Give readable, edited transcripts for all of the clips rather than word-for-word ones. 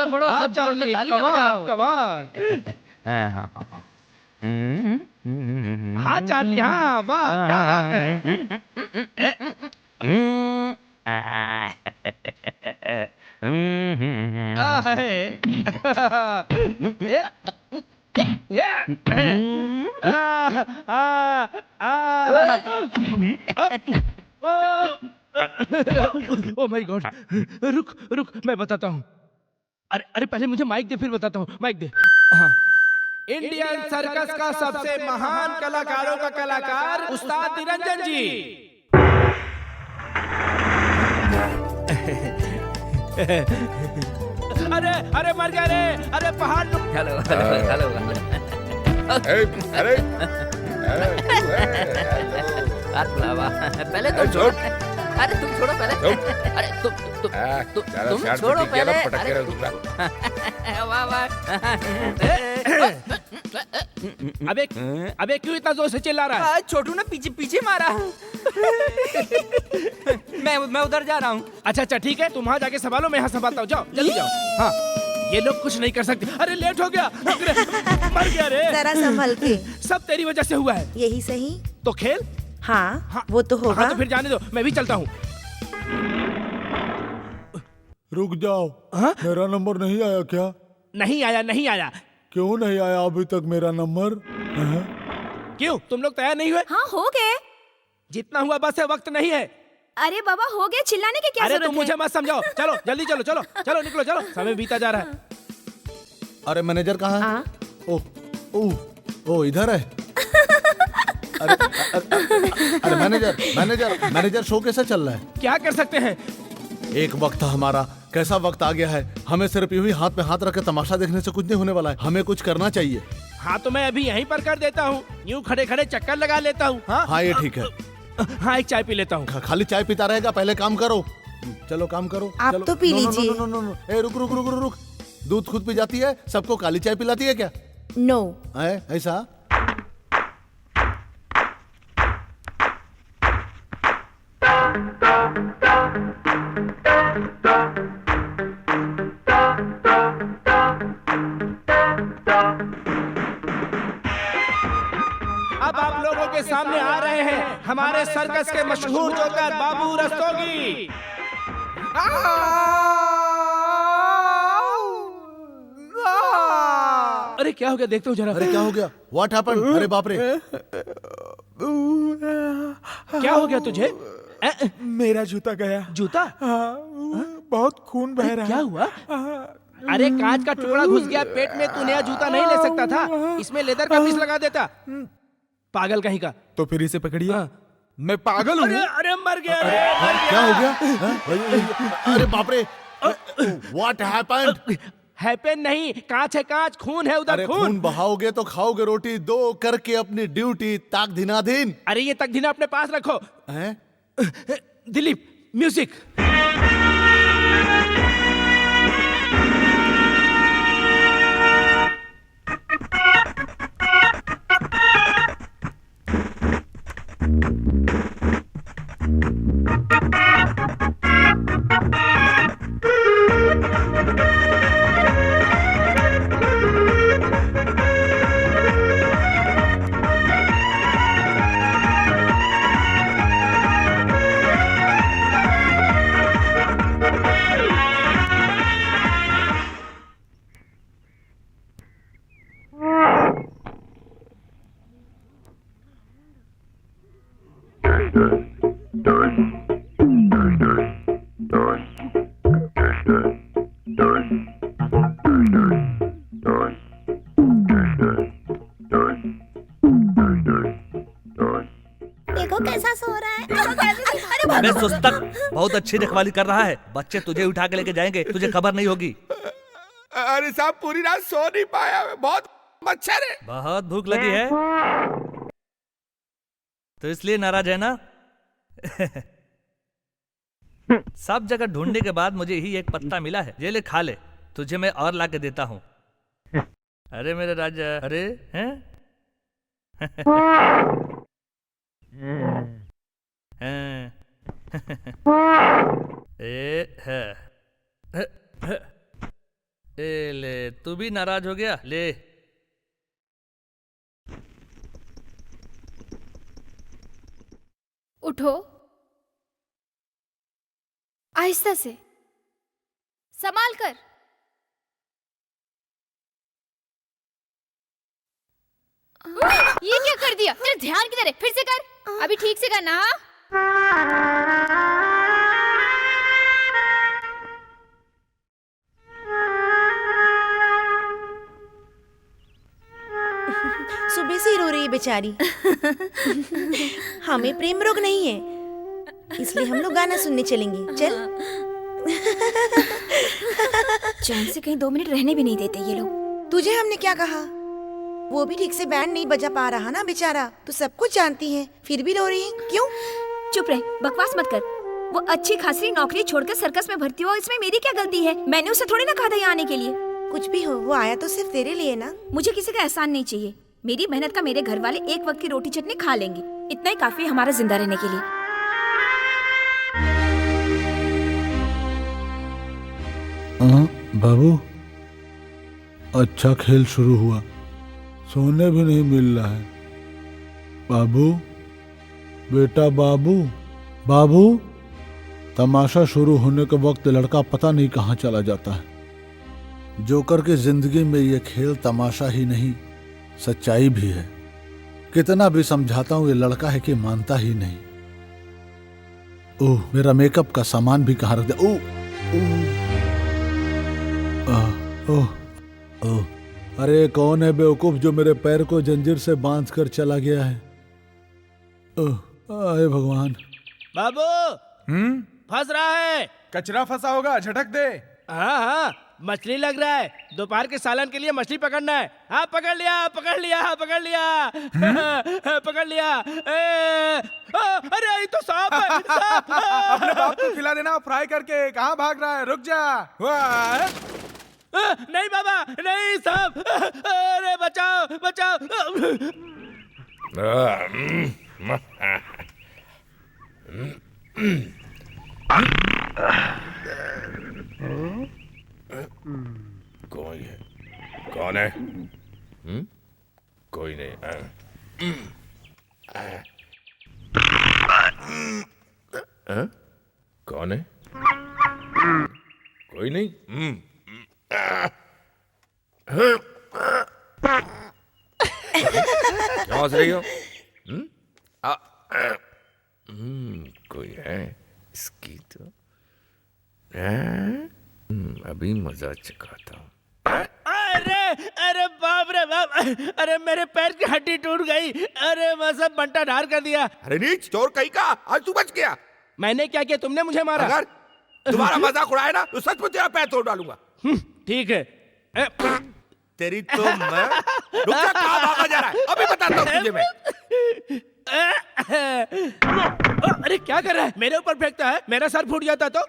बड़ो सब चार्ली कमान कमान हाँ चार्ली हाँ वाह ओ माय गॉड रुक रुक मैं बताता हूँ अरे अरे पहले मुझे माइक दे फिर बताता हूँ माइक दे हाँ इंडियन सर्कस का सबसे महान कलाकारों का कलाकार उस्ताद निरंजन जी अरे अरे मर गया रे अरे पहाड़ हेलो हेलो अरे पहले तुम छोड़ अरे तुम छोड़ो पहले अरे तुम छोड़ो पहले वाह वाह अबे क्यों इतना जोर से चिल्ला रहा है छोटू ने पीछे पीछे मारा मैं उधर जा रहा हूँ अच्छा अच्छा ठीक है तुम वहाँ जाके संभालो मैं यहाँ संभालता हूँ जाओ जल्दी जाओ हाँ ये लोग कुछ नहीं कर सकते अरे लेट हो गया मर गया रे जरा संभल के सब तेरी वजह से हुआ है यही सही तो खेल हाँ वो तो होगा हाँ तो फिर जाने दो मैं भी चलता हूँ रुक जाओ मेरा नंबर नहीं आया क्या? नहीं आया क्यों नहीं आया अभी तक मेरा नंबर? क्यों तुम लोग तैयार नहीं हुए? हाँ हो गए जितना हुआ बस है वक्त नहीं है अरे बाबा हो गए चिल्लाने की क्या अरे जरूरत तुम मुझे मत समझाओ चलो जल्दी चलो चलो चलो निकलो चलो समय बीता जा रहा है अरे मैनेजर कहाँ है? ओ इधर है। अरे मैनेजर शो कैसा चल रहा है? क्या कर सकते हैं एक वक्त था हमारा कैसा वक्त आ गया है हमें सिर्फ यूं ही हाथ पे हाथ रख के तमाशा देखने से कुछ नहीं होने वाला है हमें कुछ करना चाहिए। हाँ तो मैं अभी यहीं पर कर देता हूँ यूं खड़े खड़े चक्कर लगा लेता हूँ हाँ ये ठीक है। हाँ एक चाय पी लेता हूँ खाली चाय पीता रहेगा पहले काम करो चलो काम करो आप तो पी लीजिए। ए रुक दूध खुद पी जाती है सबको काली चाय पिलाती है क्या? नो ऐसा अब आप लोगों के सामने आ रहे हैं हमारे सर्कस के मशहूर जोकर बाबू रस्तोगी। अरे क्या हो गया देखते हो जरा। अरे क्या हो गया व्हाट हैपेंड? अरे बाप रे क्या हो गया तुझे? मेरा जूता गया। जूता? बहुत खून बह रहा है। क्या हुआ? अरे कांच का टुकड़ा घुस गया पेट में तू नया जूता नहीं ले सकता था इसमें लेदर का पीस लगा देता पागल कहीं का। तो फिर इसे पकड़िए। मैं पागल हूँ। अरे मर गया क्या हो गया? अरे बाप रे व्हाट हैपेंड? हैपन नहीं कांच है कांच खून है उधर। अरे खून बहाओगे तो खाओगे रोटी दो करके अपनी ड्यूटी ताक दिनाधीन। अरे ये तक दिना अपने पास रखो। दिलीप म्यूजिक। देखो कैसा सो रहा है। अरे सुस्तक बहुत अच्छी रखवाली कर रहा है बच्चे तुझे उठा के लेके जाएंगे तुझे खबर नहीं होगी। अरे साहब पूरी रात सो नहीं पाया बहुत मच्छर है। बहुत भूख लगी है तो इसलिए नाराज है ना? सब जगह ढूंढने के बाद मुझे ही एक पत्ता मिला है। ये ले खा ले, तुझे मैं और ला के देता हूँ। अरे मेरे राजा, अरे हैं? ए ले, तू भी नाराज हो गया? ले। उठो, आहिस्ता से, संभाल कर। ये क्या कर दिया? तेरा ध्यान किधर है? फिर से कर, अभी ठीक से करना। हाँ, सुबह से ही रो रही है बेचारी। हमें प्रेम रोग नहीं है, इसलिए हम लोग गाना सुनने चलेंगे। चल। चैन से कहीं 2 मिनट रहने भी नहीं देते ये लोग। तुझे हमने क्या कहा? वो भी ठीक से बैंड नहीं बजा पा रहा ना बेचारा। तू सब कुछ जानती है, फिर भी रो रही है, क्यों? चुप रह, बकवास मत कर। वो अच्छी खासी नौकरी छोड़कर सर्कस में भर्ती हुआ, इसमें मेरी क्या गलती है? मैंने उसे थोड़ी ना कहा था यहाँ आने के लिए। कुछ भी हो, वो आया तो सिर्फ तेरे लिए ना। मुझे किसी का एहसान नहीं चाहिए। मेरी मेहनत का मेरे घर वाले एक वक्त की रोटी चटनी खा लेंगे, इतना ही काफी हमारा जिंदा रहने के लिए। बाबू, अच्छा खेल शुरू हुआ, सोने भी नहीं मिल रहा है। बाबू, बेटा बाबू, बाबू। तमाशा शुरू होने के वक्त लड़का पता नहीं कहाँ चला जाता है। जोकर की जिंदगी में ये खेल तमाशा ही नहीं, सच्चाई भी है। कितना भी समझाता हूं, ये लड़का है कि मानता ही नहीं। ओह, मेरा मेकअप का सामान भी कहाँ रख दिया। ओह, अरे कौन है बेवकूफ जो मेरे पैर को जंजीर से बांध कर चला गया है? आए भगवान। बाबू, फंस रहा है। कचरा फंसा होगा, झटक दे। हाँ हाँ, मछली लग रहा है। दोपहर के सालन के लिए मछली पकड़ना है। हाँ, पकड़ लिया, पकड़ लिया, पकड़ लिया। पकड़ लिया। अरे ये तो सांप है, सांप। अपने बाप को खिला देना फ्राई करके। कहाँ भाग रहा है? रुक जा। वाह। नहीं बाबा, नहीं, सांप। अरे बचाओ, बचाओ। कौन है? कौन है? कोई नहीं। कौन है? कोई नहीं। क्या हंस रही हो? कोई है? इसकी तो अभी मजा चखाता हूँ। अरे अरे बाप रे बाप, अरे मेरे पैर की हड्डी टूट गई। अरे मैं सब बंटा ढार कर दिया। अरे नीच चोर कहीं का, आज तू बच गया। मैंने क्या किया? तुमने मुझे मारा। अगर तुम्हारा मजाक उड़ाया ना तो सच में तेरा पैर तोड़ डालूंगा। ठीक है। तेरी तो मैं। रुक जा, कहाँ भागा जा रहा है? अभी बताता हूँ तुझे मैं। अरे क्या कर रहा है? मेरे ऊपर फेंकता है। मेरा सर फूट जाता तो?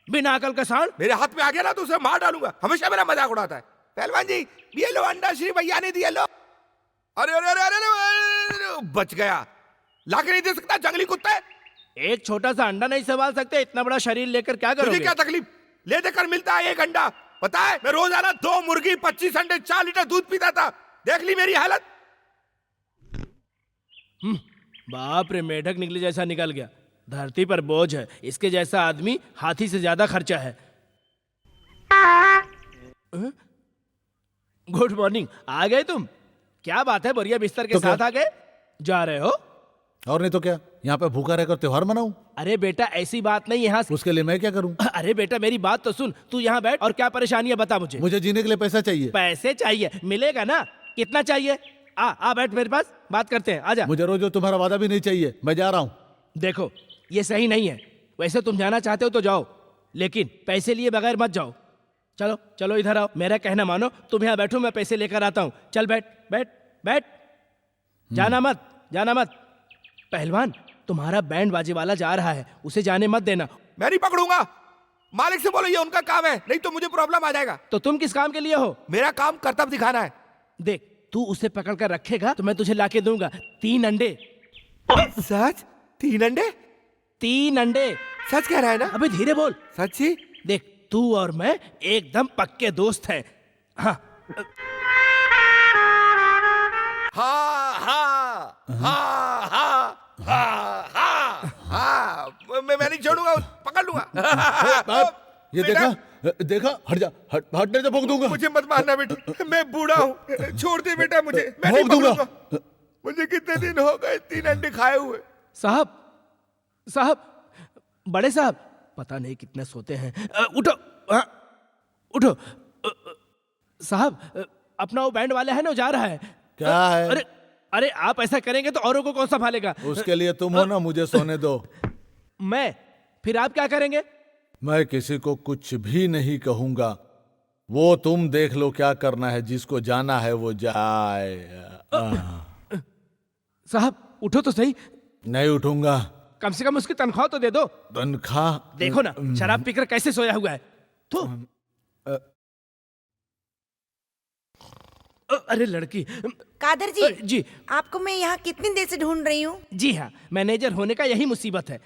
बिना अकल का सांड। मेरे हाथ में आ गया ना तो उसे मार डालूंगा। हमेशा मेरा मजाक उड़ाता है। पहलवान जी, ये लो अंडा, श्री भैया ने दिया, लो। अरे अरे अरे अरे, बच गया। लाके नहीं दे सकता, जंगली कुत्ता है। एक छोटा सा अंडा नहीं संभाल सकते? इतना बड़ा शरीर लेकर क्या करोगे? तुझे क्या तकलीफ? ले देकर मिलता है एक अंडा। पता है, मैं रोजाना 2 मुर्गी, 25 अंडे, 4 लीटर दूध पीता था। देख ली मेरी हालत। बाप रे, मेढक निकले जैसा निकल गया। धरती पर बोझ है, इसके जैसा आदमी हाथी से ज्यादा खर्चा है। गुड मॉर्निंग, आ गए तुम? क्या बात है, बोरिया बिस्तर के साथ आ गए? जा रहे हो? और नहीं तो क्या, यहाँ पे भूखा रहकर त्योहार मनाऊं? अरे बेटा, ऐसी बात नहीं, यहाँ उसके लिए मैं क्या करूं? अरे बेटा, मेरी बात तो सुन। तू यहाँ बैठ और क्या परेशानी है बता मुझे। मुझे जीने के लिए पैसा चाहिए। पैसे चाहिए? मिलेगा ना। कितना चाहिए? आ बैठ मेरे पास, बात करते हैं। आजा। मुझे रोज तुम्हारा वादा भी नहीं चाहिए, मैं जा रहा हूँ। देखो, ये सही नहीं है। वैसे तुम जाना चाहते हो तो जाओ, लेकिन पैसे लिए बगैर मत जाओ। चलो चलो, इधर आओ, मेरा कहना मानो। तुम यहाँ बैठो, मैं पैसे लेकर आता हूँ। चल बैठ बैठ बैठ। जाना मत, जाना मत। पहलवान, तुम्हारा बैंड बाजे वाला जा रहा है, उसे जाने मत देना। मैं नहीं पकड़ूंगा, मालिक से बोलो ये उनका काम है, नहीं तो मुझे प्रॉब्लम आ जाएगा। तो तुम किस काम के लिए हो? मेरा काम कर्तव्य दिखाना है। देख, तू उसे पकड़ कर रखेगा तो मैं तुझे लाके दूंगा 3 अंडे। सच? 3 अंडे? 3 अंडे। सच कह रहा है ना? अबे धीरे बोल। सच्ची? देख, तू और मैं एकदम पक्के दोस्त हैं। हाँ हाँ हाँ हाँ हाँ हाँ हाँ हाँ, मैं नहीं छोड़ूंगा, पकड़ लूंगा। ये बेटा, देखा, हट जा, हटने से भोग दूंगा। मुझे मत मारना बेटा, मैं बूढ़ा हूँ, छोड़ दे बेटा मुझे, मैं नहीं भोग दूंगा। पकड़ूंगा। मुझे कितने दिन हो गए 3 अंडे खाए हुए। साहब, बड़े साहब, पता नहीं कितने सोते हैं। उठो, उठो। साहब, अपना वो बैंड वाला है ना, जा रहा है। क्या है? अरे आप ऐसा करेंगे तो औरों को कौन संभालेगा? उसके लिए तुम हो ना, मुझे सोने दो। फिर आप क्या करेंगे? मैं किसी को कुछ भी नहीं कहूंगा, वो तुम देख लो क्या करना है, जिसको जाना है वो जाए। साहब उठो तो सही। नहीं उठूंगा। कम से कम उसकी तनख्वाह तो दे दो। तनख्वाह? देखो ना शराब पीकर कैसे सोया हुआ है। तो अरे लड़की। कादर जी, जी आपको मैं यहाँ कितनी देर से ढूंढ रही हूँ। जी हाँ, मैनेजर होने का यही मुसीबत है।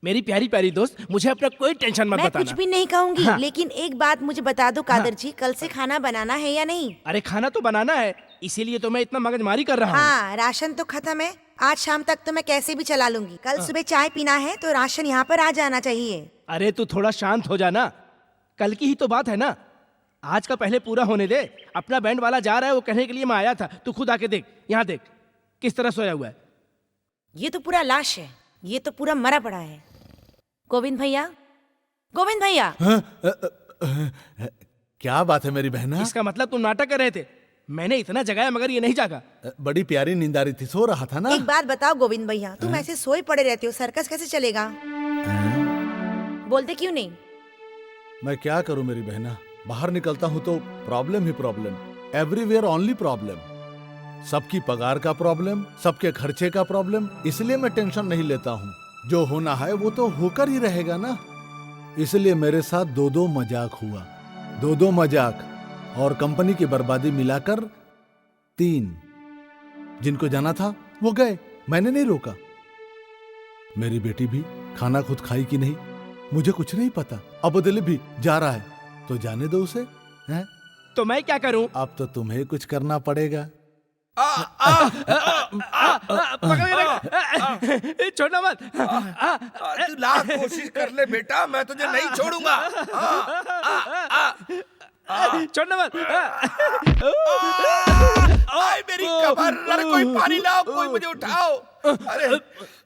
मेरी प्यारी प्यारी दोस्त, मुझे अपना कोई टेंशन मत मैं बताना। कुछ भी नहीं कहूँगी, हाँ। लेकिन एक बात मुझे बता दो कादर जी, कल से खाना बनाना है या नहीं? अरे खाना तो बनाना है, इसीलिए तो मैं इतना मगजमारी कर रहा हूँ। हाँ, राशन तो खत्म है, आज शाम तक तो मैं कैसे भी चला लूंगी। कल सुबह चाय पीना है तो राशन यहाँ पर आ जाना चाहिए। अरे तू थोड़ा शांत हो जाना, कल की ही तो बात है ना, आज का पहले पूरा होने दे। अपना बैंड वाला जा रहा है, वो कहने के लिए मैं आया था। तू खुद आके देख, यहाँ देख किस तरह सोया हुआ है। ये तो पूरा लाश है, ये तो पूरा मरा पड़ा है। गोविंद भैया, गोविंद भैया। क्या बात है मेरी बहना? इसका मतलब तुम नाटक कर रहे थे। मैंने इतना जगाया मगर ये नहीं जागा। बड़ी प्यारी नींद आ रही थी, सो रहा था ना। एक बात बताओ गोविंद भैया, तुम ऐसे सोए पड़े रहते हो, सर्कस कैसे चलेगा? बोलते क्यों नहीं? मैं क्या करूं मेरी बहना, बाहर निकलता हूं तो प्रॉब्लम ही प्रॉब्लम, एवरीवेयर ओनली प्रॉब्लम। सबकी पगार का प्रॉब्लम, सबके खर्चे का प्रॉब्लम, इसलिए मैं टेंशन नहीं लेता हूं। जो होना है वो तो होकर ही रहेगा ना। इसलिए मेरे साथ 2-2 मजाक हुआ, 2-2 मजाक, और कंपनी की बर्बादी मिलाकर 3। जिनको जाना था वो गए, मैंने नहीं रोका। मेरी बेटी भी खाना खुद खाई कि नहीं मुझे कुछ नहीं पता। अब दिलीप भी जा रहा है तो जाने दो उसे, हैं? तो मैं क्या करूं? अब तो तुम्हें कुछ करना पड़ेगा। पकड़ के रख, छोड़ना मत। तू लाख कोशिश कर ले बेटा, मैं तुझे नहीं छोड़ूंगा। छोड़ना मत। आए मेरी कमर, अरे कोई पानी लाओ, कोई मुझे उठाओ। अरे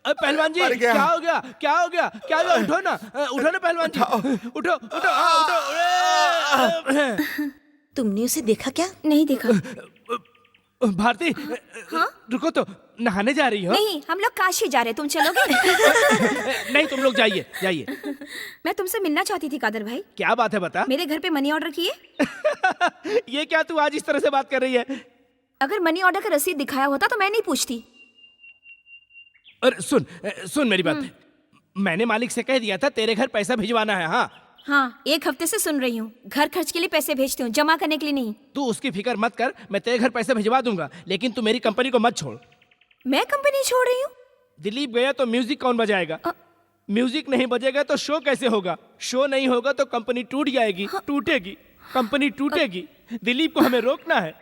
पहलवान जी, मर गया। क्या हो गया? क्या हो गया? क्या हुआ? उठो ना, उठो ना पहलवान जी, उठो उठो, हाँ उठो। तुमने उसे देखा क्या? नहीं देखा। भारती, रुको तो, नहाने जा रही हो? नहीं, हम लोग काशी जा रहे, तुम चलोगे? नहीं, तुम लोग जाइए जाइए। मैं तुमसे मिलना चाहती थी कादर भाई। क्या बात है बता। मेरे घर पे मनी ऑर्डर किए। ये क्या तू आज इस तरह से बात कर रही है? अगर मनी ऑर्डर का रसीद दिखाया होता तो मैं नहीं पूछती। अरे सुन मेरी बात, मैंने मालिक से कह दिया था तेरे घर पैसा भिजवाना है। हाँ, 1 हफ्ते से सुन रही हूँ। घर खर्च के लिए पैसे भेजती हूँ, जमा करने के लिए नहीं। तू उसकी फिक्र मत कर, मैं तेरे घर पैसे भिजवा दूंगा, लेकिन तू मेरी कंपनी को मत छोड़। मैं कंपनी छोड़ रही हूँ? दिलीप गया तो म्यूजिक कौन बजाएगा? म्यूजिक नहीं बजेगा तो शो कैसे होगा? शो नहीं होगा तो कंपनी टूट जाएगी, टूटेगी, कंपनी टूटेगी। दिलीप को हमें रोकना है।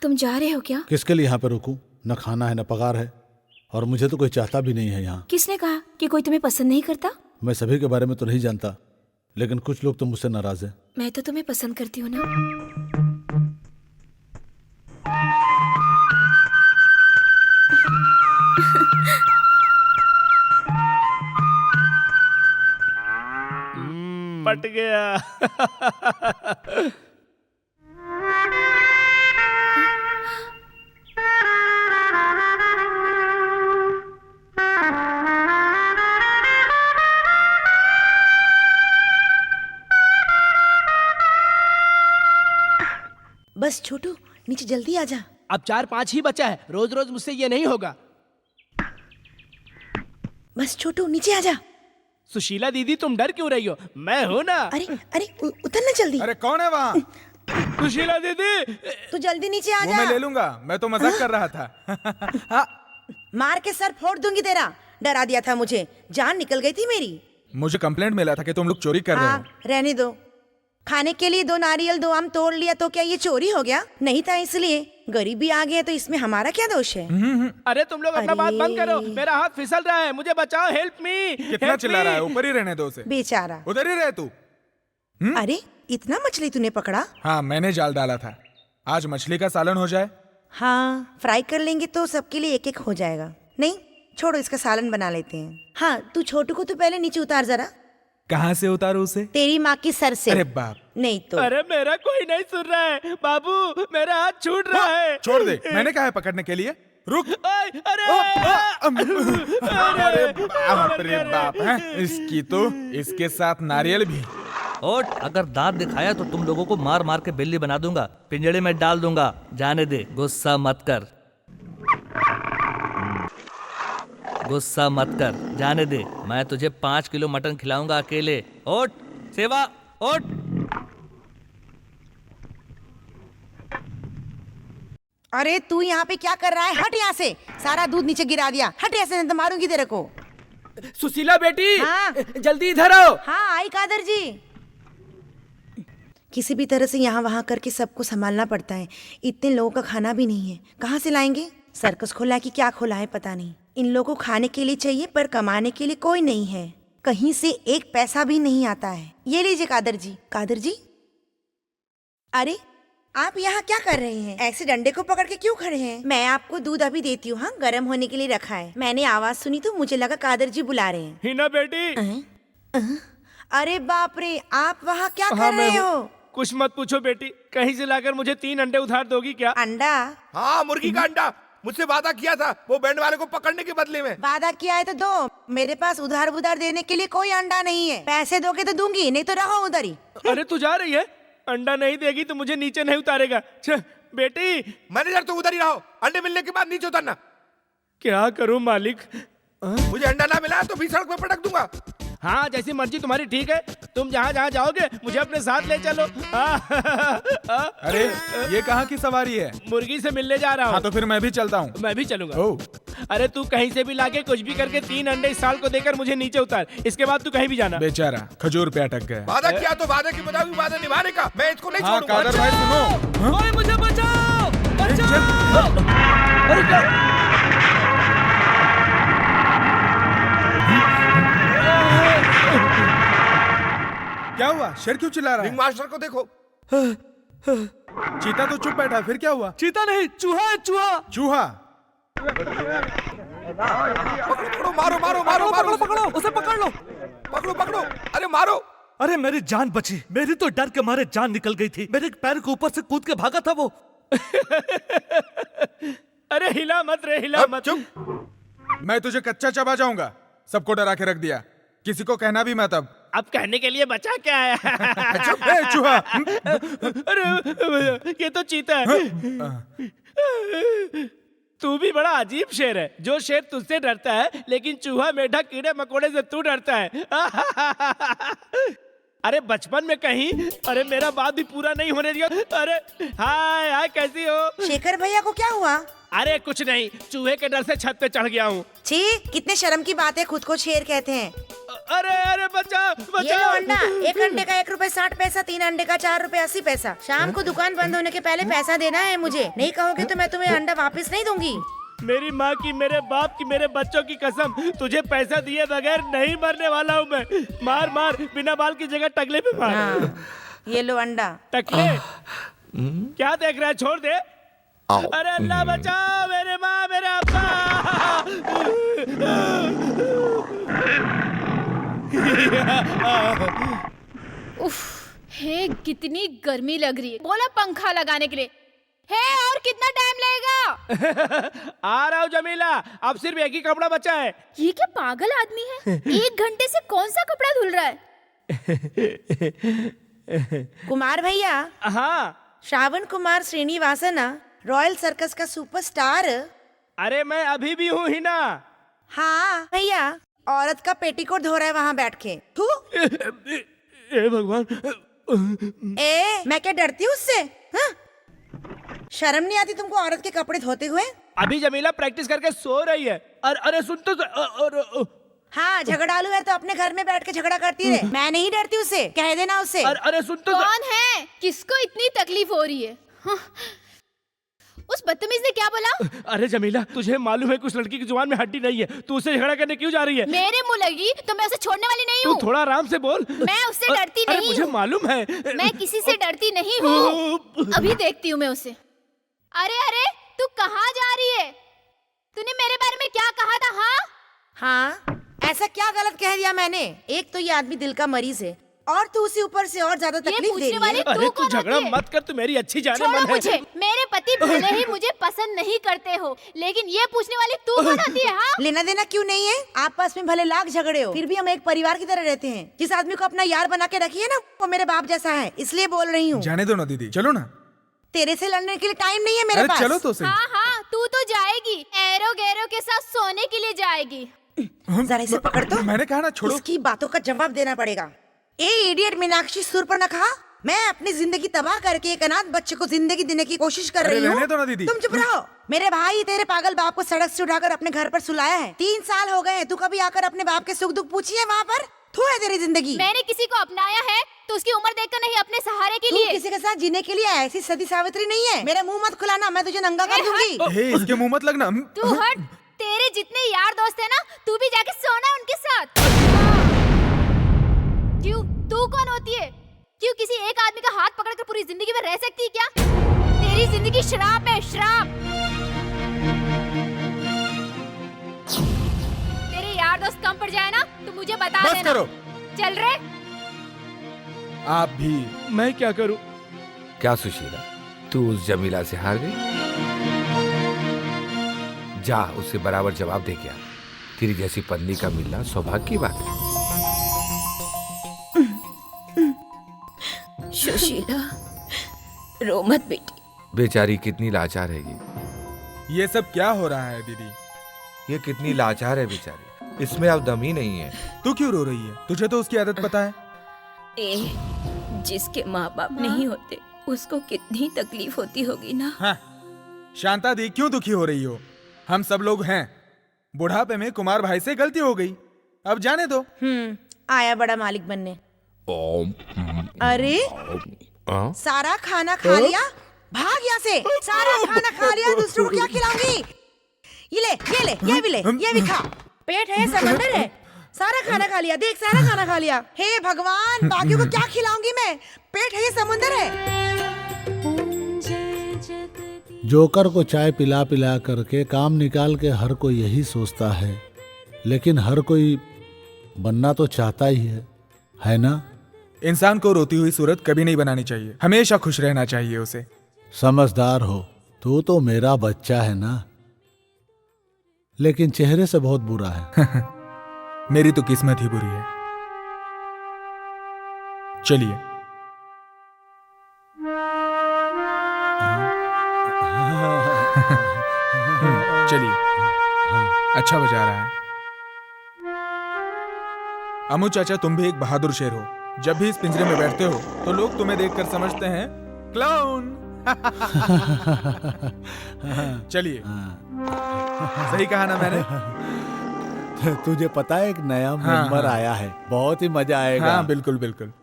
तुम जा रहे हो क्या? किसके लिए यहाँ पे रुकूं? न खाना है न पगार है, और मुझे तो कोई चाहता भी नहीं है यहाँ। किसने कहा कि कोई तुम्हें पसंद नहीं करता? मैं सभी के बारे में तो नहीं जानता, लेकिन कुछ लोग तो मुझसे नाराज हैं। मैं तो तुम्हें पसंद करती हूँ ना। पट गया। बस छोटू नीचे जल्दी आ जा। अब 4-5 ही बचा है, रोज रोज मुझसे ये नहीं होगा। बस छोटू नीचे आ जा। सुशीला दीदी तुम डर क्यों रही हो, मैं हूं ना। अरे अरे उतर ना जल्दी। अरे कौन है वहाँ? सुशीला दीदी तू जल्दी नीचे आ वो जा। मैं ले लूंगा, मैं तो मजाक कर रहा था। मार के सर फोड़ दूंगी तेरा। डरा दिया था मुझे, जान निकल गई थी मेरी। मुझे कंप्लेंट मिला था कि तुम लोग चोरी कर रहे हाँ हो। रहने दो। खाने के लिए 2 नारियल 2 आम तोड़ लिया तो क्या ये चोरी हो गया? नहीं था इसलिए। गरीबी आ गई है तो इसमें हमारा क्या दोष है? अरे तुम लोग अपना अरे। बात बंद करो, मेरा हाथ फिसल रहा है, मुझे बचाओ, हेल्प मी। कितना चिल्ला रहा है? ऊपर ही रहने दो उसे। बेचारा। उधर ही रहे तू। अरे इतना मछली तूने पकड़ा? हाँ मैंने जाल डाला था। आज मछली का सालन हो जाए। हाँ फ्राई कर लेंगे तो सबके लिए एक एक हो जाएगा। नहीं छोड़ो, इसका सालन बना लेते हैं। हाँ तू छोटू को तो पहले नीचे उतार जरा। कहाँ से उतारू उसे? तेरी माँ की सर से। अरे बाप। नहीं तो। अरे मेरा कोई नहीं सुन रहा है बाबू, मेरा हाथ छूट रहा है। छोड़ दे, मैंने कहा है पकड़ने के लिए। रुक। अरे अरे बाप रे बाप है इसकी तो, इसके साथ नारियल भी। और अगर दांत दिखाया तो तुम लोगों को मार मार के बिल्ली बना दूंगा, पिंजड़े में डाल दूंगा। जाने दे, गुस्सा मत कर, गुस्सा मत कर, जाने दे। मैं तुझे 5 किलो मटन खिलाऊंगा अकेले। ओट सेवा, ओट। अरे तू यहाँ पे क्या कर रहा है? हट यहाँ से। सारा दूध नीचे गिरा दिया। हट यहाँ से नहीं तो मारूंगी तेरे को। सुशीला बेटी हाँ। जल्दी इधर आओ। हाँ आई कादर जी। किसी भी तरह से यहाँ वहाँ करके सबको संभालना पड़ता है। इतने लोगों का खाना भी नहीं है, कहाँ से लाएंगे? सर्कस खोला है कि क्या खोला है पता नहीं। इन लोगों को खाने के लिए चाहिए पर कमाने के लिए कोई नहीं है। कहीं से 1 पैसा भी नहीं आता है। ये लीजिए कादर जी। कादर जी, अरे आप यहाँ क्या कर रहे हैं? ऐसे डंडे को पकड़ के क्यों खड़े हैं? मैं आपको दूध अभी देती हूँ। हाँ गर्म होने के लिए रखा है। मैंने आवाज सुनी तो मुझे लगा कादर जी बुला रहे हैं। हिना बेटी। अरे बाप रे, आप वहाँ क्या हाँ, कर मैं रहे हूँ। हो? कुछ मत पूछो बेटी, कहीं से लाकर मुझे 3 अंडे उधार दोगी क्या? अंडा? हाँ मुर्गी का अंडा मुझसे वादा किया था वो बैंड वाले को पकड़ने के बदले में। वादा किया है तो दो। मेरे पास उधार बुधार देने के लिए कोई अंडा नहीं है। पैसे दोगे तो दूंगी, नहीं तो रहो उधर ही। अरे तू जा रही है? अंडा नहीं देगी तो मुझे नीचे नहीं उतारेगा। बेटी मैनेजर तो उधर ही रहो, अंडे मिलने के बाद नीचे उतरना। क्या करूं मालिक? मुझे अंडा ना मिला तो भी सड़क पे पटक दूंगा। हाँ जैसी मर्जी तुम्हारी, ठीक है। तुम जहाँ जहाँ जाओगे मुझे अपने साथ ले चलो। अरे ये कहाँ की सवारी है? मुर्गी से मिलने जा रहा हाँ हूँ। तो फिर मैं भी चलता हूँ। मैं भी चलूंगा। ओह। अरे तू कहीं से भी लाके कुछ भी करके 3 अंडे इस साल को देकर मुझे नीचे उतार, इसके बाद तू कहीं भी जाना। बेचारा खजूर पे अटक गया। वादा किया तो वादे के मुताबिक वादा निभाने का। मैं इसको नहीं हाँ छोड़ूंगा। कादर भाई सुनो। ओए मुझे बचाओ, बचाओ। अरे क्या? क्या हुआ? शेर क्यों चिल्ला रहा रिंग है? मास्टर को देखो। चीता तो चुप बैठा, फिर क्या हुआ? चीता नहीं, चूहा है, चूहा। चूहा? पकड़ो मारो मारो मारो मारो। पकड़ो, उसे पकड़ लो। पकड़ो पकड़ो, अरे मारो। अरे मेरी जान बची, मेरी तो डर के मारे जान निकल गई थी। मेरे पैर के ऊपर से कूद के भागा था वो। अरे हिला मत रे, हिला अब मत। चुप। मैं तुझे कच्चा चबा जाऊंगा। सबको डरा के रख दिया, किसी को कहना भी मत अब। अब कहने के लिए बचा क्या है? ए, चूहा। अरे ये तो चीता है। तू भी बड़ा अजीब शेर है। जो शेर तुझसे डरता है लेकिन चूहा मेढक कीड़े मकोड़े से तू डरता है। अरे बचपन में कहीं, अरे मेरा बात भी पूरा नहीं होने दिया। अरे हाय हाय, कैसी हो? शेखर भैया को क्या हुआ? अरे कुछ नहीं, चूहे के डर से छत पे चढ़ गया हूँ। छी, कितने शर्म की बात है, खुद को शेर कहते हैं। अरे अरे बचाओ ये लो बचाओ। अंडा। 1 अंडे का 1 रुपए 60 पैसा, 3 अंडे का 4 रुपए 80 पैसा। शाम को दुकान बंद होने के पहले पैसा देना है मुझे। नहीं कहोगे तो मैं तुम्हें अंडा वापस नहीं दूंगी। मेरी माँ की, मेरे बाप की, मेरे बच्चों की कसम, तुझे पैसा दिए बगैर नहीं मरने वाला हूँ मैं। मार मार, बिना बाल की जगह टकले पे मार। हाँ, ये लो अंडा। टकले? क्या देख रहा है, छोड़ दे। अरे अल्लाह बचाओ, मेरे माँ, मेरे अब्बा। उफ, हे कितनी गर्मी लग रही है। बोला पंखा लगाने के लिए। हे और कितना टाइम लगेगा? आ रहा हूँ जमीला, अब सिर्फ एक ही कपड़ा बचा है। ये क्या पागल आदमी है? 1 घंटे से कौन सा कपड़ा धुल रहा है? कुमार भैया, हाँ श्रावण कुमार श्रीनिवासन, रॉयल सर्कस का सुपरस्टार। अरे मैं अभी भी हूँ ही ना। हाँ भैया, औरत का पेटीकोट धो रहा है वहाँ बैठ के। थू। ए भगवान। मैं क्या डरती हूँ उससे? हाँ? शर्म नहीं आती तुमको औरत के कपड़े धोते हुए? अभी जमीला प्रैक्टिस करके सो रही है। अरे सुन तो हाँ, झगड़ालू है तो अपने घर में बैठ के झगड़ा करती रहे। मैं नहीं डरती उससे, कह देना उससे। अरे सुन तो। कौन है? किसको इतनी तकलीफ हो रही है? हाँ। उस बदतमीज ने क्या बोला? अरे जमीला, तुझे मालूम है कुछ लड़की की जुबान में हड्डी नहीं है, तू उससे झगड़ा करने क्यों जा रही है? मेरे मुंह लगी तो मैं उसे छोड़ने वाली नहीं तू हूँ। थोड़ा आराम से बोल। मैं उससे डरती अरे नहीं मुझे हूँ। मालूम है। मैं किसी से डरती नहीं हूँ। अभी देखती हूँ मैं उसे। अरे अरे, तू कहाँ जा रही है? तूने मेरे बारे में क्या कहा था? हाँ, ऐसा क्या गलत कह दिया मैंने? एक तो ये आदमी दिल का मरीज है और तू उसी ऊपर से और ज्यादा तकलीफ दे रही है। अरे तू झगड़ा मत कर, तू मेरी अच्छी जाने छोड़ो मन है। मुझे। मेरे पति भले ही मुझे पसंद नहीं करते हो, लेकिन ये पूछने वाली तू कौन होती है? हाँ? लेना देना क्यों नहीं है? आपस में भले लाख झगड़े हो, फिर भी हम एक परिवार की तरह रहते हैं। जिस आदमी को अपना यार बना के रखी है ना, वो मेरे बाप जैसा है, इसलिए बोल रही हूँ। जाने दो ना दीदी, चलो ना। तेरे से लड़ने के लिए टाइम नहीं है मेरे अरे पास। चलो तो सही। हाँ हाँ, तू तो जाएगी, एरो गैरो के साथ सोने के लिए जाएगी। जरा इसे पकड़ तो। मैंने कहा ना छोड़ो। इसकी बातों का जवाब देना पड़ेगा। ए इडियट मीनाक्षी सुर्पणखा, मैं अपनी जिंदगी तबाह करके एक अनाथ बच्चे को जिंदगी देने की कोशिश कर रही हूँ। रहने दो ना दीदी। तुम चुप रहो। मेरे भाई तेरे पागल बाप को सड़क से उठाकर अपने घर पर सुलाया है। 3 साल हो गए हैं, तू कभी आकर अपने बाप के सुख दुख पूछी है वहाँ पर? थू है तेरी जिंदगी। मैंने किसी को अपनाया है तो उसकी उम्र देखकर नहीं, अपने सहारे के तू लिए। किसी के साथ जीने के लिए ऐसी सती सावित्री नहीं है। मेरा मुंह मत खुलाना, मैं तुझे नंगा कर दूंगी। हे, इसके मुंह मत लगना। तू हट। तेरे जितने यार दोस्त है ना, तू भी जाके सोना उनके साथ। क्यों? तू कौन होती है? क्यों किसी एक आदमी का हाथ पकड़कर पूरी जिंदगी में रह सकती है क्या? तेरी जिंदगी श्राप है, श्राप। तेरे यार दोस्त कम पड़ जाए ना तो मुझे बता बस देना। करो। चल रे। आप भी। मैं क्या करूं? क्या सुशीला, तू उस जमीला से हार गई? जा उससे बराबर जवाब दे क्या। तेरी जैसी पत्नी का मिलना सौभाग्य की बात है। सुशीला, रो मत बेटी। बेचारी कितनी लाचार हैगी। ये सब क्या हो रहा है दीदी? ये कितनी लाचार है बेचारी, इसमें अब दम ही नहीं है। तू क्यों रो रही है? तुझे तो उसकी आदत पता है। जिसके माँ बाप नहीं होते उसको कितनी तकलीफ होती होगी ना। हाँ। शांता दी, क्यों दुखी हो रही हो? हम सब लोग हैं। बुढ़ापे में कुमार भाई से गलती हो गई, अब जाने दो। आया बड़ा मालिक बनने। अरे सारा खाना खा लिया, भाग यहाँ से। सारा खाना खा लिया, दूसरों को क्या खिलाऊंगी? ये भी खा। पेट है, समंदर है। सारा खाना खा लिया, देख सारा खाना खा लिया। हे भगवान, बाकियों को क्या खिलाऊंगी मैं? पेट है, ये समुंदर है। जोकर को चाय पिला पिला करके काम निकाल के हर कोई यही सोचता है, लेकिन हर कोई बनना तो चाहता ही है ना? इंसान को रोती हुई सूरत कभी नहीं बनानी चाहिए, हमेशा खुश रहना चाहिए उसे। समझदार हो, तू तो मेरा बच्चा है ना, लेकिन चेहरे से बहुत बुरा है। मेरी तो किस्मत ही बुरी है। चलिए। चलिए, अच्छा बजा रहा है। अमू चाचा, तुम भी एक बहादुर शेर हो। जब भी इस पिंजरे में बैठते हो तो लोग तुम्हें देखकर समझते हैं क्लाउन। चलिए, सही कहा ना मैंने? तुझे पता है एक नया मेंबर आया है, बहुत ही मजा आएगा। हाँ, बिल्कुल बिल्कुल।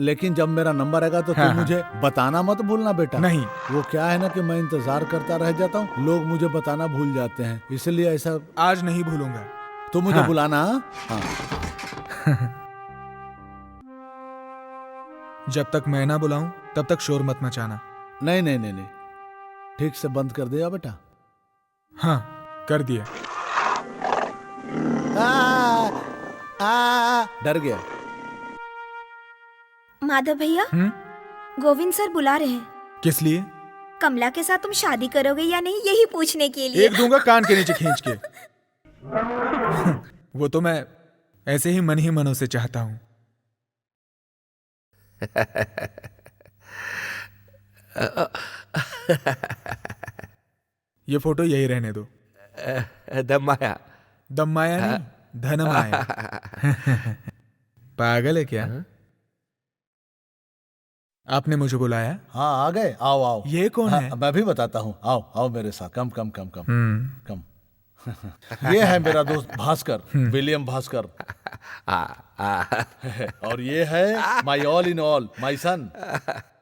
लेकिन जब मेरा नंबर आएगा तो तुम मुझे बताना मत भूलना बेटा। नहीं, वो क्या है ना कि मैं इंतजार करता रह जाता हूँ, लोग मुझे बताना भूल जाते हैं, इसलिए ऐसा। आज नहीं भूलूंगा। तो मुझे बुलाना। हाँ। जब तक मैं ना बुलाऊं तब तक शोर मत मचाना। नहीं, ठीक से बंद कर दिया बेटा? हाँ, कर दिया। डर गया। माधव भैया, गोविंद सर बुला रहे हैं। किस लिए? कमला के साथ तुम शादी करोगे या नहीं, यही पूछने के लिए। एक दूंगा कान के नीचे खींच के। वो तो मैं ऐसे ही मन मनों से चाहता हूं। ये फोटो यही रहने दो। दमाया। दम्माया नहीं, धनमाया। पागल है क्या? आपने मुझे बुलाया? हाँ आ गए, आओ आओ। ये कौन हाँ, है? मैं भी बताता हूँ, आओ आओ मेरे साथ, कम कम कम कम कम। ये है मेरा दोस्त भास्कर, विलियम भास्कर। और ये है माई ऑल इन ऑल, माई सन।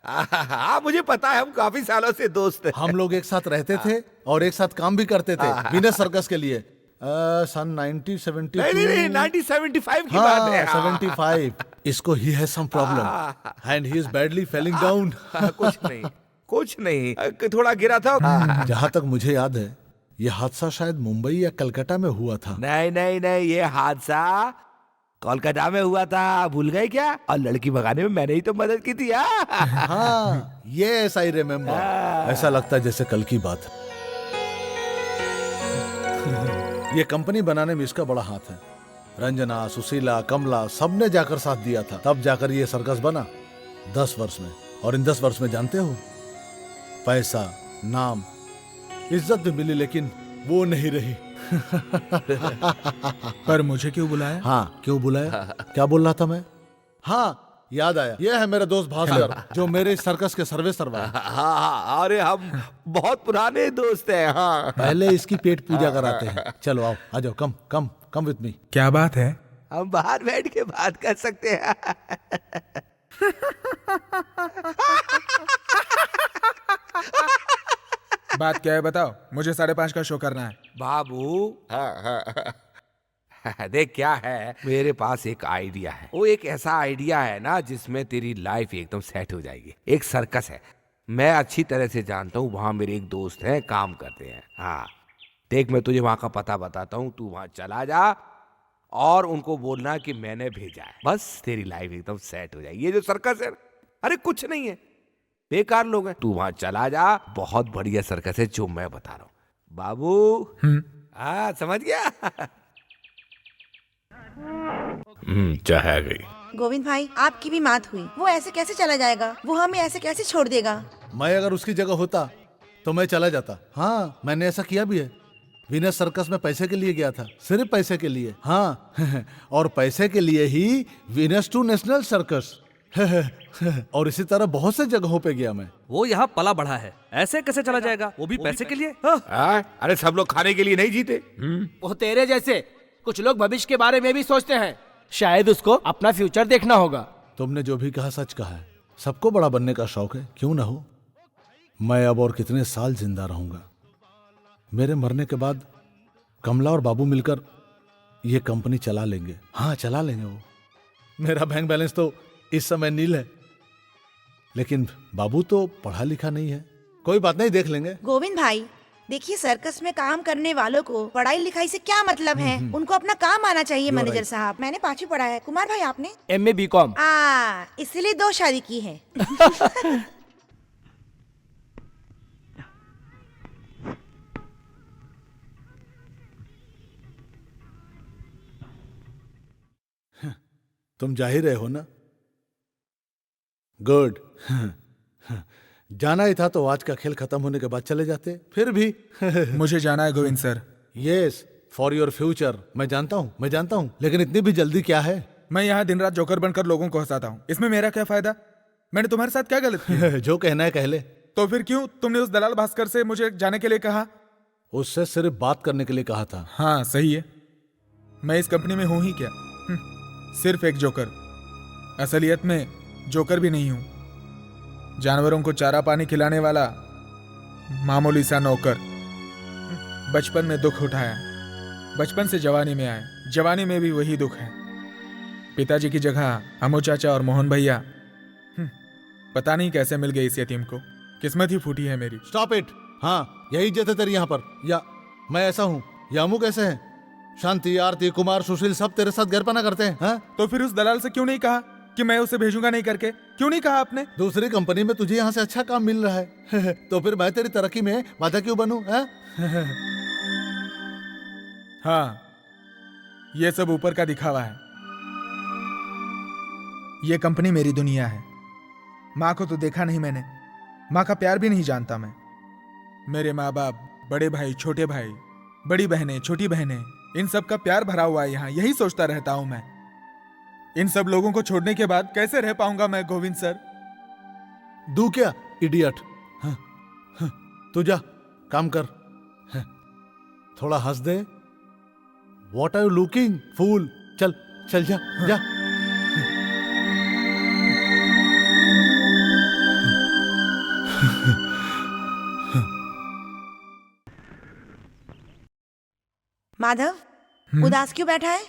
हाँ मुझे पता है, हम काफी सालों से दोस्त हैं। हम लोग एक साथ रहते थे और एक साथ काम भी करते थे वीनस सर्कस के लिए। सन 1972। नहीं 1975 की बात है। 75। इसको ही है some problem and he is badly failing down. कुछ नहीं, थोड़ा गिरा था। जहां तक मुझे याद है ये हादसा शायद मुंबई या कलकत्ता में हुआ था। नहीं, ये हादसा कोलकाता में हुआ था, भूल गए क्या? और लड़की भगाने में मैंने ही तो मदद की थी। हाँ यस आई रिमेम्बर। ऐसा लगता है जैसे कल की बात है। ये कंपनी बनाने में इसका बड़ा हाथ है। रंजना, सुशीला, कमला सबने जाकर साथ दिया था, तब जाकर ये सर्कस बना 10 वर्ष में। और इन 10 वर्ष में जानते हो, पैसा, नाम, इज्जत भी मिली, लेकिन वो नहीं रही। पर मुझे क्यों बुलाया? हाँ क्यों बुलाया? क्या बोल रहा था मैं? हाँ याद आया, ये है मेरा दोस्त भास्कर, जो मेरे सर्कस के सर्वे सर्वा है। हाँ, अरे हम बहुत पुराने दोस्त हैं। हाँ पहले इसकी पेट पूजा कराते हैं। चलो आओ, आ जाओ, कम कम कम विथ मी। क्या बात है? हम बाहर बैठ के बात कर सकते हैं। बात क्या है बताओ, मुझे 5:30 का शो करना है। बाबू देख क्या है, मेरे पास एक आइडिया है। वो एक ऐसा आइडिया है ना जिसमें तेरी लाइफ एकदम सेट हो जाएगी। एक सर्कस है, मैं अच्छी तरह से जानता हूँ, वहां मेरे एक दोस्त हैं, काम करते हैं। हाँ देख, मैं तुझे वहां का पता बताता हूँ, तू वहां चला जा और उनको बोलना कि मैंने भेजा है। बस तेरी लाइफ एकदम सेट हो जाएगी। ये जो सर्कस है, अरे कुछ नहीं है, बेकार लोग हैं। तू वहां चला जा, बहुत बढ़िया सर्कस है जो मैं बता रहा हूँ बाबू। हाँ समझ गया। चाहे गई। गोविंद भाई, आपकी भी मात हुई। वो ऐसे कैसे चला जाएगा? वो हमें ऐसे कैसे छोड़ देगा? मैं अगर उसकी जगह होता तो मैं चला जाता। हाँ मैंने ऐसा किया भी है। वीनस सर्कस में पैसे के लिए गया था, सिर्फ पैसे के लिए। हाँ और पैसे के लिए ही वीनस टू नेशनल सर्कस। और इसी तरह बहुत से जगहों पे गया मैं। वो यहाँ पला बढ़ा है, ऐसे कैसे चला जाएगा, वो भी पैसे के लिए? अरे सब लोग खाने के लिए नहीं जीते। वो तेरे जैसे कुछ लोग भविष्य के बारे में भी सोचते हैं, शायद उसको अपना फ्यूचर देखना होगा। तुमने जो भी कहा सच कहा है। सबको बड़ा बनने का शौक है, क्यों ना हो। मैं अब और कितने साल जिंदा रहूंगा। मेरे मरने के बाद कमला और बाबू मिलकर ये कंपनी चला लेंगे। हाँ चला लेंगे वो। मेरा बैंक बैलेंस तो इस समय नील है, लेकिन बाबू तो पढ़ा लिखा नहीं है। कोई बात नहीं, देख लेंगे। गोविंद भाई देखिए, सर्कस में काम करने वालों को पढ़ाई लिखाई से क्या मतलब है? उनको अपना काम आना चाहिए। मैनेजर साहब, मैंने 5वीं पढ़ा है। कुमार भाई आपने? MA BCom। इसलिए 2 शादी की है। तुम जा ही रहे हो ना? गुड। जाना ही था तो आज का खेल खत्म होने के बाद चले जाते। फिर भी मुझे जाना है Govind sir. Yes, for your future. मैं जानता हूँ, लेकिन इतनी भी जल्दी क्या है? मैं यहाँ दिन रात जोकर बनकर लोगों को हंसाता हूँ, इसमें मेरा क्या फायदा? मैंने तुम्हारे साथ क्या गलत किया? जो कहना है कह ले। तो फिर क्यों तुमने उस दलाल भास्कर से मुझे जाने के लिए कहा? उससे सिर्फ बात करने के लिए कहा था। हाँ सही है, मैं इस कंपनी में हूं ही क्या? सिर्फ एक जोकर। असलियत में जोकर भी नहीं हूं, जानवरों को चारा पानी खिलाने वाला मामूली सा नौकर। बचपन में दुख उठाया, बचपन से जवानी में आए, जवानी में भी वही दुख है। पिताजी की जगह अमो चाचा और मोहन भैया। पता नहीं कैसे मिल गई इस यतीम को, किस्मत ही फूटी है मेरी। Stop it. हाँ यही इज्जत है तेरी यहाँ पर। या मैं ऐसा हूँ या अमू कैसे है? शांति, आरती, कुमार, सुशील सब तेरे साथ गैरपना करते हैं। हाँ? तो फिर उस दलाल से क्यों नहीं कहा कि मैं उसे भेजूंगा नहीं करके? क्यों नहीं कहा आपने? दूसरी कंपनी में तुझे यहाँ से अच्छा काम मिल रहा है तो फिर मैं तेरी तरक्की में बाधा क्यों बनूं? हाँ ये सब ऊपर का दिखावा है। ये कंपनी मेरी दुनिया है। माँ को तो देखा नहीं मैंने, माँ का प्यार भी नहीं जानता मैं। मेरे माँ बाप, बड़े भाई, छोटे भाई, बड़ी बहनें, छोटी बहनें, इन सब का प्यार भरा हुआ है यहाँ। यही सोचता रहता हूँ मैं। इन सब लोगों को छोड़ने के बाद कैसे रह पाऊंगा मैं गोविंद सर? दू क्या इडियट। हाँ, हाँ, तू जा काम कर। हाँ, थोड़ा हंस दे। वॉट आर यू लुकिंग फूल? चल चल जा जा। माधव, उदास क्यों बैठा है?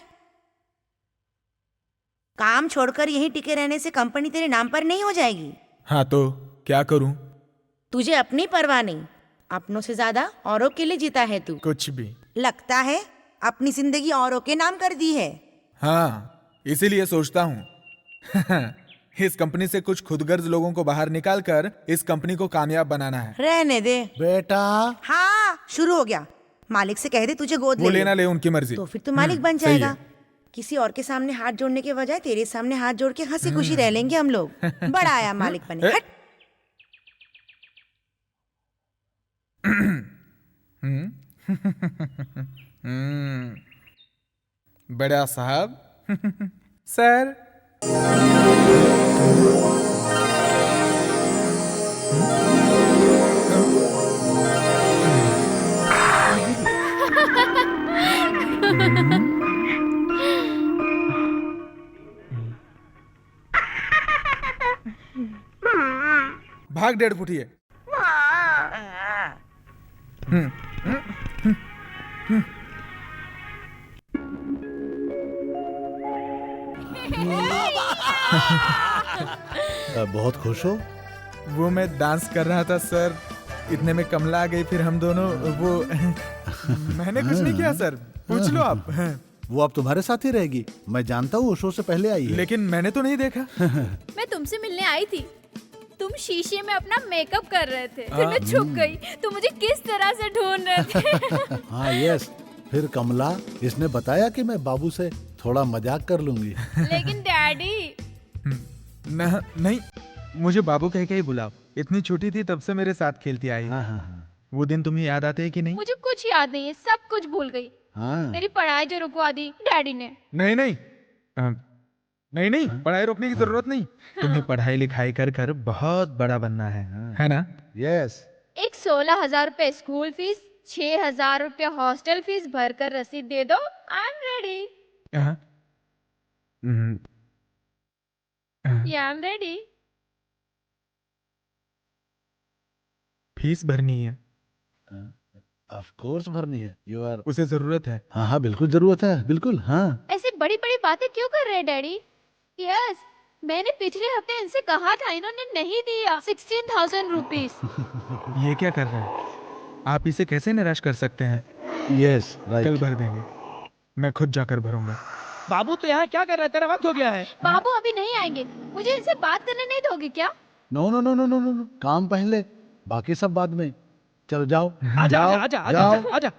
काम छोड़कर यहीं टिके रहने से कंपनी तेरे नाम पर नहीं हो जाएगी। हाँ तो क्या करूं? तुझे अपनी परवाह नहीं, अपनों से ज्यादा औरों के लिए जीता है तू। कुछ भी। लगता है अपनी जिंदगी औरों के नाम कर दी है। हाँ, इसीलिए सोचता हूँ इस कंपनी से कुछ खुदगर्ज लोगों को बाहर निकाल कर इस कंपनी को कामयाब बनाना है। रहने दे बेटा। हाँ, शुरू हो गया। मालिक से कह दे तुझे गोद वो ले लेना ले, उनकी मर्जी। तो फिर तू मालिक बन सही जाएगा। है। किसी और के सामने हाथ जोड़ने के बजाय तेरे सामने हाथ जोड़ के हंसी खुशी रह लेंगे हम लोग। बड़ा आया मालिक बने। हट। बड़ा साहब सर। भाग 1.5 फुटिए। बहुत खुश हो? वो मैं डांस कर रहा था सर, इतने में कमला आ गई, फिर हम दोनों वो मैंने कुछ नहीं किया सर, पूछ लो आप। वो अब तुम्हारे साथ ही रहेगी। मैं जानता हूँ वो शो से पहले आई है। लेकिन मैंने तो नहीं देखा। मैं तुमसे मिलने आई थी, तुम शीशे में अपना मेकअप कर रहे थे, फिर मैं छुप गई, तुम मुझे किस तरह से ढूंढ रहे थे। हाँ यस। फिर कमला, इसने बताया कि मैं बाबू से थोड़ा मजाक कर लूंगी। लेकिन डैडी। नहीं, मुझे बाबू कह के ही बुलाओ। इतनी छोटी थी तब से मेरे साथ खेलती आई। हाँ हाँ हाँ। वो दिन तुम्हें याद आते हैं कि नहीं? मुझे कुछ याद नहीं है, सब कुछ भूल गई। हाँ। मेरी पढ़ाई जो रुकवा दी डैडी ने। नहीं नहीं नहीं, पढ़ाई रोकने की जरूरत नहीं। तुम्हें पढ़ाई लिखाई कर कर बहुत बड़ा बनना है ना? यस। एक 16,000 रुपए स्कूल फीस, 6,000 रुपए हॉस्टल फीस भर कर रसीद दे दो। I am ready. I am ready. Fees भरनी है। ऑफ कोर्स भरनी है। You are. उसे जरूरत है। हाँ हाँ बिल्कुल जरूरत है, बिल्कुल। हाँ। ऐसी बड़ी बड़ी बातें क्यों कर रहे हैं डैडी? यस, मैंने पिछले हफ्ते इनसे कहा था, इन्होंने नहीं दिया 16,000 रुपीस। ये क्या कर रहे हैं? आप इसे कैसे निराश कर सकते हैं? Yes right. कल भर देंगे, मैं खुद जाकर भरूंगा। बाबू तो यहाँ क्या कर रहा है? तेरा वक्त हो गया है। बाबू अभी नहीं आएंगे, मुझे इनसे बात करने नहीं दोगे क्या? No no no no no no, काम पहले, बाकी सब बाद में। चलो जाओ। आजा जाओ, आजा आजा जाओ। आजा आजा।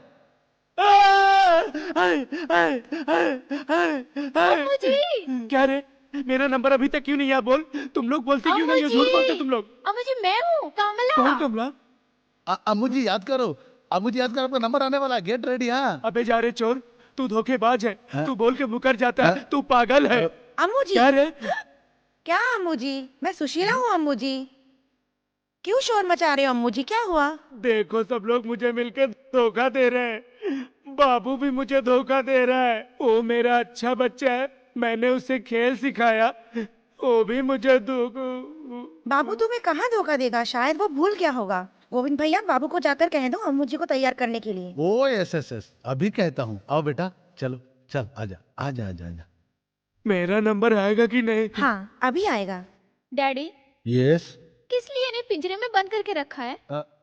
अम्मू जी। क्या रे, मेरा नंबर अभी तक क्यों नहीं आया? बोल, तुम लोग बोलते क्यों नहीं हो? झूठ बोलते तुम लोग। अम्मू जी, मैं हूँ कमला। कौन कमला? अम्मू जी याद करो, अम्मू जी याद करो, आपका नंबर आने वाला है, गेट रेडी। हाँ। अबे जा रे चोर, तू धोखेबाज है। हाँ? तू बोल के मुकर जाता है, तू पागल है। अम्मू जी। क्या रे? क्या अम्मू जी? मैं सुशीला हूँ अम्मू जी। क्यों शोर मचा रहे हो अम्मू जी? क्या हुआ? देखो, सब लोग मुझे मिलकर धोखा दे रहे हैं। बाबू भी मुझे धोखा दे रहा है। वो मेरा अच्छा बच्चा है, मैंने उसे खेल सिखाया, वो भी मुझे बाबू तुम्हें कहाँ धोखा देगा? शायद वो भूल गया होगा। गोविंद भैया, बाबू को जाकर कह दो अम्मू जी को तैयार करने के लिए। ओ यस यस यस, अभी कहता हूँ। आओ बेटा, चलो चल, आजा आजा आजा आजा। मेरा नंबर आएगा कि नहीं? हाँ, अभी आएगा। Daddy, yes. किस लिए इन्हें पिंजरे में बंद करके रखा है?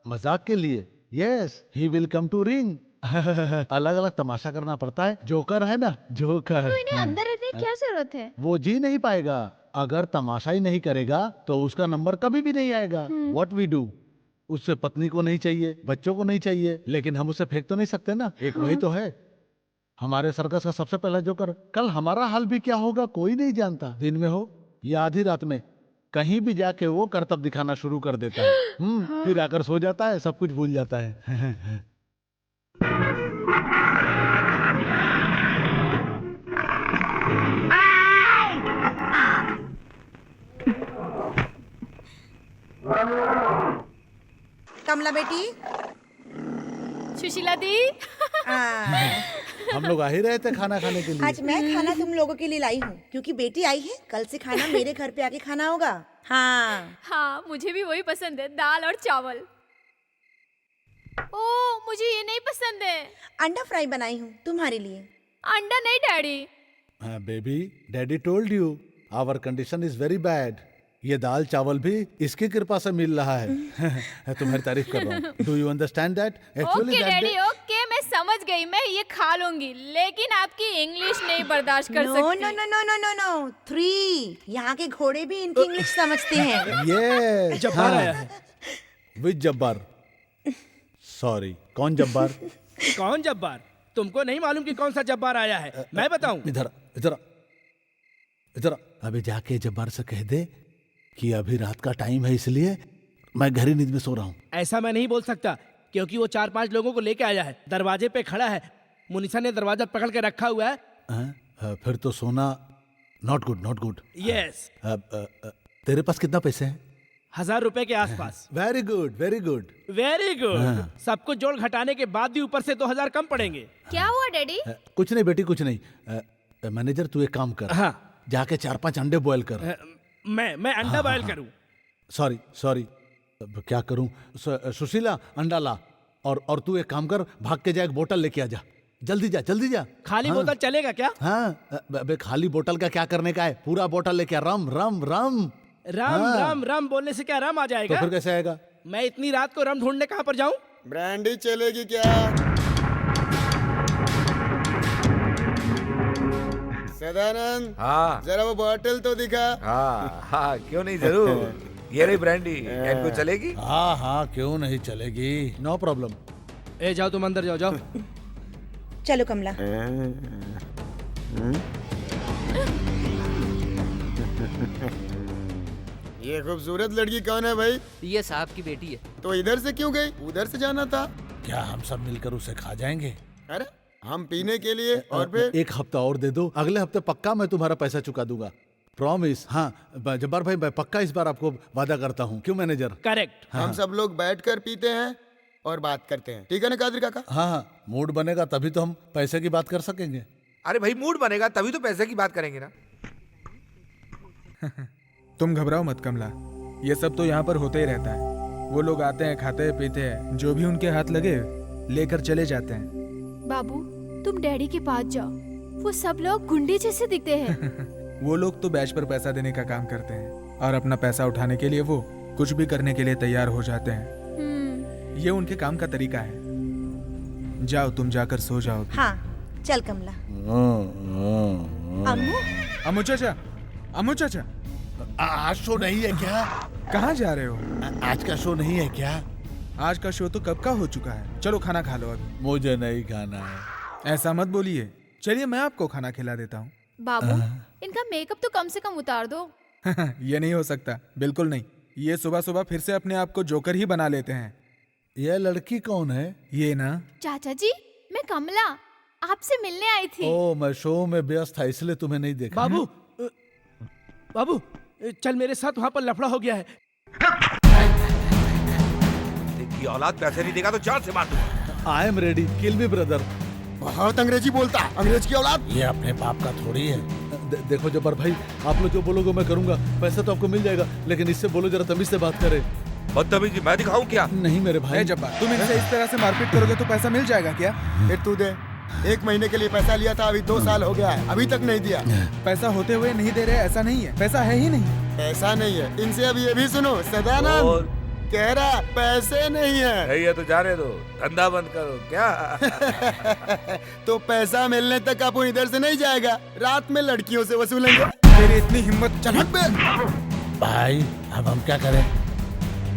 मजाक के लिए। Yes, he will come to ring. अलग अलग तमाशा करना पड़ता है। जोकर है ना, जोकर। तो इन्हें अंदर रहने की क्या जरूरत है? वो जी नहीं पाएगा। अगर तमाशा ही नहीं करेगा तो उसका नंबर कभी भी नहीं आएगा। व्हाट वी डू, उससे पत्नी को नहीं चाहिए, बच्चों को नहीं चाहिए, लेकिन हम उसे फेंक तो नहीं सकते ना। एक वही तो है हमारे सर्कस का सबसे पहला जोकर। कल हमारा हाल भी क्या होगा कोई नहीं जानता। दिन में हो या आधी रात में, कहीं भी जाके वो करतब दिखाना शुरू कर देता है। फिर आकर सो जाता है, सब कुछ भूल जाता है। कमला बेटी सुशीला दी हम लोग आ ही रहे थे खाना खाने के लिए। आज मैं खाना तुम लोगों के लिए लाई हूँ क्योंकि बेटी आई है, कल से खाना मेरे घर पे आके खाना होगा। हाँ हाँ, मुझे भी वही पसंद है, दाल और चावल। ओ, मुझे ये नहीं पसंद है। अंडा फ्राई बनाई हूँ तुम्हारे लिए। अंडा नहीं डैडी। हाँ baby, daddy told you our condition is very bad. ये दाल चावल भी इसकी कृपा से मिल रहा है। तुम्हारी तारीफ कर रहा हूँ। Do you understand that? Okay daddy, okay, मैं समझ गई, मैं ये खा लूंगी, लेकिन आपकी इंग्लिश नहीं बर्दाश्त कर नो सकती। No no no no no no 3 यहाँ के घोड़े भी इनकी इंग्लिश समझते हैं। ये जब्बार आया है। विच जब्बार? सॉरी, कौन जब्बार? कौन जब्बार? तुमको नहीं मालूम कि कौन सा जब्बार आया है? मैं बताऊं? इधर इधर इधर। अभी जाके जब्बार से कह दे कि अभी रात का टाइम है, इसलिए मैं गहरी नींद में सो रहा हूँ। ऐसा मैं नहीं बोल सकता क्योंकि वो 4-5 लोगों को लेके आया है, दरवाजे पे खड़ा है, मुनीसा ने दरवाजा पकड़ के रखा हुआ है। फिर तो सोना not good, not good. Yes. तेरे पास कितना पैसे हैं? 1000 रुपए के आसपास। Very good, very good, very good. सब कुछ जोड़ घटाने के बाद भी ऊपर से 2000 कम पड़ेंगे। क्या हुआ डैडी? कुछ नहीं बेटी, कुछ नहीं। मैनेजर तू एक काम कर, हाँ। जाके 4-5 अंडे बॉयल कर। मैं अंडा बॉयल करूं? सॉरी सॉरी, क्या करूं? सुशीला अंडा ला, और तू एक काम कर, भाग के जा, एक बोतल लेके आ जा, जल्दी जा, जल्दी जा। खाली बोतल चलेगा क्या? हाँ, अबे खाली बोतल का क्या करने का है, पूरा बोतल लेके आ। रम रम रम राम हाँ। राम राम बोलने से क्या राम आ तो जाएगा? फिर कैसे आएगा? मैं इतनी रात को रम ढूंढने कहाँ पर जाऊं? ब्रांडी चलेगी क्या? सदानंद, हाँ जरा वो बॉटल तो दिखा। हाँ हाँ, क्यों नहीं, जरूर। ये रही ब्रांडी, इनको चलेगी? हाँ हाँ, क्यों नहीं चलेगी, नो प्रॉब्लम। ए जाओ, तुम अंदर जाओ, जाओ। चलो कमला। ये खूबसूरत लड़की कौन है भाई? ये साहब की बेटी है। तो इधर से क्यों गई? उधर से जाना था। क्या हम सब मिलकर उसे खा जाएंगे? अरे हम पीने के लिए, और फिर एक हफ्ता और दे दो, अगले हफ्ते पक्का मैं तुम्हारा पैसा चुका दूंगा, प्रॉमिस। हाँ जब्बार भाई, मैं पक्का इस बार आपको वादा करता हूँ। क्यों मैनेजर? करेक्ट। हम सब लोग बैठकर पीते हैं और बात करते हैं, ठीक है ना कादरी काका? हाँ हाँ, मूड बनेगा तभी तो हम पैसे की बात कर सकेंगे। अरे भाई, मूड बनेगा तभी तो पैसे की बात करेंगे ना। तुम घबराओ मत कमला, ये सब तो यहाँ पर होते ही रहता है। वो लोग आते हैं, खाते हैं, पीते हैं, जो भी उनके हाथ लगे लेकर चले जाते हैं। बाबू, तुम डैडी के पास जाओ, वो सब लोग गुंडे जैसे दिखते हैं। वो लोग तो बैच पर पैसा देने का काम करते हैं और अपना पैसा उठाने के लिए वो कुछ भी करने के लिए तैयार हो जाते हैं। ये उनके काम का तरीका है। जाओ, तुम जाकर सो जाओ। हाँ चल कमला। अम्मू, अम्मू चाचा, अम्मू चाचा, आज शो नहीं है क्या? कहाँ जा रहे हो? आज का शो नहीं है क्या? आज का शो तो कब का हो चुका है। चलो खाना खा लो अभी। मुझे नहीं खाना है। ऐसा मत बोलिए, चलिए मैं आपको खाना खिला देता हूँ। बाबू, इनका मेकअप तो कम से कम उतार दो। ये नहीं हो सकता, बिल्कुल नहीं। ये सुबह सुबह फिर से अपने आप को जोकर ही बना लेते हैं। यह लड़की कौन है? ये ना, चाचा जी, मैं कमला, आपसे मिलने आई थी। ओ, मैं शो में व्यस्त था इसलिए तुम्हें नहीं देखा। बाबू, बाबू चल मेरे साथ, वहाँ पर लफड़ा हो गया है। देखिए, औलाद पैसे नहीं देगा तो जान से मार दूंगा। आई am ready, kill me brother. बहुत अंग्रेजी बोलता, अंग्रेज की औलाद। ये अपने बाप का थोड़ी है। देखो जब्बार भाई, आप लोग जो बोलोगे मैं करूंगा। पैसा तो आपको मिल जाएगा, लेकिन इससे बोलो जरा तमीज से बात करे। बदतमीजी मैं दिखाऊं क्या? नहीं मेरे भाई। जब्बार, तुम इनसे इस तरह से मारपीट करोगे तो पैसा मिल जाएगा क्या? फिर तू दे। 1 महीने के लिए पैसा लिया था, अभी 2 साल हो गया है, अभी तक नहीं दिया। पैसा होते हुए नहीं दे रहे, ऐसा नहीं है। पैसा है ही नहीं। पैसा नहीं है। इनसे अब ये भी सुनो, सदानंद कह रहा पैसे नहीं है। नहीं है तो जाने दो, धंधा बंद करो क्या? तो पैसा मिलने तक अपन इधर से नहीं जाएगा, रात में लड़कियों से वसूलेंगे। तेरी इतनी हिम्मत? चल हट बे। भाई अब हम क्या करें?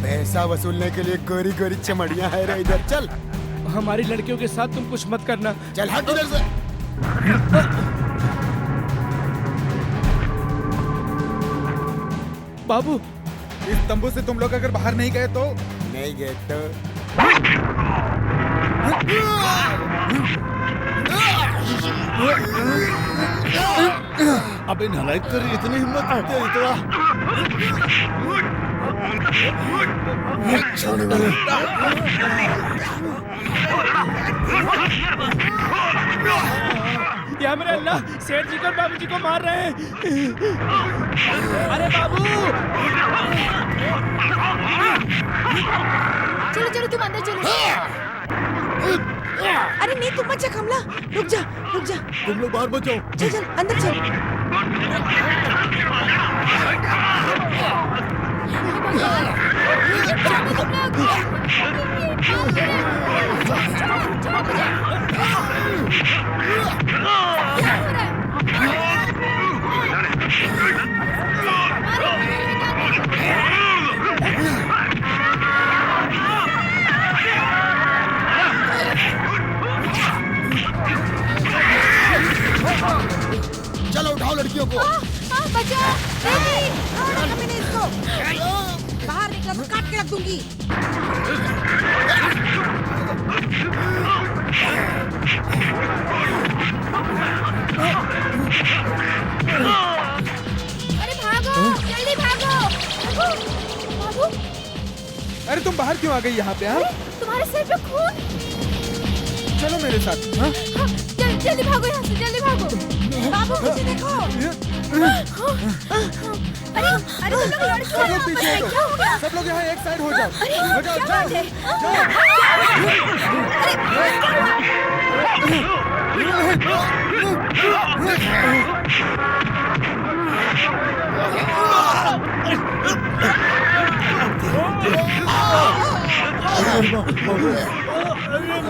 पैसा वसूलने के लिए गोरी गोरी चमड़ियां है रे, इधर चल। हमारी लड़कियों के साथ तुम कुछ मत करना। चल हट इधर से। बाबू इस तंबू से तुम लोग अगर बाहर नहीं गए तो नहीं गए तो अबे नालायक तेरी इतनी हिम्मत तेरी इतना या मेरे अल्लाह, सेठ जी को और बाबू जी को मार रहे हैं। अरे बाबू, चलो चलो तुम अंदर चलो। अरे नहीं तुम मत जा कमला, रुक जा रुक जा। तुम लोग बाहर मत जाओ। चल चल अंदर चल। चलो उठाओ लड़कियों को। बचाओ मैंने इसको बाहर निकला तो काट के रख दूंगी। अरे भागो, जल्दी भागो। बाबू, अरे तुम बाहर क्यों आ गई यहाँ पे? हाँ तुम्हारे सिर पे खून। चलो मेरे साथ। हाँ जल्दी भागो यहाँ से, जल्दी भागो। बाबू मुझे देखो। अरे अरे तुम लोग लड़के सब लोग पीछे हटो। सब लोग यहाँ एक साइड हो जाओ। हो जाओ, जाओ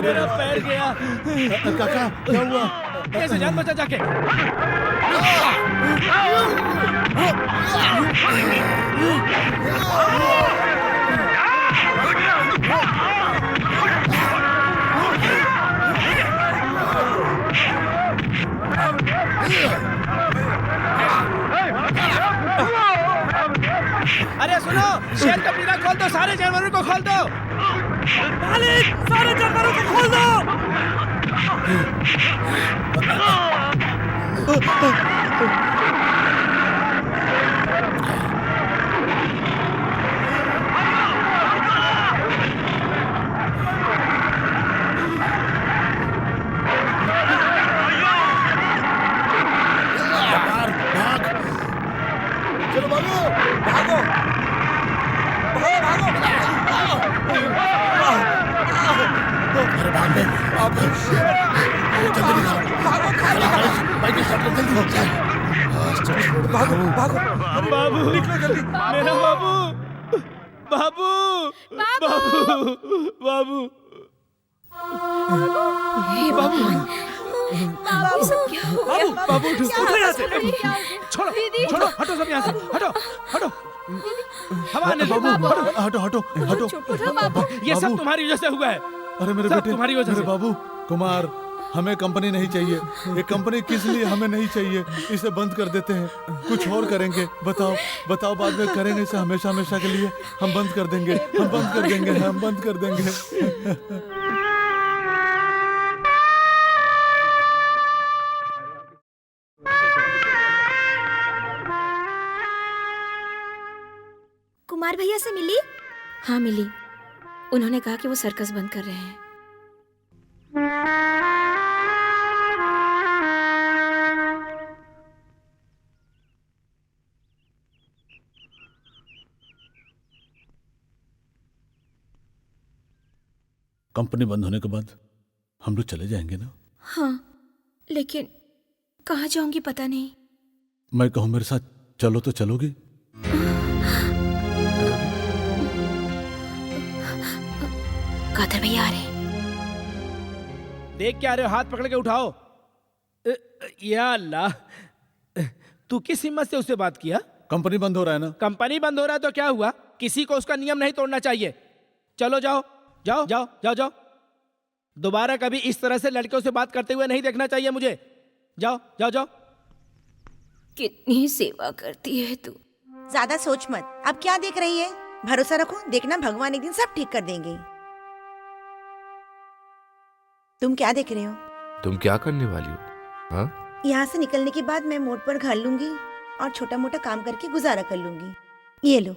मेरा पैर गया। काका क्या हुआ? कैसे जान बचा जाके? अरे सुनो, शेर का पिंजरा खोल दो, सारे जानवरों को खोल दो। मालिक, सारे जानवरों को खोल दो। चलो भागो भागो भागो भागो। बाबू, निकलो जल्दी। मेरा बाबू, बाबू, बाबू, बाबू, बाबू, बाबू सब क्या हो गया? बाबू, उठो यहाँ से। छोड़ो, छोड़ो, हटो सब यहाँ से, हटो, हटो। हवा आने दो। हटो हटो हटो। ये सब तुम्हारी वजह से हुआ है। अरे मेरे सब बेटे, तुम्हारी वजह मेरे से। बाबू कुमार, हमें कंपनी नहीं चाहिए। ये कंपनी किस लिए हमें नहीं चाहिए? इसे बंद कर देते हैं, कुछ और करेंगे। बताओ बताओ, बाद में करेंगे इसे हमेशा हमेशा के लिए। हम बंद कर देंगे, हम बंद कर देंगे, हम बंद कर देंगे। कुमार भैया से मिली? हाँ मिली। उन्होंने कहा कि वो सर्कस बंद कर रहे हैं। कंपनी बंद होने के बाद हम लोग चले जाएंगे ना? हाँ, लेकिन कहाँ जाऊंगी पता नहीं। मैं कहूँ मेरे साथ चलो तो चलोगी? कादर भैया आ रहे। देख क्या रहे हो? हाथ पकड़ के उठाओ। या अल्लाह, तू किस हिम्मत से उससे बात किया? कंपनी बंद हो रहा है ना? कंपनी बंद हो रहा है तो क्या हुआ? किसी को उसका नियम नहीं तोड़ना चाहिए। चलो जाओ जाओ जाओ जाओ जाओ। दोबारा कभी इस तरह से लड़कियों से बात करते हुए नहीं देखना चाहिए मुझे। जाओ जाओ जाओ। कितनी सेवा करती है तू। ज्यादा सोच मत। अब क्या देख रही है, भरोसा रखो, देखना भगवान एक दिन सब ठीक कर देंगे। तुम क्या देख रहे हो? तुम क्या करने वाली हो? हाँ? यहाँ से निकलने के बाद मैं मोड़ पर घर लूंगी और छोटा मोटा काम करके गुजारा कर लूंगी। ये लो।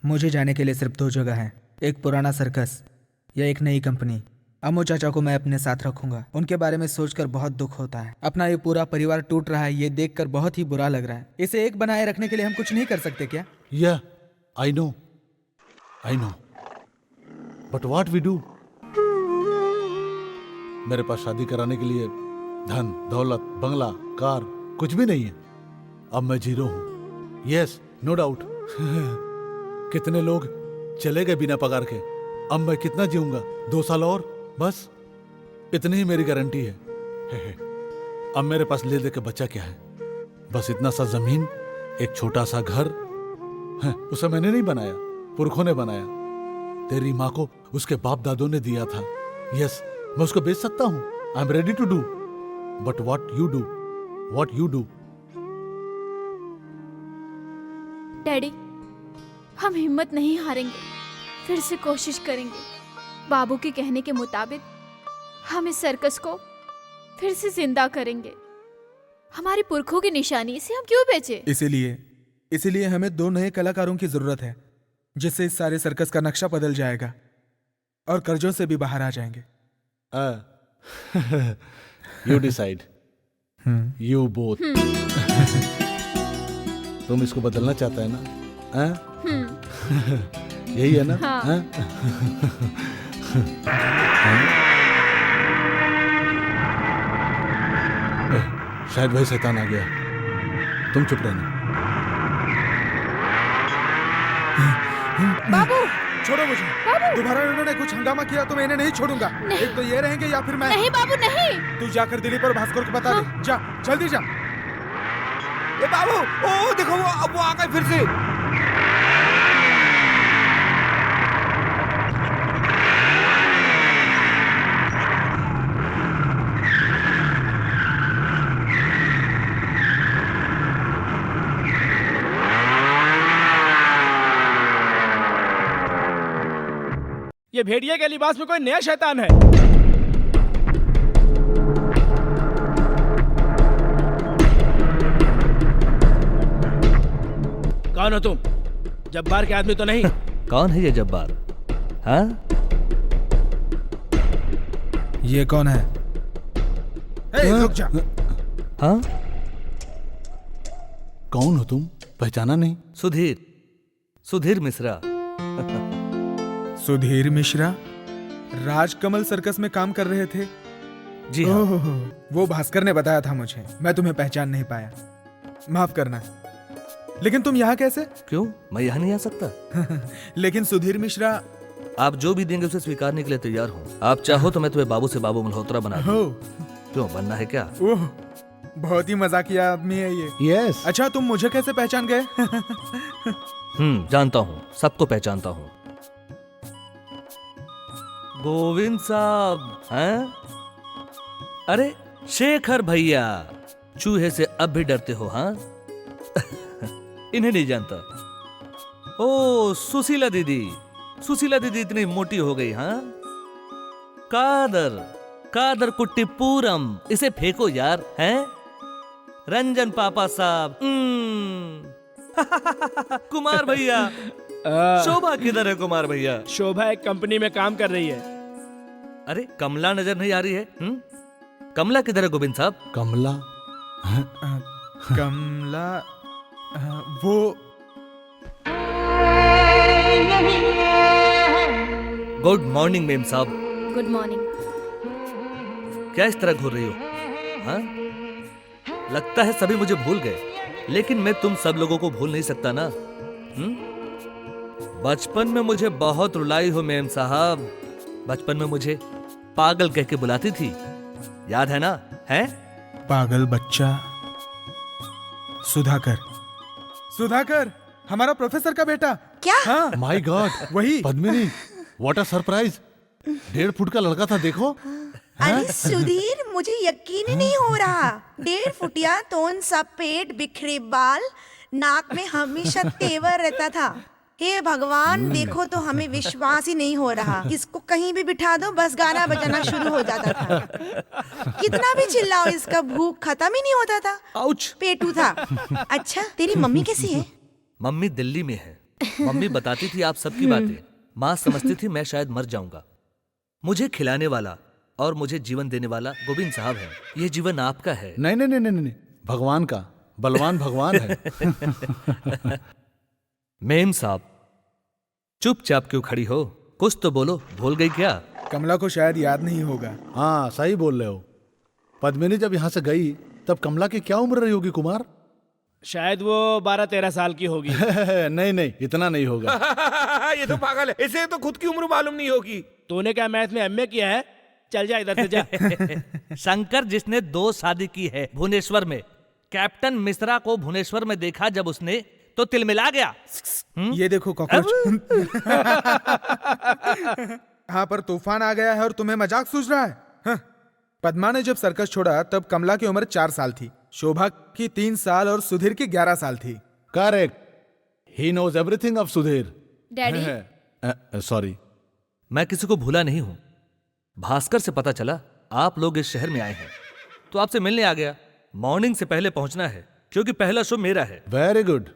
मुझे जाने के लिए सिर्फ 2 जगह हैं, एक पुराना सर्कस या एक नई कंपनी। अम्मू चाचा को मैं अपने साथ रखूंगा। उनके बारे में सोचकर बहुत दुख होता है। अपना ये पूरा परिवार टूट रहा है, ये देखकर बहुत ही बुरा लग रहा है। इसे एक बनाए रखने के लिए हम कुछ नहीं कर सकते क्या? Yeah I know, but what we do? मेरे पास शादी कराने के लिए धन दौलत बंगला कार कुछ भी नहीं है। अब मैं जीरो हूं। Yes, no doubt. कितने लोग चले गए बिना पगार के। अब मैं कितना जीऊंगा? 2 साल और, बस इतनी ही मेरी गारंटी है। अब मेरे पास ले दे के बच्चा क्या है? बस इतना सा जमीन, एक छोटा सा घर। उसे मैंने नहीं बनाया, पुरखों ने बनाया। तेरी माँ को उसके बाप दादों ने दिया था। यस, मैं उसको बेच सकता हूँ। I am ready to do, but what you do? Daddy, हम हिम्मत नहीं हारेंगे, फिर से कोशिश करेंगे। बाबू के कहने के मुताबिक हम इस सर्कस को फिर से जिंदा करेंगे। हमारे पुरखों की निशानी, इसे हम क्यों बेचे? इसीलिए हमें 2 नए कलाकारों की जरूरत है, जिससे इस सारे सर्कस का नक्शा बदल जाएगा और कर्जों से भी बाहर आ जाएंगे। You decide. You both. तुम इसको बदलना चाहता है ना? यही है ना? हाँ। शायद वही शैतान आ गया। तुम चुप रहना। बाबू, छोड़ो मुझे। दोबारा इन्होंने कुछ हंगामा किया तो मैं इन्हें नहीं छोड़ूंगा। एक तो ये रहेंगे या फिर मैं। नहीं बाबू, नहीं। तू जाकर दिलीप और भास्कर को बता दे। जा, जल्दी जा। ए बाबू, ओ देखो वो आ गए फिर से। ये भेड़िए के लिबास में कोई नया शैतान है। कौन हो तुम? जब्बार के आदमी तो नहीं? कौन है ये जब्बार? हाँ? ये कौन है? रुक जा। हाँ? कौन हो तुम? पहचाना नहीं? सुधीर मिश्रा। सुधीर मिश्रा राजकमल सर्कस में काम कर रहे थे? जी हाँ। वो भास्कर ने बताया था मुझे, मैं तुम्हें पहचान नहीं पाया, माफ करना। लेकिन तुम यहाँ कैसे? क्यों, मैं यहाँ नहीं आ सकता? लेकिन सुधीर मिश्रा। आप जो भी देंगे उसे स्वीकारने के लिए तैयार हूँ। आप चाहो तो मैं तुम्हें बाबू से बाबू मल्होत्रा बना दूं। क्यों, बनना है क्या? ओह, बहुत ही मजाकिया आदमी है ये। यस। अच्छा, तुम मुझे कैसे पहचान गए? जानता हूँ, सबको पहचानता हूँ। गोविंद साहब हैं? अरे शेखर भैया, चूहे से अब भी डरते हो? हाँ? इन्हें नहीं जानता। ओ सुशीला दीदी इतनी मोटी हो गई। हाँ? कादर कुट्टी पूरम, इसे फेंको यार। हैं? रंजन पापा साहब। कुमार भैया। शोभा किधर है? कुमार भैया, शोभा एक कंपनी में काम कर रही है। अरे कमला नजर नहीं आ रही है? कमला किधर है गोविंद साहब? कमला? कमला वो गुड मॉर्निंग मेम साहब। Good morning. क्या इस तरह घूर रही हो? हाँ? लगता है सभी मुझे भूल गए, लेकिन मैं तुम सब लोगों को भूल नहीं सकता ना। बचपन में मुझे बहुत रुलाई हो मेम साहब। बचपन में मुझे पागल कह के बुलाती थी, याद है ना? हैं? पागल बच्चा। सुधाकर, हमारा प्रोफेसर का बेटा। क्या? हाँ, माय गॉड, वही। Padmini, what a surprise. 1.5 foot का लड़का था, देखो। अरे सुधीर, मुझे यकीन ही नहीं हो रहा। 1.5 फुटिया, तोन सा पेट, बिखरे बाल, नाक में हमेशा तेवर रहता था। हे भगवान, देखो तो हमें विश्वास ही नहीं हो रहा। इसको कहीं भी बिठा दो, बस गाना बजाना शुरू हो जाता था। कितना भी चिल्लाओ, इसका भूख खत्म ही नहीं होता था। आउच! पेटू था। अच्छा, तेरी मम्मी कैसी है? मम्मी दिल्ली में है। मम्मी बताती थी आप सबकी बातें। माँ समझती थी मैं शायद मर जाऊंगा। मुझे खिलाने वाला और मुझे जीवन देने वाला गोविंद साहब है। ये जीवन आपका है। नहीं नहीं नहीं नहीं नहीं, भगवान का। बलवान भगवान है। मेम साहब, चुपचाप क्यों खड़ी हो? कुछ तो बोलो, भूल गई क्या? कमला को शायद याद नहीं होगा। हाँ सही बोल रहे हो। पद्मिनी जब यहाँ से गई तब कमला की क्या उम्र रही होगी कुमार? शायद वो 12-13 साल की होगी। नहीं नहीं, इतना नहीं होगा। ये तो पागल है, इसे तो खुद की उम्र मालूम नहीं होगी। तूने क्या मैथ में एमए किया है? चल जा इधर से जा। शंकर जिसने 2 शादी की है भुवनेश्वर में, कैप्टन मिश्रा को भुवनेश्वर में देखा जब उसने, तो तिलमिला गया। ये देखो कॉकरोच। हाँ, पर तूफान आ गया है और तुम्हें मजाक सूझ रहा है। हाँ। पद्मा ने जब सर्कस छोड़ा तब कमला की उम्र 4 साल थी, शोभा की 3 साल और सुधीर की 11 साल थी। Correct. He knows everything of Sudhir. Daddy, sorry. मैं किसी को भूला नहीं हूं। भास्कर से पता चला आप लोग इस शहर में आए हैं, तो आपसे मिलने आ गया। मॉर्निंग से पहले पहुंचना है क्योंकि पहला शो मेरा है। Very good.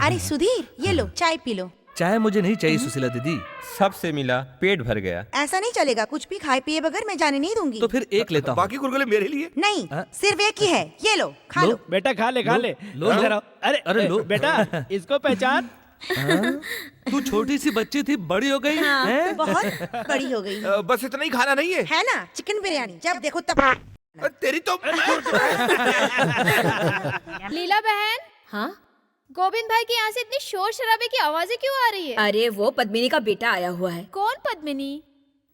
अरे सुधीर, ये लो चाय पी लो। चाय मुझे नहीं चाहिए सुशीला दीदी। सबसे मिला, पेट भर गया। ऐसा नहीं चलेगा, कुछ भी खाए पिए बगैर मैं जाने नहीं दूंगी। तो फिर एक लेता हूं। बाकी गुलगुले मेरे लिए नहीं, सिर्फ एक ही है। ये लो, खा लो। बेटा खा ले, खा ले। लो, इधर आओ। अरे अरे लो। बेटा, इसको पहचान। तू छोटी सी बच्ची थी, बड़ी हो गई हैं? बहुत बड़ी हो गई बस इतना ही खाना नहीं है है ना? चिकन बिरयानी जब देखो तब। तेरी तो। लीला बहन, हाँ? गोविंद भाई के यहाँ से इतनी शोर शराबे की आवाजें क्यों आ रही है? अरे वो पद्मिनी का बेटा आया हुआ है। कौन पद्मिनी?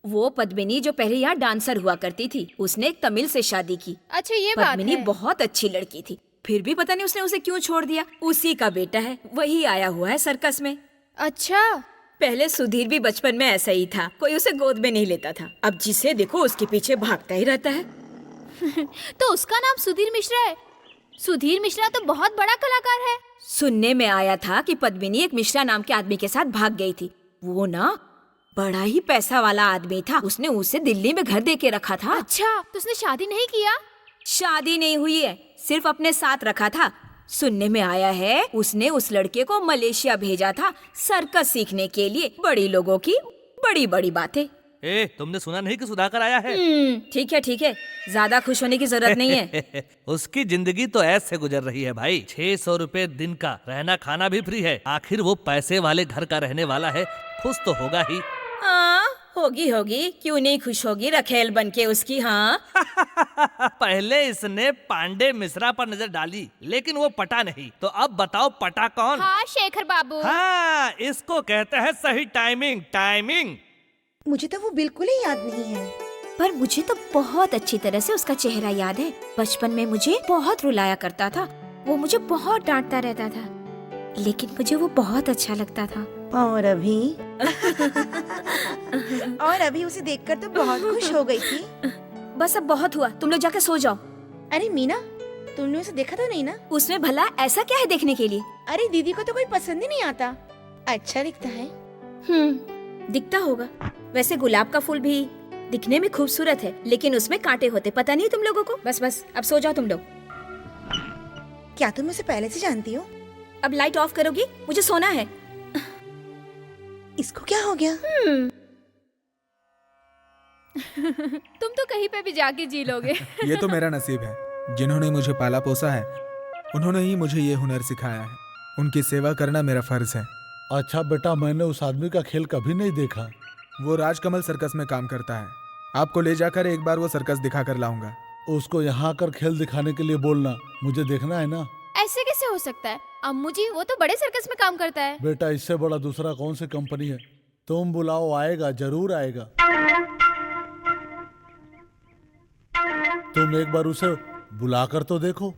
वो पद्मिनी जो पहले यहाँ डांसर हुआ करती थी, उसने एक तमिल से शादी की। अच्छा, ये बात पद्मिनी है। बहुत अच्छी लड़की थी, फिर भी पता नहीं उसने उसे क्यों छोड़ दिया। उसी का बेटा है, वही आया हुआ है सर्कस में। अच्छा, पहले सुधीर भी बचपन में ऐसा ही था, कोई उसे गोद में नहीं लेता था। अब जिसे देखो उसके पीछे भागता ही रहता है। तो उसका नाम सुधीर मिश्रा है। सुधीर मिश्रा तो बहुत बड़ा कलाकार है। सुनने में आया था कि पद्मिनी एक मिश्रा नाम के आदमी के साथ भाग गई थी। वो ना बड़ा ही पैसा वाला आदमी था, उसने उसे दिल्ली में घर दे के रखा था। अच्छा, तो उसने शादी नहीं किया? शादी नहीं हुई है, सिर्फ अपने साथ रखा था। सुनने में आया है उसने उस लड़के को मलेशिया भेजा था सर्कस सीखने के लिए। बड़ी लोगों की बड़ी बड़ी बातें। ए, तुमने सुना नहीं कि सुधाकर आया है? ठीक है, ज्यादा खुश होने की जरूरत नहीं है। उसकी जिंदगी तो ऐसे गुजर रही है भाई। 600 रुपए दिन का, रहना खाना भी फ्री है। आखिर वो पैसे वाले घर का रहने वाला है, खुश तो होगा ही। हाँ, होगी, क्यों नहीं खुश होगी रखेल बन के उसकी। हाँ। पहले इसने पांडे मिश्रा पर नजर डाली, लेकिन वो पटा नहीं। तो अब बताओ पटा कौन? हाँ, शेखर बाबू। हाँ, इसको कहते हैं सही टाइमिंग। मुझे तो वो बिल्कुल ही याद नहीं है। पर मुझे तो बहुत अच्छी तरह से उसका चेहरा याद है। बचपन में मुझे बहुत रुलाया करता था, वो मुझे बहुत डांटता रहता था, लेकिन मुझे वो बहुत अच्छा लगता था। और अभी उसे देखकर तो बहुत खुश हो गई थी। बस अब बहुत हुआ, तुम लोग जाकर सो जाओ। अरे मीना, तुमने उसे देखा तो नहीं ना? उसमें भला ऐसा क्या है देखने के लिए? अरे दीदी को तो कोई पसंद ही नहीं आता। अच्छा दिखता है। दिखता होगा। वैसे गुलाब का फूल भी दिखने में खूबसूरत है, लेकिन उसमें कांटे होते, पता नहीं तुम लोगों को। बस अब सो जाओ तुम लोग। क्या तुम उसे पहले से जानती हो? अब लाइट ऑफ करोगी? मुझे सोना है। इसको क्या हो गया? तुम तो कहीं पे भी जाके जी लोगे। ये तो मेरा नसीब है। जिन्होंने मुझे पाला पोसा है, उन्होंने ही मुझे ये हुनर सिखाया है। उनकी सेवा करना मेरा फर्ज है। अच्छा बेटा, मैंने उस आदमी का खेल कभी नहीं देखा। वो राजकमल सर्कस में काम करता है। आपको ले जाकर एक बार वो सर्कस दिखा कर लाऊंगा। उसको यहाँ आकर खेल दिखाने के लिए बोलना, मुझे देखना है ना। ऐसे कैसे हो सकता है अम्मू जी? वो तो बड़े सर्कस में काम करता है। बेटा, इससे बड़ा दूसरा कौन सी कंपनी है? तुम बुलाओ, आएगा, जरूर आएगा। तुम एक बार उसे बुलाकर तो देखो।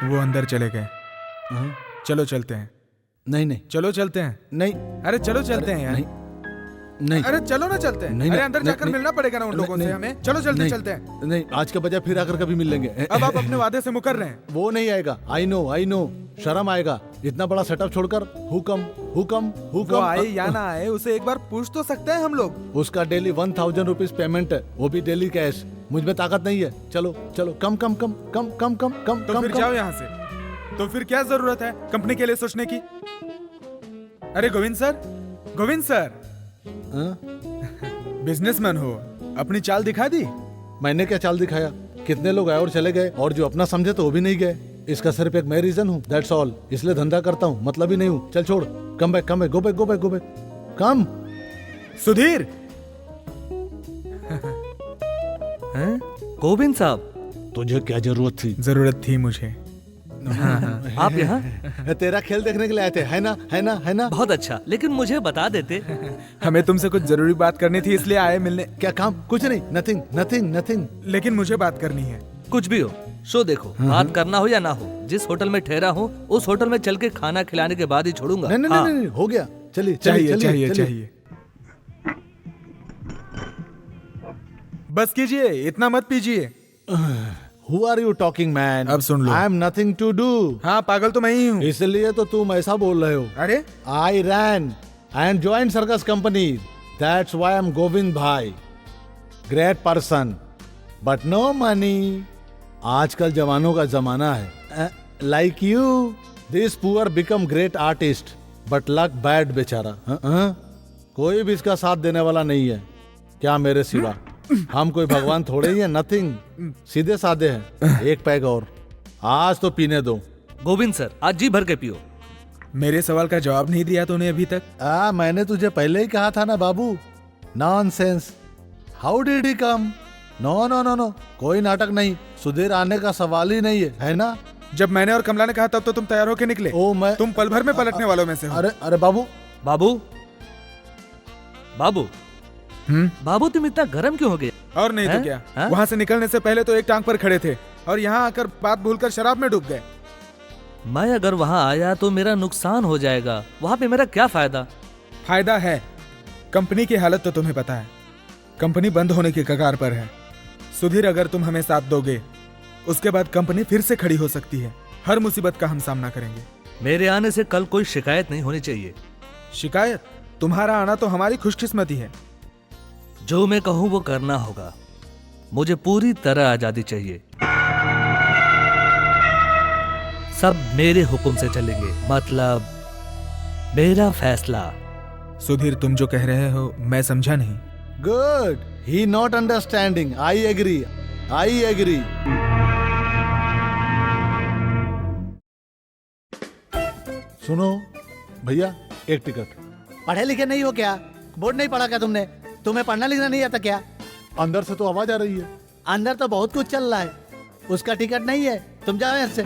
वो अंदर चले गए। चलो चलते हैं। नहीं नहीं चलो चलते हैं। नहीं, अरे चलो चलते हैं यार। नहीं नहीं अरे चलो ना चलते हैं। नहीं, अरे नहीं, अंदर नहीं, जाकर नहीं, मिलना पड़ेगा ना उन लोगों से नहीं, हमें। चलो जल्दी नहीं, चलते हैं। नहीं, आज के बजाय फिर आकर कभी मिल लेंगे। अब आप अपने वादे से मुकर रहे हैं। वो नहीं आएगा। आई नो, शर्म आएगा। इतना बड़ा सेटअप छोड़कर हुकम हुकम वो हुकम। आए या ना आए, उसे एक बार पूछ तो सकते हैं हम लोग। उसका डेली 1000 रुपीज पेमेंट है, वो भी डेली कैश। मुझ में ताकत नहीं है। चलो चलो, कम come come come come come कम तो कम फिर कम। जाओ यहाँ से। तो फिर क्या जरूरत है कंपनी के लिए सोचने की? अरे गोविंद सर हाँ? बिजनेसमैन हो, अपनी चाल दिखा दी। मैंने क्या चाल दिखाया? कितने लोग आए और चले गए, और जो अपना समझे तो वो भी नहीं गए। इसका सिर्फ एक मैं रीजन हूँ, दैट्स ऑल। इसलिए धंधा करता हूँ, मतलब ही नहीं हूँ। चल छोड़, come back go back come. Sudhir हैं? गोविंद साहब, तुझे क्या जरूरत थी? जरूरत थी मुझे। आप यहाँ? तेरा खेल देखने के लिए आए थे, है ना? बहुत अच्छा, लेकिन मुझे बता देते। हमें तुमसे कुछ जरूरी बात करनी थी, इसलिए आए मिलने। क्या काम? कुछ नहीं, नथिंग। लेकिन मुझे बात करनी है। कुछ भी हो, शो देखो, बात करना हो या ना हो, जिस होटल में ठहरा हूँ उस होटल में चल के खाना खिलाने के बाद ही छोड़ूंगा। नहीं, हो गया। चलिए। चाहिए। बस कीजिए, इतना मत पीजिए। Who are you talking, man? अब सुन लो। I am nothing to do. हाँ, पागल तो मैं ही हूँ। इसलिए तो तुम ऐसा बोल रहे हो। अरे I ran and joined circus company. That's why I'm Govind Bhai. Great person, but no money. आजकल जवानों का जमाना है। Like you, this poor become great artist, but luck bad बेचारा। कोई भी इसका साथ देने वाला नहीं है, क्या मेरे सिवा। हम कोई भगवान थोड़े ही है, नथिंग, सीधे साधे हैं। एक पैग और, आज तो पीने दो। गोविंद सर, आज जी भर के पियो। मेरे सवाल का जवाब नहीं दिया तूने अभी तक। मैंने तुझे पहले ही कहा था ना बाबू। Nonsense. How did he come? No, कोई नाटक नहीं। सुधीर आने का सवाल ही नहीं है ना? जब मैंने और कमला ने कहा तब तो तुम तैयार होके निकले। तुम पल भर में पलटने वालों में से हो। अरे बाबू, बाबू तुम इतना गर्म क्यों हो गए? और नहीं तो क्या, वहाँ से निकलने से पहले तो एक टांग पर खड़े थे और यहाँ आकर बात भूलकर शराब में डूब गए। मैं अगर वहाँ आया तो मेरा नुकसान हो जाएगा, वहाँ पे मेरा क्या फायदा? फायदा है। कंपनी की हालत तो तुम्हें पता है, कंपनी बंद होने की कगार पर है। सुधीर, अगर तुम हमें साथ दोगे उसके बाद कंपनी फिर से खड़ी हो सकती है। हर मुसीबत का हम सामना करेंगे। मेरे आने से कल कोई शिकायत नहीं होनी चाहिए। शिकायत? तुम्हारा आना तो हमारी खुशकिस्मती है। जो मैं कहूँ वो करना होगा। मुझे पूरी तरह आजादी चाहिए। सब मेरे हुक्म से चलेंगे, मतलब मेरा फैसला। सुधीर, तुम जो कह रहे हो मैं समझा नहीं। Good, he not understanding. I agree. सुनो भैया, एक टिकट। पढ़े लिखे नहीं हो क्या? बोर्ड नहीं पढ़ा क्या तुमने? तुम्हें पढ़ना लिखना नहीं आता क्या? अंदर से तो आवाज आ रही है। अंदर तो बहुत कुछ चल रहा है। उसका टिकट नहीं है, तुम जाओ यहाँ से।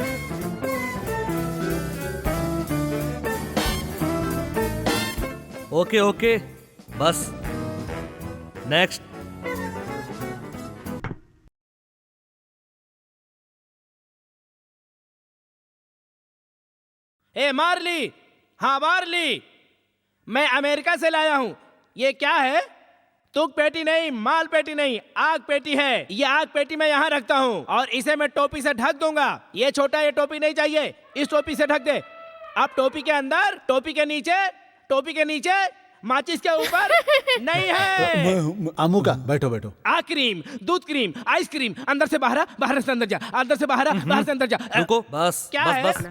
ओके, बस नेक्स्ट। ए मार्ली, हाँ मार्ली, मैं अमेरिका से लाया हूँ। ये क्या है? तुक पेटी नहीं, माल पेटी नहीं, आग पेटी है। ये आग पेटी मैं यहाँ रखता हूँ और इसे मैं टोपी से ढक दूंगा। ये छोटा, ये टोपी नहीं चाहिए, इस टोपी से ढक दे। अब टोपी के अंदर, टोपी के नीचे, माचिस के ऊपर नहीं है। आमू का बैठो। आ क्रीम, दूध क्रीम, आइसक्रीम, अंदर से बाहर, बाहर से अंदर जा, अंदर से बाहर, बाहर से अंदर जा। रुको, बस क्या है? बस।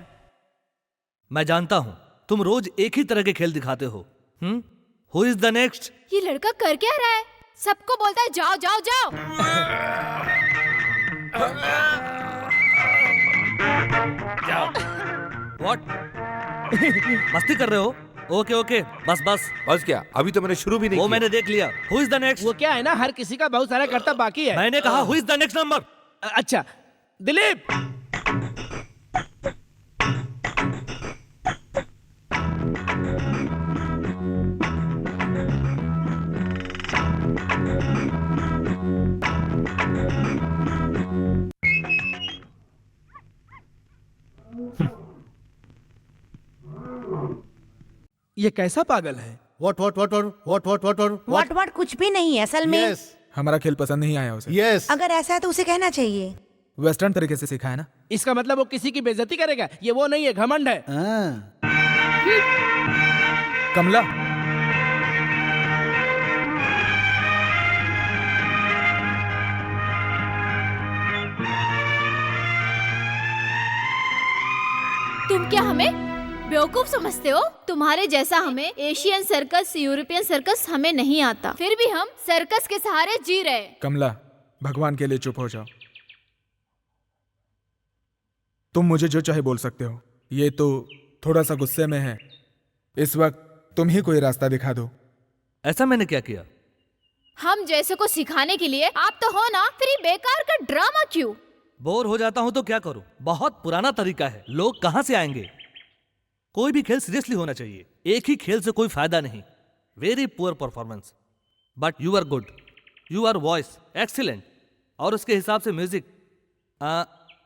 मैं जानता हूँ तुम रोज एक ही तरह के खेल दिखाते हो। Who is the next? ये लड़का कर क्या रहा है? सबको बोलता है जाओ जाओ जाओ। What? मस्ती कर रहे हो? ओके, बस। क्या? अभी तो मैंने शुरू भी नहीं वो किया। मैंने देख लिया। Who is the next? वो क्या है ना, हर किसी का बहुत सारा कर्तव्य बाकी है। मैंने कहा Who is the next number? अच्छा, दिलीप। ये कैसा पागल है? What what what what what what what what कुछ भी नहीं है असल में। यस हमारा खेल पसंद नहीं आया उसे। यस अगर ऐसा है तो उसे कहना चाहिए। वेस्टर्न तरीके से सिखाया ना। इसका मतलब वो किसी की बेइज्जती करेगा? ये वो नहीं है, घमंड है। कमला, तुम क्या हमें बेवकूफ समझते हो? तुम्हारे जैसा हमें एशियन सर्कस, यूरोपियन सर्कस हमें नहीं आता, फिर भी हम सर्कस के सहारे जी रहे। कमला, भगवान के लिए चुप हो जाओ। तुम मुझे जो चाहे बोल सकते हो। ये तो थोड़ा सा गुस्से में है। इस वक्त तुम ही कोई रास्ता दिखा दो। ऐसा मैंने क्या किया? हम जैसे को सिखाने के लिए आप तो हो ना, फिर ये बेकार का ड्रामा क्यों? बोर हो जाता हूं तो क्या करूं? बहुत पुराना तरीका है, लोग कहां से आएंगे? कोई भी खेल सीरियसली होना चाहिए। एक ही खेल से कोई फायदा नहीं। Very poor performance, but you are good. You are voice excellent, और उसके हिसाब से music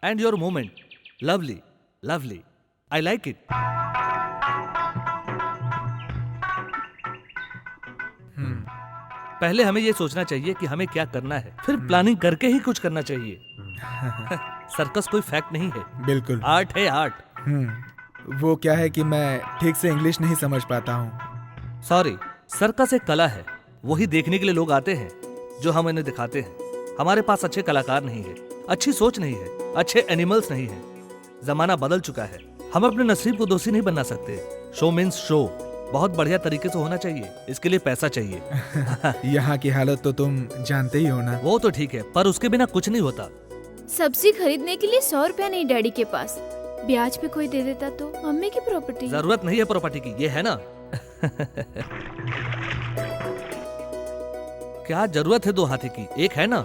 and your movement lovely lovely. I like it. पहले हमें यह सोचना चाहिए कि हमें क्या करना है, फिर प्लानिंग करके ही कुछ करना चाहिए। सर्कस कोई फैक्ट नहीं है, बिल्कुल आर्ट है आर्ट। वो क्या है कि मैं ठीक से इंग्लिश नहीं समझ पाता हूँ। सॉरी, सर्कस एक कला है। वही देखने के लिए लोग आते हैं जो हम इन्हें दिखाते हैं। हमारे पास अच्छे कलाकार नहीं है, अच्छी सोच नहीं है, अच्छे एनिमल्स नहीं है। जमाना बदल चुका है, हम अपने नसीब को दोषी नहीं बनना सकते। शो मीन्स शो, बहुत बढ़िया तरीके से होना चाहिए। इसके लिए पैसा चाहिए। यहाँ की हालत तो तुम जानते ही हो ना। वो तो ठीक है, पर उसके बिना कुछ नहीं होता। सब्जी खरीदने के लिए 100 रुपया नहीं डैडी के पास, ब्याज पे कोई दे देता तो। मम्मी की प्रॉपर्टी। जरूरत नहीं है प्रॉपर्टी की, ये है ना। क्या जरूरत है 2 हाथी की? एक है ना।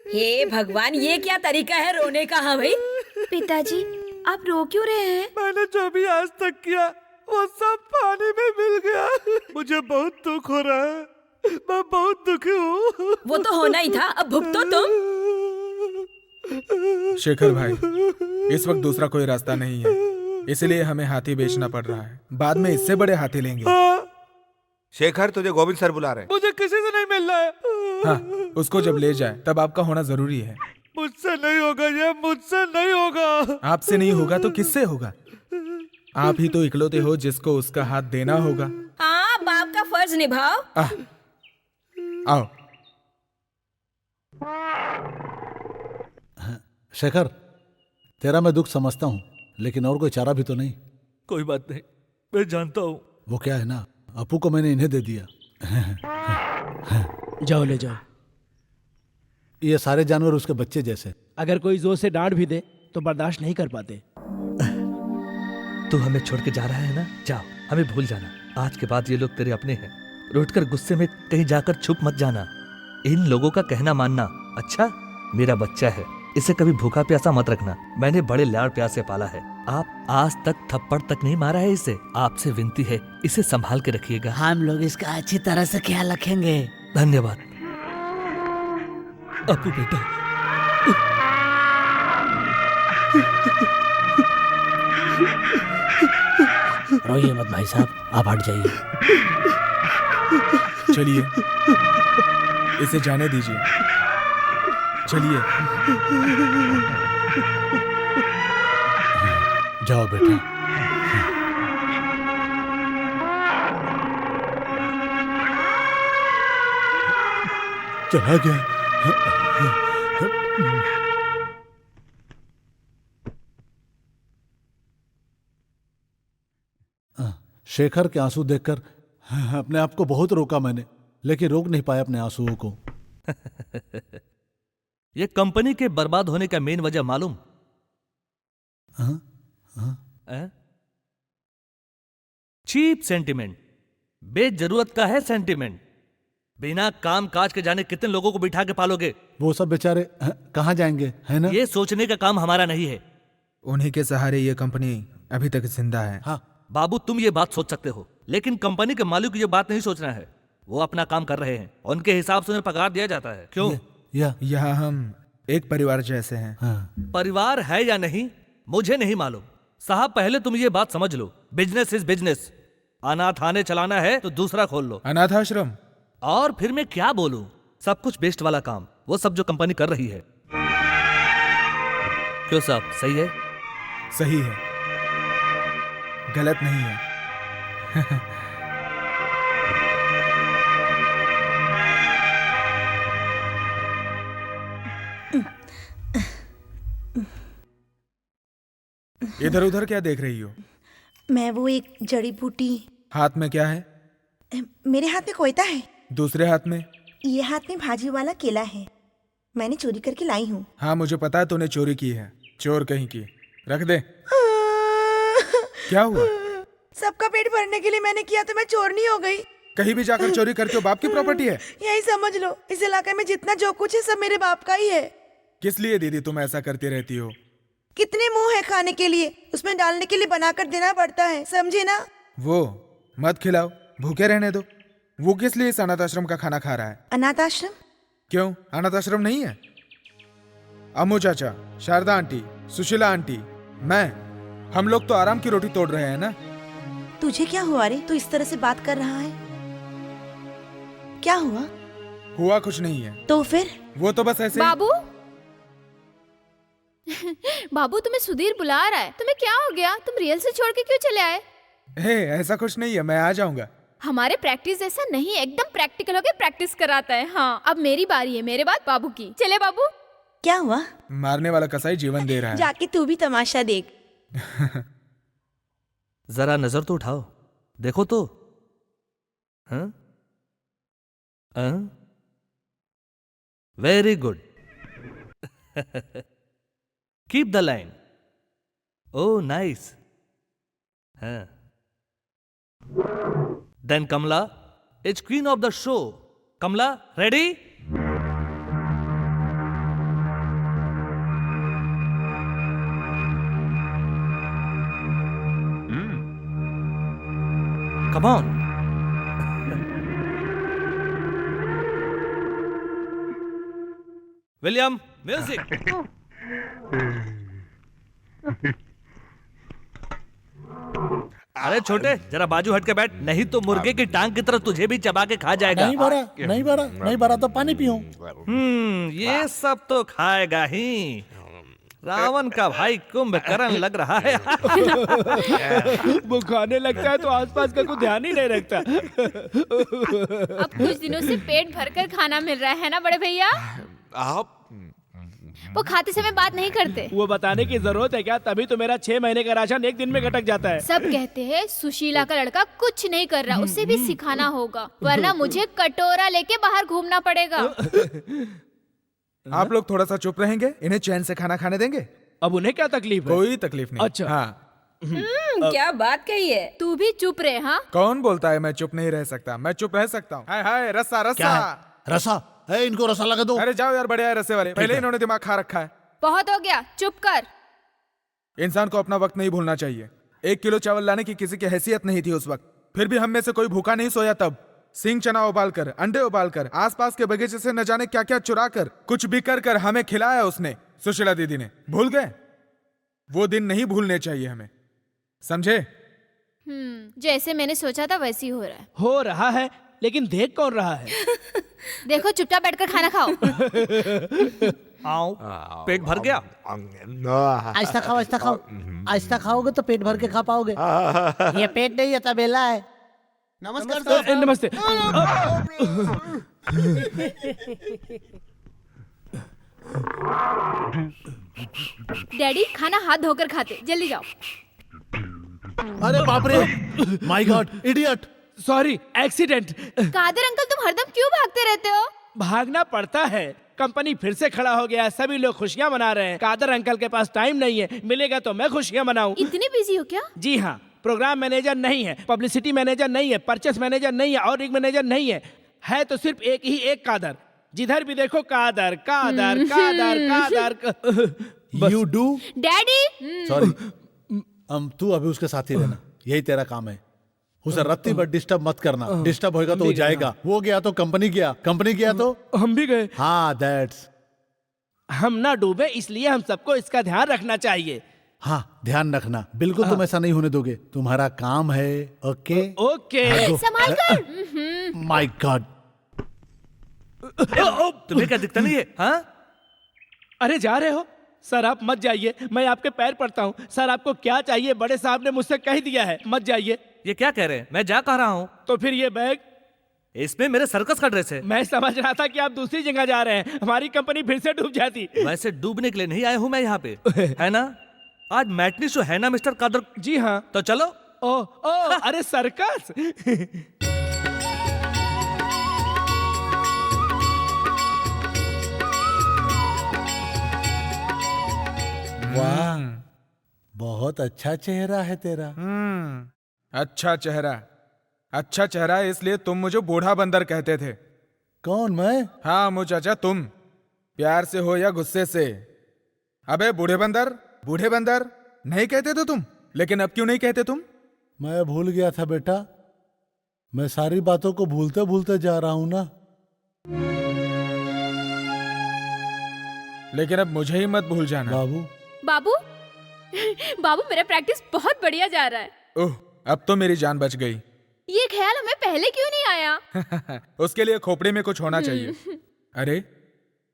हे भगवान, ये क्या तरीका है रोने का? हाँ भाई, पिताजी आप रो क्यों रहे हैं? मैंने जो भी आज तक किया वो सब पानी में मिल गया। मुझे बहुत दुख हो रहा है, मैं बहुत दुखी हूँ। वो तो होना ही था, अब भुगतो तुम। शेखर भाई, इस वक्त दूसरा कोई रास्ता नहीं है, इसलिए हमें हाथी बेचना पड़ रहा है। बाद में इससे बड़े हाथी लेंगे। शेखर, तुझे गोविंद सर बुला रहे हैं। मुझे किसी से नहीं मिल रहा है। हाँ, उसको जब ले जाए तब आपका होना जरूरी है। मुझसे नहीं होगा, ये मुझसे नहीं होगा। आपसे नहीं होगा तो किससे होगा? आप ही तो इकलौते हो जिसको उसका हाथ देना होगा। हाँ, बाप का फर्ज निभाओ। आओ। शेखर, तेरा मैं दुख समझता हूँ, लेकिन और कोई चारा भी तो नहीं। कोई बात नहीं, मैं जानता हूँ। वो क्या है ना, अपू को मैंने इन्हें दे दिया। जाओ ले जाओ। ये सारे जानवर उसके बच्चे जैसे। अगर कोई जोर से डांट भी दे तो बर्दाश्त नहीं कर पाते। तू हमें छोड़ के जा रहा है ना, जाओ, हमें भूल जाना। आज के बाद ये लोग तेरे अपने हैं। रूठकर गुस्से में कहीं जाकर छुप मत जाना। इन लोगों का कहना मानना। अच्छा, मेरा बच्चा है, इसे कभी भूखा प्यासा मत रखना। मैंने बड़े लाड़ प्यार से पाला है। आप आज तक थप्पड़ तक नहीं मारा है इसे। आपसे विनती है, इसे संभाल के रखिएगा। हम लोग इसका अच्छी तरह से ख्याल रखेंगे। धन्यवाद अपू बेटा। रोइए मत भाई साहब, आप हट जाइए। चलिए, इसे जाने दीजिए। चलिए। जाओ बेटा। चला गया। शेखर के आंसू देखकर अपने आप को बहुत रोका मैंने, लेकिन रोक नहीं पाया अपने आंसुओं को। ये कंपनी के बर्बाद होने का मेन वजह मालूम? चीप सेंटिमेंट, बेजरूरत का है सेंटिमेंट। बिना काम काज के जाने कितने लोगों को बिठा के पालोगे? वो सब बेचारे कहाँ जाएंगे, है ना? ये सोचने का काम हमारा नहीं है। उन्हीं के सहारे ये कंपनी अभी तक जिंदा है। हाँ बाबू, तुम ये बात सोच सकते हो, लेकिन कंपनी के मालिक को ये बात नहीं सोचना है। वो अपना काम कर रहे हैं, उनके हिसाब से उन्हें पगार दिया जाता है। क्यों? यहाँ हम एक परिवार जैसे हैं। हाँ। परिवार है या नहीं, मुझे नहीं मालूम। साहब पहले तुम ये बात समझ लो, बिजनेस इज बिजनेस। अनाथाने चलाना है तो दूसरा खोल लो। अनाथाश्रम? और फिर मैं क्या बोलूं, सब कुछ बेस्ट वाला काम वो सब जो कंपनी कर रही है। क्यों साहब, सही है? सही है, गलत नहीं है। इधर उधर क्या देख रही हो? मैं वो एक जड़ी बूटी। हाथ में क्या है? मेरे हाथ में कोयता है। दूसरे हाथ में? ये हाथ में भाजी वाला केला है, मैंने चोरी करके लाई हूँ। हाँ मुझे पता है तूने चोरी की है, चोर कहीं की। रख दे। क्या हुआ? सबका पेट भरने के लिए मैंने किया तो मैं चोर नहीं हो गई? कहीं भी जाकर चोरी करते हो, बाप की प्रॉपर्टी है। यही समझ लो, इस इलाके में जितना जो कुछ है सब मेरे बाप का ही है। किस लिए दीदी तुम ऐसा करती रहती हो? कितने मुंह है खाने के लिए, उसमें डालने के लिए बनाकर देना पड़ता है, समझे ना? वो मत खिलाओ, भूखे रहने दो। वो किस लिए इस अनाथ आश्रम का खाना खा रहा है? अनाथ आश्रम? क्यों, अनाथ आश्रम नहीं है? अम्मू चाचा, शारदा आंटी, सुशीला आंटी, हम लोग तो आराम की रोटी तोड़ रहे हैं ना। तुझे क्या हुआ रे, तू इस तरह से बात कर रहा है? क्या हुआ? हुआ कुछ नहीं है। तो फिर? वो तो बस ऐसे बाबू बाबू तुम्हें सुधीर बुला रहा है। तुम्हें क्या हो गया, तुम रियल से छोड़ के क्यों चले आए? हे, ऐसा कुछ नहीं है, मैं आ जाऊंगा। हमारे प्रैक्टिस ऐसा नहीं, एकदम प्रैक्टिकल होके प्रैक्टिस कराता है। हाँ अब मेरी बारी है, मेरे बाद बाबू की। चले बाबू। क्या हुआ? मारने वाला कसाई जीवन दे रहा है। जाके तू भी तमाशा देख। जरा नजर तो उठाओ, देखो तो। हाँ? Very good. Keep the line. Oh nice. हाँ। Then Kamala is queen of the show. Kamala ready? Come on. William, music. अरे छोटे, जरा बाजू हट के बैठ, नहीं तो मुर्गे की टांग की तरह तुझे भी चबा के खा जाएगा। नहीं भरा तो पानी पियो। ये सब तो खाएगा ही। रावण का भाई कुंभकर्ण लग रहा है। वो खाने लगता है तो आसपास का कोई ध्यान ही नहीं रखता। अब कुछ दिनों से पेट भरकर खाना मिल रहा है ना बड़े भैया? आप वो खाते समय बात नहीं करते। वो बताने की जरूरत है क्या? तभी तो मेरा 6 महीने का राशन एक दिन में घटक जाता है। सब कहते हैं सुशीला का लड़का कुछ नहीं कर रहा, उसे भी सिखाना होगा, वरना मुझे कटोरा लेके बाहर घूमना पड़ेगा। आप लोग थोड़ा सा चुप रहेंगे, इन्हें चैन से खाना खाने देंगे। अब उन्हें क्या तकलीफ है? कोई तकलीफ नहीं। अच्छा। हाँ। क्या बात कही है? तू भी चुप रहे। हाँ कौन बोलता है मैं चुप नहीं रह सकता? मैं चुप रह सकता हूँ। हाय हाय, रस्सा रस्सा। रसा है, इनको रसा लगा दो। अरे जाओ यार, बढ़िया है रस्से वाले। पहले इन्होंने दिमाग खा रखा है। बहुत हो गया, चुप कर। इंसान को अपना वक्त नहीं भूलना चाहिए। 1 किलो चावल लाने की किसी की हैसियत नहीं थी उस वक्त, फिर भी हम में से कोई भूखा नहीं सोया तब। सिंग चना उबालकर, अंडे उबालकर, आसपास के बगीचे से न जाने क्या क्या चुरा कर, कुछ भी कर हमें खिलाया उसने, सुशीला दीदी ने। भूल गए? वो दिन नहीं भूलने चाहिए हमें, समझे? जैसे मैंने सोचा था वैसे ही हो रहा है। हो रहा है, लेकिन देख कौन रहा है? देखो चुपचाप बैठकर खाना खाओ। आओ, पेट भर गया। आहिस्ता खाओ, आहिस्ता खाओ। आहिस्ता खाओगे तो पेट भर के खा पाओगे। ये पेट नहीं है, तबेला है। नमस्कार सर। नमस्ते। डैडी खाना हाथ धोकर खाते, जल्दी जाओ। अरे बाप रे, my god, idiot. Sorry, accident. Kader uncle तुम हरदम क्यों भागते रहते हो? भागना पड़ता है, कंपनी फिर से खड़ा हो गया, सभी लोग खुशियां मना रहे हैं। कादर अंकल के पास टाइम नहीं है, मिलेगा तो मैं खुशियां मनाऊं। इतने बिजी हो क्या? जी हाँ, प्रोग्राम मैनेजर नहीं है, पब्लिसिटी मैनेजर नहीं है, परचेस मैनेजर नहीं है और रिग मैनेजर नहीं है तो सिर्फ एक कादर। जिधर भी देखो Kader Kader Kader Kader. You do daddy. Sorry, तू अभी उसके साथ ही रहना, यही तेरा काम है। उसे रत्ती भर डिस्टर्ब मत करना, डिस्टर्ब होएगा तो वो जाएगा। वो गया तो कंपनी गया, कंपनी गया तो हम भी गए। हाँ दैट्स। हम ना डूबे, इसलिए हम सबको इसका ध्यान रखना चाहिए। हाँ ध्यान रखना, बिल्कुल तुम ऐसा नहीं होने दोगे। तुम्हारा काम है। Okay okay. संभाल कर। माय गॉड, तुम्हें क्या दिखता नहीं है? हाँ अरे जा रहे हो? सर आप मत जाइए, मैं आपके पैर पड़ता हूँ। सर आपको क्या चाहिए? बड़े साहब ने मुझसे कह दिया है, मत जाइए। ये क्या कह रहे हैं? मैं जा कह रहा हूँ। तो फिर ये बैग? इसमें मेरे सर्कस का ड्रेस है। मैं समझ रहा था कि आप दूसरी जगह जा रहे हैं, हमारी कंपनी फिर से डूब जाती। वैसे डूबने के लिए नहीं आया हूँ मैं यहाँ पे, है ना? आज मैटनी शो है ना मिस्टर कादर? जी हाँ। तो चलो। ओ अरे सर्कस। वाह, बहुत अच्छा चेहरा है तेरा। अच्छा चेहरा है, इसलिए तुम मुझे बूढ़ा बंदर कहते थे। कौन, मैं? हाँ मुझ चाचा, तुम प्यार से हो या गुस्से से। अबे बूढ़े बंदर नहीं कहते थे तुम, लेकिन अब क्यों नहीं कहते तुम? मैं भूल गया था बेटा, मैं सारी बातों को भूलते भूलते जा रहा हूं ना। लेकिन अब मुझे ही मत भूल जाना। बाबू बाबू मेरा प्रैक्टिस बहुत बढ़िया जा रहा है। ओह, अब तो मेरी जान बच गई। ये ख्याल हमें पहले क्यों नहीं आया? उसके लिए खोपड़ी में कुछ होना चाहिए। अरे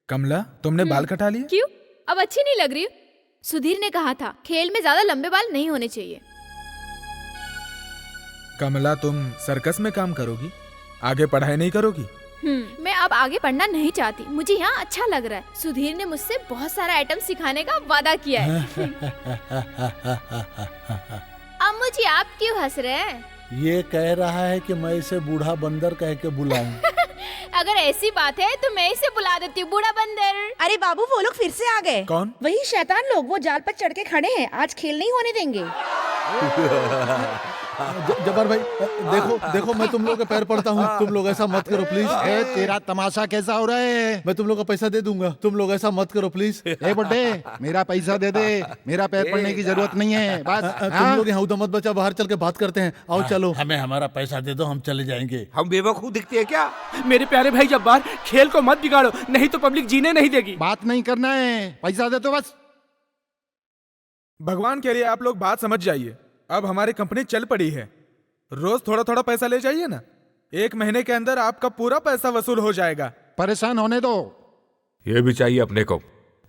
कमला, तुमने बाल कटा लिए? क्यों? अब अच्छी नहीं लग रही? सुधीर ने कहा था खेल में ज्यादा लंबे बाल नहीं होने चाहिए। कमला, तुम सर्कस में काम करोगी, आगे पढ़ाई नहीं करोगी? मैं अब आगे पढ़ना नहीं चाहती, मुझे यहाँ अच्छा लग रहा है। सुधीर ने मुझसे बहुत सारा आइटम सिखाने का वादा किया है। अम्मू जी आप क्यों हंस रहे हैं? ये कह रहा है कि मैं इसे बूढ़ा बंदर कह के बुलाऊं। अगर ऐसी बात है तो मैं इसे बुला देती हूँ बूढ़ा बंदर। अरे बाबू, वो लोग फिर से आ गए। कौन? वही शैतान लोग, वो जाल पर चढ़ के खड़े हैं। आज खेल नहीं होने देंगे। जब्बार भाई, देखो मैं तुम लोगों के पैर पड़ता हूँ, तुम लोग ऐसा मत करो प्लीज। तेरा तमाशा कैसा हो रहा है? मैं तुम लोग का पैसा दे दूंगा, तुम लोग ऐसा मत करो प्लीज। बुड्ढे, मेरा पैसा दे दे, मेरा पैर पड़ने की जरूरत नहीं है। बस तुम लोग यहाँ उधर मत बचा, बाहर चल के बात करते हैं। आओ चलो। हमें हमारा पैसा दे दो, हम चले जाएंगे। हम बेवकूफ दिखते हैं क्या? मेरे प्यारे भाई जब्बार, खेल को मत बिगाड़ो, नहीं तो पब्लिक जीने नहीं देगी। बात नहीं करना है, पैसा दे तो बस। भगवान के लिए आप लोग बात समझ जाइए। अब हमारी कंपनी चल पड़ी है, रोज थोड़ा थोड़ा पैसा ले जाइए ना। 1 महीने के अंदर आपका पूरा पैसा वसूल हो जाएगा। परेशान होने दो। ये भी चाहिए अपने को,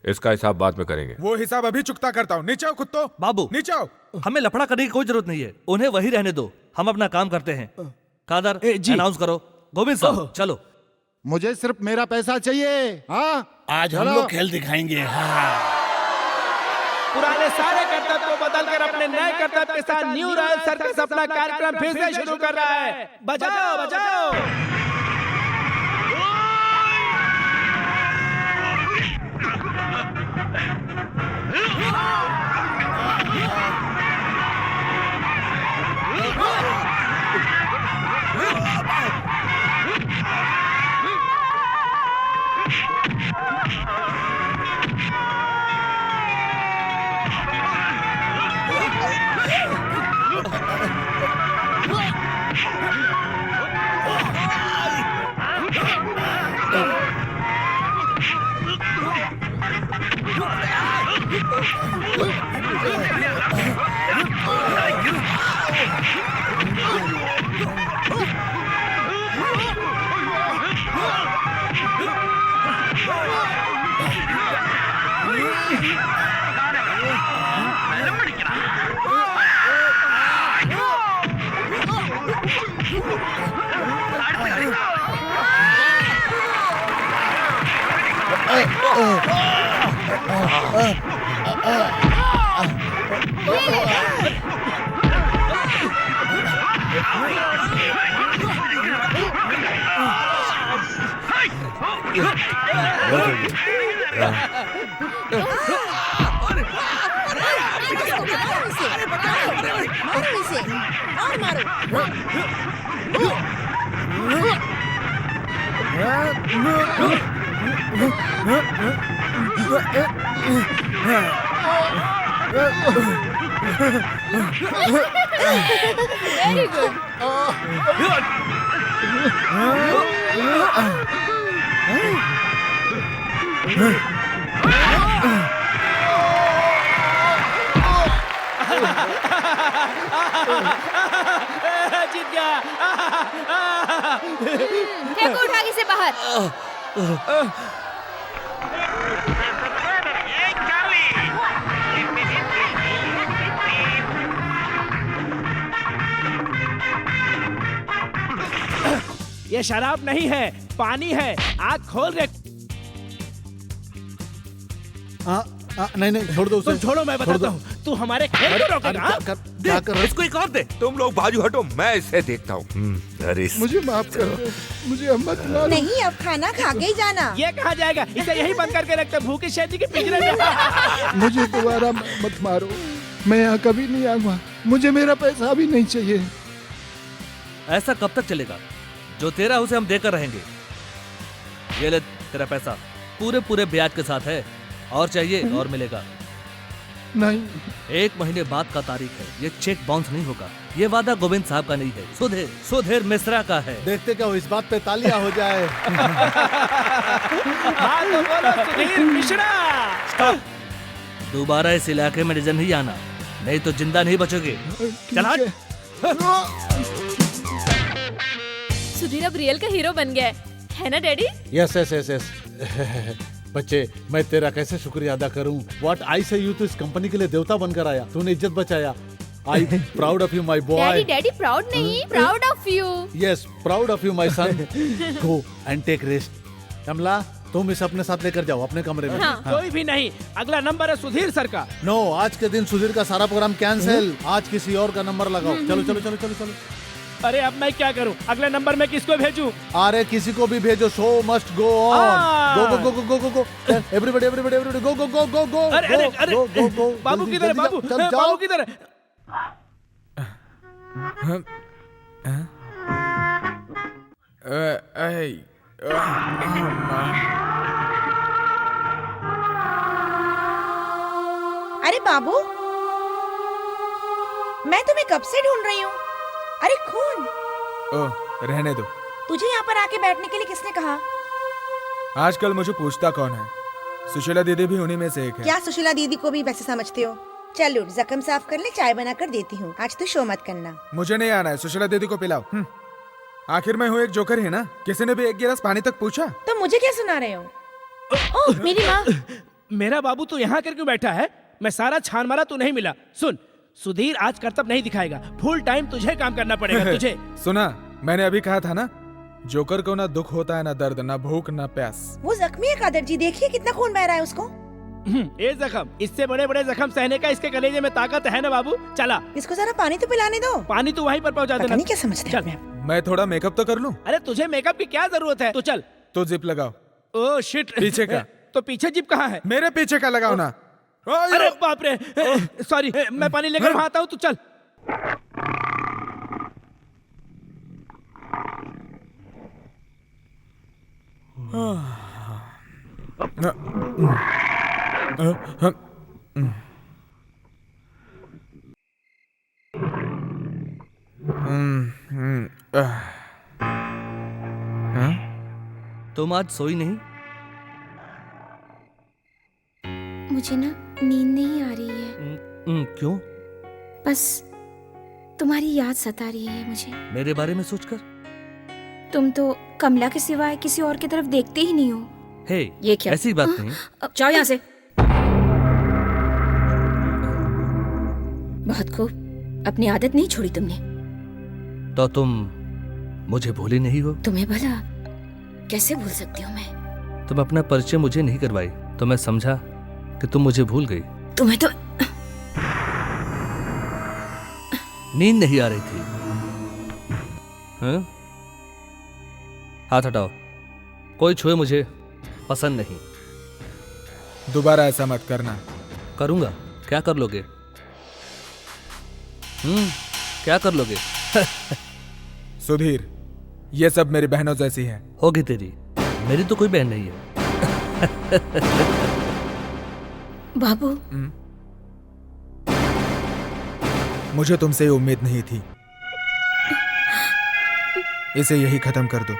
इसका हिसाब बाद में करेंगे। वो हिसाब अभी चुकता करता हूँ। नीचे आओ कुत्तो। बाबू नीचे आओ। हमें लफड़ा करने की कोई जरूरत नहीं है, उन्हें वही रहने दो, हम अपना काम करते हैं। कादर अनाउंस करो। गोविंद साहब चलो। मुझे सिर्फ मेरा पैसा चाहिए। हाँ आज हम लोग खेल दिखाएंगे। पुराने सारे कर्तव्य को बदलकर अपने नए कर्तव्य के साथ न्यू रॉयल सर्कस अपना कार्यक्रम फिर से शुरू कर रहा है। बजाओ बजाओ। Very good. जीत गया। फेंको उठा के से बाहर। ये शराब नहीं है, पानी है। आग खोल रे। नहीं नहीं, छोड़ दो उसे। तुम छोड़ो, मैं बताता हूँ। तू हमारे खेल को रोकेगा? क्या कर रहा? इसको एक और दे। तुम लोग बाजू हटो, मैं इसे देखता हूँ। अरे मुझे माफ कर दो, मुझे अब मत मारो। नहीं, अब खाना खा के ही जाना। ये कहाँ जाएगा? इसे यही बंद करके रखते, भूखे शेर जी के पिंजरे में। मुझे दोबारा मत मारो, मैं यहाँ कभी नहीं आऊंगा। मुझे मेरा पैसा भी नहीं चाहिए। ऐसा कब तक चलेगा? जो तेरा उसे हम देकर रहेंगे। ये ले तेरा पैसा, पूरे पूरे ब्याज के साथ है। और चाहिए और मिलेगा। नहीं, 1 महीने बाद का तारीख है। ये चेक बाउंस नहीं होगा। ये वादा गोविंद साहब का नहीं है, सुधीर सुधीर मिश्रा का है। देखते क्या हो, इस बात पे तालियां हो जाए। हाँ तो बोलो सुधीर मिश्रा। स्टॉप। दोबारा इस इलाके में नजर नहीं आना, नहीं तो जिंदा नहीं बचोगे। चल हट। सुधीर अब रियल का हीरो बन गया है ना daddy? Yes yes yes yes. बच्चे, मैं तेरा कैसे शुक्रिया अदा करूं? व्हाट आई से यू तो इस कंपनी के लिए देवता बनकर आया, तूने इज्जत बचाया। I proud of you my daddy boy. Daddy proud नहीं, proud of you. Yes, proud of you my son. Go and take rest. Kamala, तुम इसे अपने साथ लेकर जाओ अपने कमरे में। हाँ। कोई भी नहीं, अगला नंबर है सुधीर सर का। नो, आज के दिन सुधीर का सारा प्रोग्राम कैंसिल। आज किसी और का नंबर लगाओ। चलो चलो चलो चलो चलो। अरे अब मैं क्या करूं? अगले नंबर में किसको भेजूं? अरे किसी को भी भेजो, show must go on. Go go go go go go. Everybody everybody everybody go go go go go. अरे अरे अरे गो गो गो। बाबू किधर है? बाबू बाबू किधर है? अरे बाबू, मैं तुम्हें कब से ढूंढ रही हूँ। अरे खून, ओह, रहने दो। तुझे यहाँ पर आके बैठने के लिए किसने कहा? आजकल मुझे पूछता कौन है? सुशीला दीदी भी उन्हीं में से एक है। क्या सुशीला दीदी को भी वैसे समझते हो? चल उठ, जख्म साफ कर ले, चाय बना कर देती हूँ। आज तो शो मत करना। मुझे नहीं आना है, सुशीला दीदी को पिलाओ। आखिर मैं हूँ एक जोकर ही ना। किसी ने भी एक गिलास पानी तक पूछा? तो मुझे क्या सुना रहे हो? ओह मेरी माँ। मेरा बाबू तो यहाँ कर क्यों बैठा है? मैं सारा छान मारा, तू नहीं मिला। सुन, सुधीर आज कर्तव्य नहीं दिखाएगा। फुल टाइम तुझे काम करना पड़ेगा। तुझे सुना, मैंने अभी कहा था ना, जोकर को ना दुख होता है, ना दर्द, ना भूख, ना प्यास। वो जख्मी है कादर जी, देखिए कितना खून बह रहा है उसको। ये जख्म, इससे बड़े बड़े जख्म सहने का इसके कलेजे में ताकत है ना बाबू। चला, इसको जरा पानी तो पिलाने दो। पानी तो वहीं पर पहुंचा पता देना। नहीं क्या समझते हैं चल। अपने आप। मैं थोड़ा मेकअप तो कर लूं। अरे तुझे मेकअप की क्या जरूरत है? तो चल। तो जिप लगाओ। ओ शिट, पीछे का। तो पीछे जिप कहाँ है? मेरे पीछे का लगाओ ना। अरे बाप रे, सॉरी, मैं पानी लेकर वहां आता हूँ, तू चल। तुम आज सोई नहीं? मुझे ना नींद नहीं आ रही है। क्यों? बस तुम्हारी याद सता रही है मुझे। मेरे बारे में सोचकर? तुम तो कमला के सिवाय किसी और की तरफ देखते ही नहीं हो। हे, ये क्या? ऐसी बात नहीं। जाओ यहाँ से। बहुत खूब, अपनी आदत नहीं छोड़ी तुमने। तो तुम मुझे भूली नहीं हो? तुम्हें भला कैसे भूल सकती हूँ मैं? तुम अपना परिचय मुझे नहीं करवाई तो मैं समझा कि तुम मुझे भूल गई। तुम्हें तो नींद नहीं आ रही थी। हाँ? हाथ हटाओ। कोई छुए मुझे पसंद नहीं। दोबारा ऐसा मत करना। करूंगा। क्या कर लोगे? क्या कर लोगे? सुधीर, ये सब मेरी बहनों जैसी है। होगी तेरी, मेरी तो कोई बहन नहीं है। बाबू, मुझे तुमसे उम्मीद नहीं थी। इसे यही खत्म कर दो।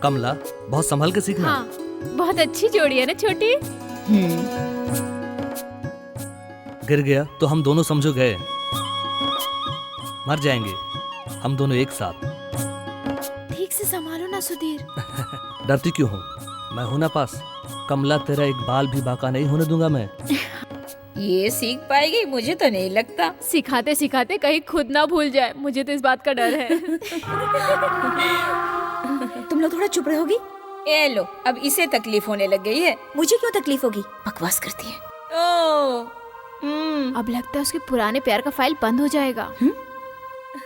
कमला, बहुत संभल के सीखना। हाँ, बहुत अच्छी जोड़ी है ना छोटी। गिर गया तो हम दोनों समझो गए, मर जाएंगे हम दोनों एक साथ। ठीक से संभालो ना सुधीर। डरती क्यों हो, मैं हूं ना पास। कमला, तेरा एक बाल भी बाका नहीं होने दूंगा मैं। ये सीख पाएगी मुझे तो नहीं लगता। सिखाते सिखाते कहीं खुद ना भूल जाए, मुझे तो इस बात का डर है। तुम लोग थोड़ा चुप रहोगी? ए लो, अब इसे तकलीफ होने लग गई है। मुझे क्यों तकलीफ होगी? बकवास करती है। अब लगता है उसके पुराने प्यार का फाइल बंद हो जाएगा।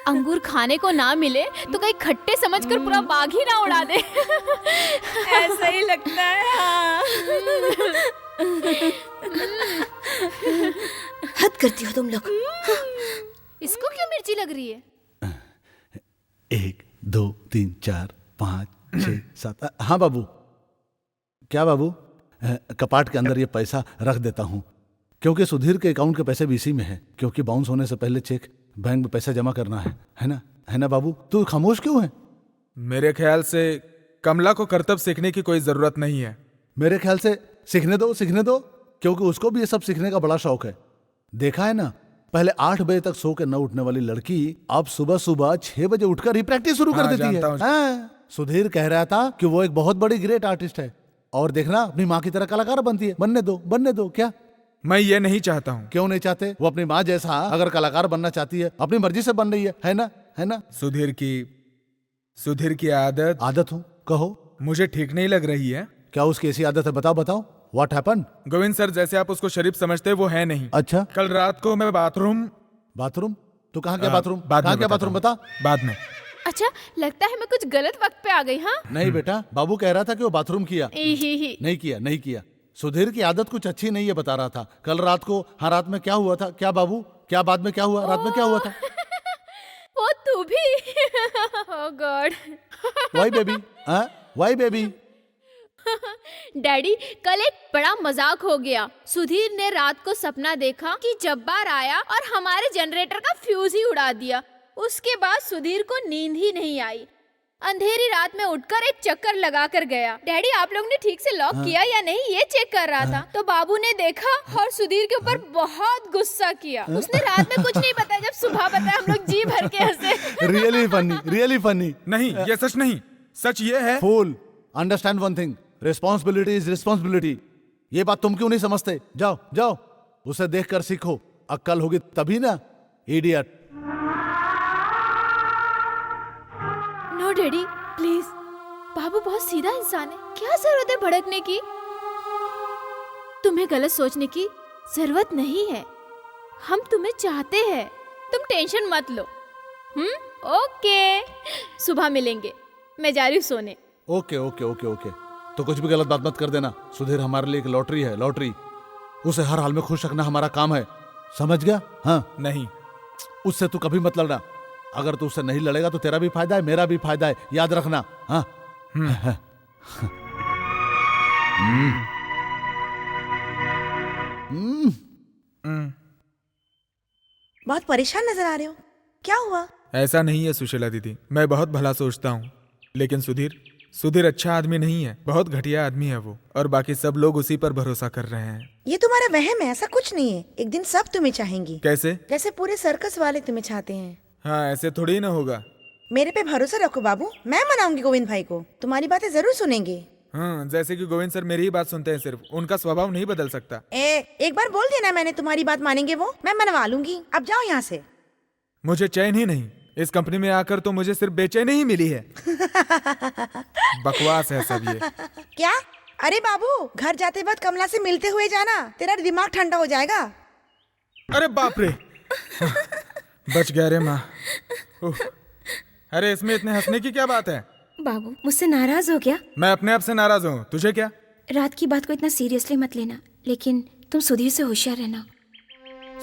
अंगूर खाने को ना मिले तो कहीं खट्टे समझकर पूरा बाग ही ना उड़ा दे। ऐसा ही लगता है। हाँ। हद करती हो तुम लोग। इसको क्यों मिर्ची लग रही है? 1 2 3 4 5 6 7। हाँ बाबू। क्या बाबू? कपाट के अंदर ये पैसा रख देता हूँ, क्योंकि सुधीर के अकाउंट के पैसे भी इसी में है, क्योंकि बाउंस होने से पहले चेक बैंक में पैसा जमा करना है ना? है ना बाबू? तू खामोश क्यों है? मेरे ख्याल से कमला को करतब सीखने की कोई जरूरत नहीं है। मेरे ख्याल से सीखने दो, क्योंकि उसको भी ये सब सीखने का बड़ा शौक है। देखा है ना, पहले 8 बजे तक सो के न उठने वाली लड़की अब सुबह सुबह 6 बजे उठकर ही प्रैक्टिस शुरू कर देती है। हाँ, सुधीर कह रहा था कि वो एक बहुत बड़ी ग्रेट आर्टिस्ट है, और देखना अपनी माँ की तरह कलाकार बनती है। बनने दो। क्या? मैं ये नहीं चाहता हूँ। क्यों नहीं चाहते? वो अपनी माँ जैसा अगर कलाकार बनना चाहती है, अपनी मर्जी से बन रही है ना? सुधीर की आदत हूँ, कहो। मुझे ठीक नहीं लग रही है। क्या उसकी ऐसी आदत है? बताओ। What happen? गोविंद सर, जैसे आप उसको शरीफ समझते वो है नहीं। अच्छा, कल रात को मैं बाथरूम। तो कहाँ क्या बाथरूम? बाथरूम बता। बाद में। अच्छा, लगता है मैं कुछ गलत वक्त पे आ गई। हाँ नहीं बेटा, बाबू कह रहा था कि वो बाथरूम किया। नहीं किया। सुधीर की आदत कुछ अच्छी नहीं है, बता रहा था। कल रात को, हाँ, रात में क्या हुआ था? क्या बाबू? क्या बाद में क्या हुआ? रात में क्या हुआ था? वो तू भी। Oh god. Why baby? Daddy, कल एक बड़ा मजाक हो गया। सुधीर ने रात को सपना देखा कि जब्बार आया और हमारे जनरेटर का फ्यूज ही उड़ा दिया। उसके बाद सुधीर को नींद ही नहीं आई। अंधेरी रात में उठकर एक चक्कर लगा कर गया। डैडी, आप लोग ने ठीक से लॉक किया या नहीं ये चेक कर रहा था, तो बाबू ने देखा और सुधीर के ऊपर बहुत गुस्सा किया। उसने रात में कुछ नहीं बताया, जब सुबह बताया हम लोग जी भर के हंसे। Really funny. नहीं, ये सच नहीं। सच ये है। Fool, understand one thing, responsibility is responsibility. ये बात तुम क्यों नहीं समझते? जाओ, उसे देखकर सीखो, अक्ल होगी तभी ना, इडियट। No daddy, please. बाबू बहुत सीधा इंसान है, क्या जरूरत है भड़कने की? तुम्हें गलत सोचने की जरूरत नहीं है। हम तुम्हें चाहते हैं, तुम टेंशन मत लो। ओके, सुबह मिलेंगे। मैं जा रही हूँ सोने। ओके। तो कुछ भी गलत बात मत कर देना। सुधीर हमारे लिए एक लॉटरी है, लॉटरी। उसे हर हाल में खुश रखना हमारा काम है, समझ गया? हाँ। नहीं, उससे तू कभी मत लड़ना। अगर तू उससे नहीं लड़ेगा तो तेरा भी फायदा है, मेरा भी फायदा है, याद रखना। हाँ। बहुत परेशान नजर आ रहे हो, क्या हुआ? ऐसा नहीं है सुशीला दीदी, मैं बहुत भला सोचता हूँ, लेकिन सुधीर अच्छा आदमी नहीं है, बहुत घटिया आदमी है वो, और बाकी सब लोग उसी पर भरोसा कर रहे हैं। ये तुम्हारा वहम है, ऐसा कुछ नहीं है। एक दिन सब तुम्हें चाहेंगी। कैसे? जैसे पूरे सर्कस वाले तुम्हें चाहते हैं। हाँ, ऐसे थोड़ी ना होगा। मेरे पे भरोसा रखो बाबू, मैं मनाऊंगी गोविंद भाई को, तुम्हारी बातें जरूर सुनेंगे। हाँ, जैसे कि गोविंद सर मेरी ही बात सुनते हैं, सिर्फ उनका स्वभाव नहीं बदल सकता। एक बार बोल देना मैंने, तुम्हारी बात मानेंगे वो, मैं मनवा लूंगी। अब जाओ यहाँ से। मुझे चैन ही नहीं, इस कंपनी में आकर तो मुझे सिर्फ बेचैनी ही मिली है। बकवास है सब ये। क्या? अरे बाबू, घर जाते वक्त कमला से मिलते हुए जाना, तेरा दिमाग ठंडा हो जाएगा। अरे बाप रे, बच गया रे माँ। अरे इसमें इतने हंसने की क्या बात है? बाबू, मुझसे नाराज हो गया? मैं अपने आप से नाराज हूँ, तुझे क्या? रात की बात को इतना सीरियसली मत लेना, लेकिन तुम सुधीर से होशियार रहना।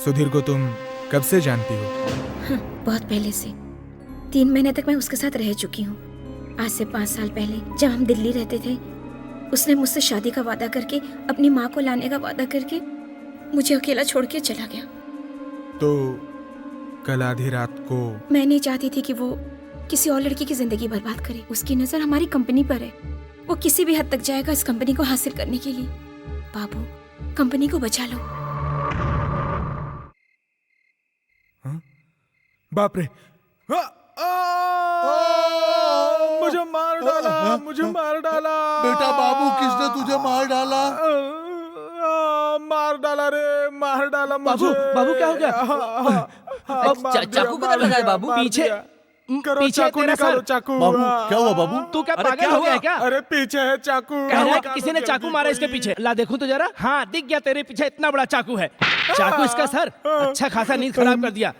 सुधीर को तुम कब से जानती हो? हाँ, बहुत पहले से। 3 महीने तक मैं उसके साथ रह चुकी हूँ। आज से 5 साल पहले जब हम दिल्ली रहते थे, उसने मुझसे शादी का वादा करके, अपनी माँ को लाने का वादा करके मुझे अकेला छोड़ के चला गया। तो कल आधी रात को मैं नहीं चाहती थी कि वो किसी और लड़की की जिंदगी बर्बाद करे। उसकी नजर हमारी कंपनी पर है। वो किसी भी हद तक जाएगा इस कंपनी को हासिल करने के लिए। बाबू, कंपनी को बचा लो। बाप रे, मुझे मार डाला, मुझे मार डाला। बेटा बाबू, किसने तुझे मार डाला? मार डाला रे, मार डाला मुझे। बाबू क्या हो गया? चाकू किधर लगा है बाबू? पीछे करो, पीछे चाकू तेरा निकालो, सर। चाकू। बाबू क्या हुआ बाबू? तू क्या अरे पागल क्या हो गया हुआ? क्या? अरे पीछे है चाकू। कह रहा है कि किसी ने चाकू मारा इसके पीछे। ला देखूं तो जरा। हाँ, दिख गया तेरे पीछे इतना बड़ा चाकू है। चाकू इसका सर। अच्छा खासा नींद खराब कर दिया।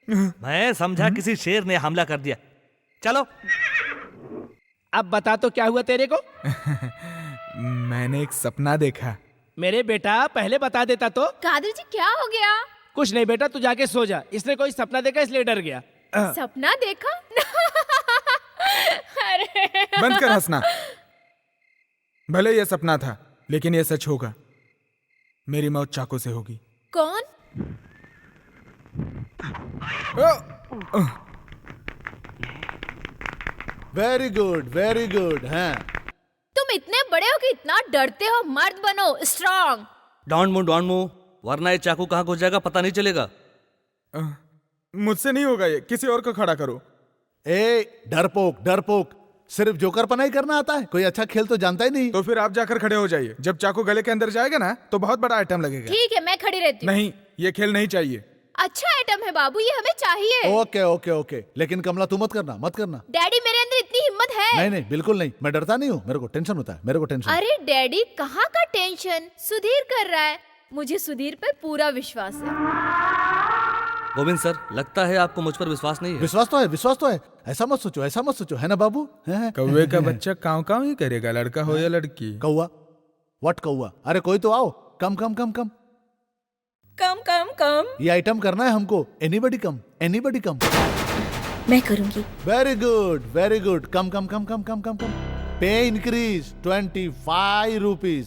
मैं समझा किसी शेर ने हमला कर दिया। चलो अब बता तो क्या हुआ तेरे को? मैंने एक सपना देखा। मेरे बेटा पहले बता देता तो। कादर जी क्या हो गया? कुछ नहीं बेटा, तू जाके सो जा। इसने कोई सपना देखा इसलिए डर गया। सपना देखा? अरे बंद कर हंसना। भले यह सपना था, लेकिन यह सच होगा। मेरी मौत चाकू से होगी। कौन? Very good, very good. हैं, तुम इतने बड़े हो कि इतना डरते हो। मर्द बनो, स्ट्रॉन्ग। डोंट मूव, वरना ये चाकू कहाँ घुस जाएगा पता नहीं चलेगा। मुझसे नहीं होगा ये, किसी और को खड़ा करो। ए डरपोक, डरपोक, सिर्फ जोकर पनाई करना आता है? कोई अच्छा खेल तो जानता ही नहीं। तो फिर आप जाकर खड़े हो जाइए। जब चाकू गले के अंदर जाएगा ना, तो बहुत बड़ा आइटम लगेगा। ठीक है, मैं खड़ी रहती हूँ। नहीं, ये खेल नहीं चाहिए। अच्छा आइटम है बाबू, ये हमें चाहिए। ओके ओके ओके, लेकिन कमला तू मत करना, मत करना। डैडी, मेरे अंदर इतनी हिम्मत है। नहीं नहीं, बिल्कुल नहीं, मैं डरता नहीं हूँ। मेरे को टेंशन होता है, मेरे को टेंशन। अरे डैडी, कहाँ का टेंशन? सुधीर कर रहा है। मुझे सुधीर पर पूरा विश्वास है। गोविंद सर, लगता है आपको मुझ पर विश्वास नहीं है। विश्वास तो है, विश्वास तो है। ऐसा मत सोचो, ऐसा मत सोचो, है ना बाबू? हैं? कौवे का बच्चा काव काव ही करेगा, लड़का हो या लड़की। कौवा? व्हाट कौवा? अरे कोई तो आओ। कम come come come come come कम। ये आइटम करना है हमको। Anybody come, anybody come. मैं करूंगी। Very good, very good. Come come come come come come come. Pay increase 25 rupees.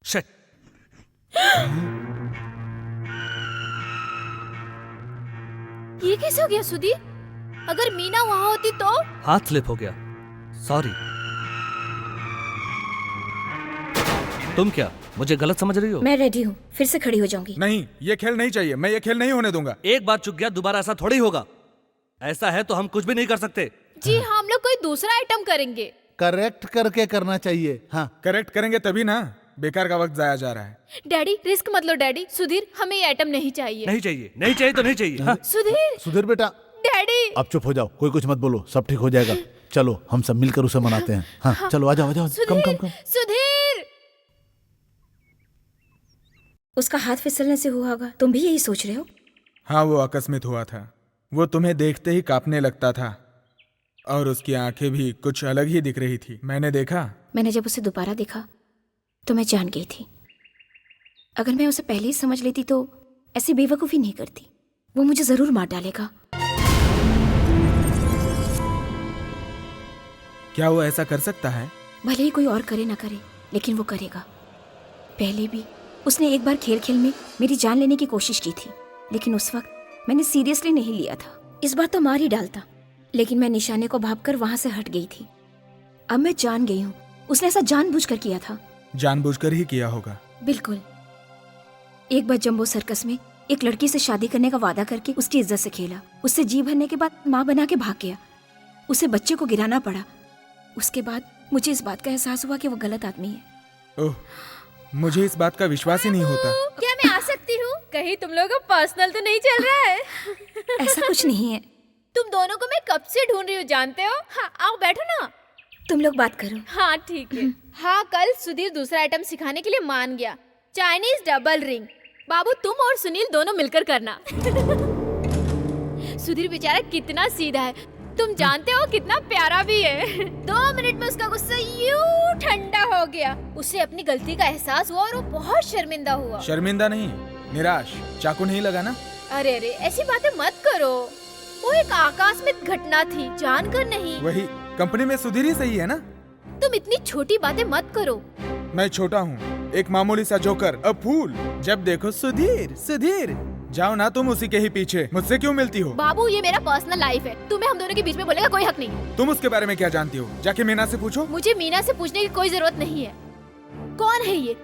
Shit. ये कैसे हो गया सुधीर? अगर मीना वहाँ होती तो? हाथ स्लिप हो गया, सॉरी। तुम क्या मुझे गलत समझ रही हो? मैं रेडी हूँ, फिर से खड़ी हो जाऊंगी। नहीं, ये खेल नहीं चाहिए। मैं ये खेल नहीं होने दूंगा। एक बार चुक गया, दोबारा ऐसा थोड़ी होगा। ऐसा है तो हम कुछ भी नहीं कर सकते। जी हाँ, हम लोग कोई दूसरा आइटम करेंगे। करेक्ट करके करना चाहिए। हाँ, करेक्ट करेंगे तभी ना। बेकार का वक्त जाया जा रहा है। डैडी, रिस्क मत लो डैडी। सुधीर, हमें ये आइटम नहीं चाहिए। नहीं चाहिए, नहीं चाहिए तो नहीं चाहिए। हाँ? सुधीर, सुधीर बेटा, डैडी। अब चुप हो जाओ, कोई कुछ मत बोलो, सब ठीक हो जाएगा। चलो हम सब मिलकर उसे मनाते हैं। हाँ चलो, आ जाओ आ जाओ। कम कम कम। सुधीर, उसका हाथ फिसलने से हुआ होगा, तुम भी यही सोच रहे हो? हाँ, वो आकस्मिक हुआ था। वो तुम्हें देखते ही कांपने लगता था, और उसकी आंखें भी कुछ अलग ही दिख रही थी। मैंने देखा। मैंने जब उसे दोबारा देखा तो मैं जान गई थी, अगर मैं उसे पहले ही समझ लेती तो ऐसी बेवकूफ़ी नहीं करती। वो मुझे जरूर मार डालेगा। क्या वो ऐसा कर सकता है? भले ही कोई और करे ना करे, लेकिन वो करेगा। पहले भी उसने एक बार खेल खेल में मेरी जान लेने की कोशिश की थी, लेकिन उस वक्त मैंने सीरियसली नहीं लिया था। इस बार तो मार ही डालता, लेकिन मैं निशाने को भांपकर वहां से हट गई थी। अब मैं जान गई हूँ, उसने ऐसा जानबूझकर किया था। जानबूझकर ही किया होगा। बिल्कुल। एक बार जंबो सर्कस में एक लड़की से शादी करने का वादा करके उसकी इज्जत से खेला। उससे जी भरने के बाद माँ बना के भाग गया। उसे बच्चे को गिराना पड़ा। उसके बाद मुझे इस बात का एहसास हुआ कि वो गलत आदमी है। ओह, मुझे इस बात का विश्वास ही नहीं होता। क्या मैं आ सकती हूँ? कहीं तुम लोगों का पर्सनल तो नहीं चल रहा है? ऐसा कुछ नहीं है। तुम दोनों को मैं कब से ढूंढ रही हूँ, जानते हो? हाँ, आओ बैठो ना। तुम लोग बात करो। हाँ ठीक है। हाँ, कल सुधीर दूसरा आइटम सिखाने के लिए मान गया, चाइनीज डबल रिंग। बाबू, तुम और सुनील दोनों मिलकर करना। सुधीर बेचारा कितना सीधा है, तुम जानते हो कितना प्यारा भी है। 2 मिनट में उसका गुस्सा यूं ठंडा हो गया। उसे अपनी गलती का एहसास हुआ और वो बहुत शर्मिंदा हुआ। शर्मिंदा नहीं, निराश। चाकू नहीं लगा ना? अरे अरे, ऐसी बातें मत करो। वो एक आकस्मिक घटना थी, जानकर नहीं। वही कंपनी में सुधीर ही सही है ना? तुम इतनी छोटी बातें मत करो। मैं छोटा हूँ, एक मामूली सा जोकर, अब फूल। जब देखो सुधीर सुधीर। जाओ ना तुम उसी के ही पीछे, मुझसे क्यों मिलती हो? बाबू, ये मेरा पर्सनल लाइफ है, तुम्हें हम दोनों के बीच में बोलने का कोई हक नहीं। तुम उसके बारे में क्या जानती हो? जाके मीना से पूछो। मुझे मीना से पूछने की कोई जरूरत नहीं है। कौन है ये?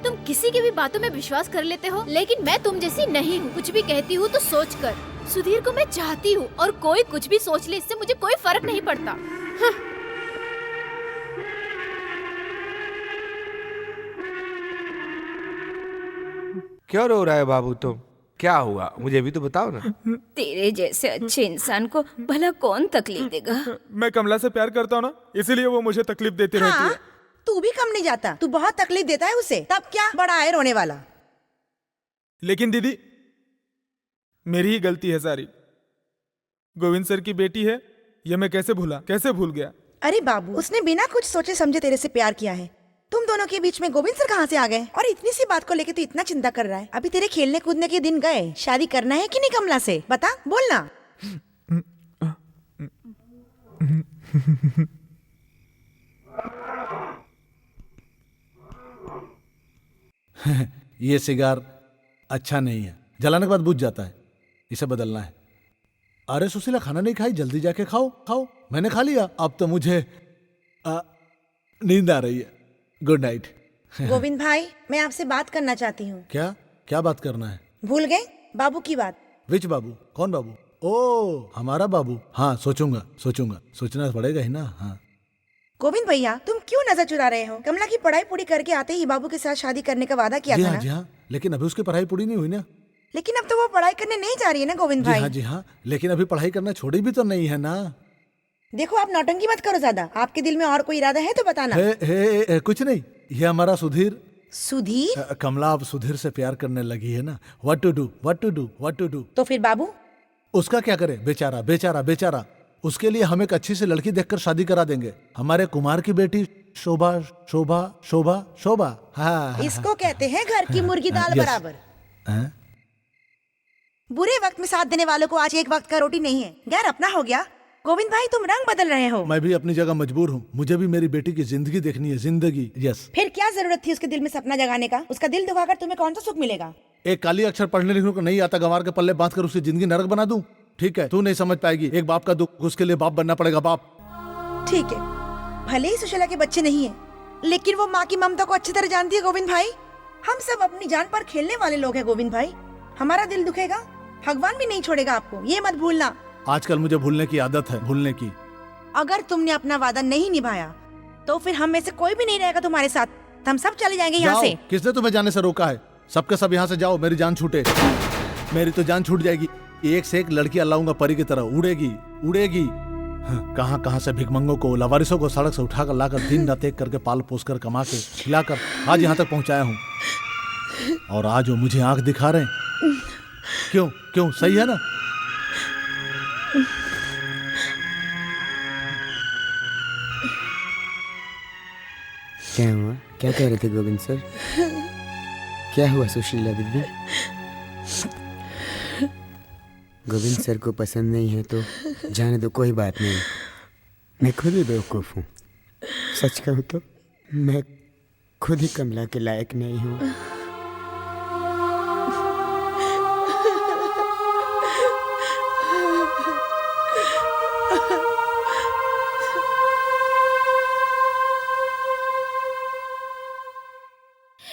तुम किसी की भी बातों में विश्वास कर लेते हो, लेकिन मैं तुम जैसी नहीं हूँ। कुछ भी कहती हूँ तो सोच कर। सुधीर को मैं चाहती हूँ और कोई कुछ भी सोच ले, इससे मुझे कोई फर्क नहीं पड़ता। क्यों रो रहा है बाबू तुम? क्या हुआ मुझे भी तो बताओ ना। तेरे जैसे अच्छे इंसान को भला कौन तकलीफ देगा? मैं कमला से प्यार करता हूँ ना, इसीलिए वो मुझे तकलीफ देती रहती हाँ, है। तू भी कम नहीं जाता। तू बहुत तकलीफ देता है उसे, तब क्या बड़ा है रोने वाला। लेकिन दीदी, मेरी ही गलती है सारी। गोविंद सर की बेटी है, ये मैं कैसे भूल गया। अरे बाबू, उसने बिना कुछ सोचे समझे तेरे से प्यार किया है। तुम दोनों के बीच में गोविंद सर कहाँ से आ गए? और इतनी सी बात को लेके तू इतना चिंता कर रहा है। अभी तेरे खेलने कूदने के दिन गए। शादी करना है कि नहीं कमला से? बता, बोलना। ये सिगार अच्छा नहीं है, जलाने के बाद बुझ जाता है, इसे बदलना है। अरे सुशीला, खाना नहीं खाई? जल्दी जाके खाओ खाओ। मैंने खा लिया, अब तो मुझे नींद आ रही है। Good night. गोविंद भाई, मैं आपसे बात करना चाहती हूँ। क्या क्या बात करना है? भूल गए बाबू की बात? विच बाबू? कौन बाबू? ओ, हमारा बाबू। हाँ, सोचूंगा, सोचना पड़ेगा ही ना। हाँ गोविंद भैया, तुम क्यों नजर चुरा रहे हो? कमला की पढ़ाई पूरी करके आते ही बाबू के साथ शादी करने का वादा किया था ना? जी हाँ, लेकिन अभी उसकी पढ़ाई पूरी नहीं हुई ना। लेकिन अब तो वो पढ़ाई करने नहीं जा रही है ना गोविंद भाई? जी हाँ, लेकिन अभी पढ़ाई करना छोड़ी भी तो नहीं है ना। देखो, आप नौटंकी मत करो ज्यादा। आपके दिल में और कोई इरादा है तो बताना। कुछ नहीं, ये हमारा सुधीर। सुधीर? कमला अब सुधीर से प्यार करने लगी है ना। What to do. तो फिर बाबू? उसका क्या करे? बेचारा। उसके लिए हम एक अच्छी सी लड़की देखकर शादी करा देंगे। हमारे कुमार की बेटी शोभा। हाँ, इसको कहते हैं घर की मुर्गी दाल बराबर। बुरे वक्त में साथ देने वालों को आज एक वक्त का रोटी नहीं है। गैर अपना हो गया। गोविंद भाई, तुम रंग बदल रहे हो। मैं भी अपनी जगह मजबूर हूँ। मुझे भी मेरी बेटी की जिंदगी देखनी है, जिंदगी। यस। फिर क्या जरूरत थी उसके दिल में सपना जगाने का? उसका दिल दुखाकर तुम्हें कौन सा सुख मिलेगा? एक काली अक्षर पढ़ने लिखने को नहीं आता, गंवार के पल्ले बांध कर उसकी जिंदगी नरक बना दूं? ठीक है, तू नहीं समझ पाएगी। एक बाप का दुख, उसके लिए बाप बनना पड़ेगा, बाप। ठीक है, भले ही सुशीला के बच्चे नहीं है, लेकिन वो माँ की ममता को अच्छी तरह जानती है गोविंद भाई। हम सब अपनी जान पर खेलने वाले लोग हैं गोविंद भाई। हमारा दिल दुखेगा, भगवान भी नहीं छोड़ेगा आपको, ये मत भूलना। आजकल मुझे भूलने की आदत है, भूलने की। अगर तुमने अपना वादा नहीं निभाया तो फिर हम में से कोई भी नहीं रहेगा तुम्हारे साथ। हम सब चले जाएंगे यहाँ से। किसने तुम्हें जाने से रोका है? सबके सब यहाँ से जाओ, मेरी जान छूटे। मेरी तो जान छूट जाएगी। एक से एक लड़की लाऊंगा, परी की तरह उड़ेगी। कहाँ कहाँ से भिखमंगों को, लवारिसों को सड़क से उठाकर लाकर दिन रात एक करके पाल पोस कर कमा के खिलाकर आज यहाँ तक पहुँचाया हूँ। और आज वो मुझे आंख दिखा रहे हैं। क्यों सही है ना? क्या हुआ? क्या कह रहे थे गोविंद सर? क्या हुआ सुशीला दीदी? गोविंद सर को पसंद नहीं है तो जाने दो, कोई बात नहीं। मैं खुद ही बेवकूफ़ हूँ। सच कहूँ तो मैं खुद ही कमला के लायक नहीं हूँ।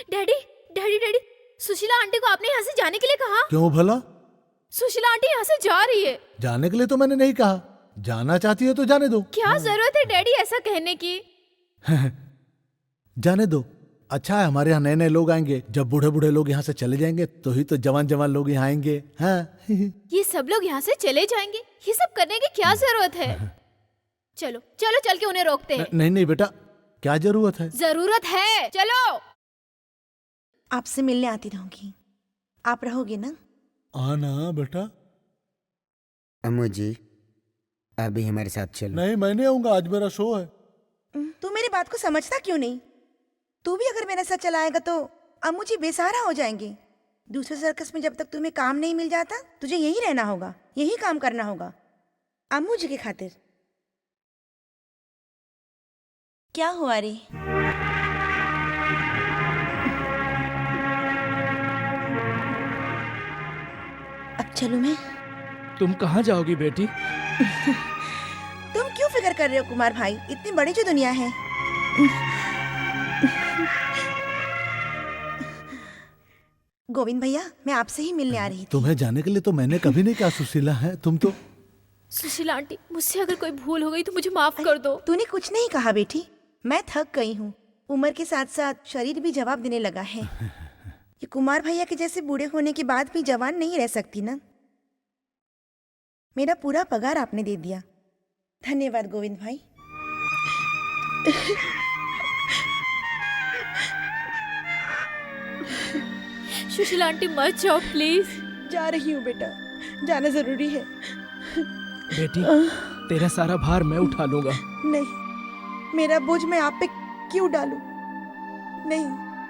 डैडी, सुशीला आंटी को आपने यहाँ से जाने के लिए कहा? क्यों भला? सुशीला आंटी यहाँ से जा रही है। जाने के लिए तो मैंने नहीं कहा। जाना चाहती है तो जाने दो। क्या जरूरत है डैडी ऐसा कहने की? जाने दो। अच्छा है, हमारे यहाँ नए नए लोग आएंगे। जब बूढ़े बूढ़े लोग यहाँ से चले जाएंगे तो ही तो जवान जवान लोग यहाँ आएंगे। हाँ। ये सब लोग यहाँ से चले जाएंगे, ये सब करने की क्या जरूरत है? चलो चल के उन्हें रोकते हैं। नहीं बेटा, क्या जरूरत है? जरूरत है, चलो। आपसे मिलने आती रहूंगी, आप रहोगे ना? आना बेटा। अम्मू जी, आप भी हमारे साथ चलो। नहीं, मैं नहीं आऊंगा, आज मेरा शो है। तू मेरी बात को समझता क्यों नहीं? तू भी अगर मेरे साथ चला आएगा तो अम्मू जी बेसहारा हो जाएंगे। दूसरे सर्कस में जब तक तुम्हें काम नहीं मिल जाता तुझे यहीं रहना होगा, यही काम करना होगा अम्मू जी की खातिर। क्या हुआ रे? अब चलूं मैं? तुम कहाँ जाओगी बेटी? तुम क्यों फिक्र कर रहे हो कुमार भाई, इतनी बड़ी जो दुनिया है। गोविंद भैया, मैं आपसे ही मिलने आ रही थी। तुम्हें जाने के लिए तो मैंने कभी नहीं कहा सुशीला है, तुम तो। सुशीला आंटी, मुझसे अगर कोई भूल हो गई तो मुझे माफ कर दो। तूने कुछ नहीं कहा बेटी, मैं थक गई हूँ। उम्र के साथ साथ शरीर भी जवाब देने लगा है। ये कुमार भैया के जैसे बूढ़े होने के बाद भी जवान नहीं रह सकती ना। मेरा पूरा पगार आपने दे दिया, धन्यवाद गोविंद भाई। सुशीला आंटी मत जाओ प्लीज। जा रही हूँ बेटा, जाना जरूरी है। बेटी, तेरा सारा भार मैं उठा लूंगा। नहीं, मेरा बोझ मैं आप पे क्यों डालूं? नहीं,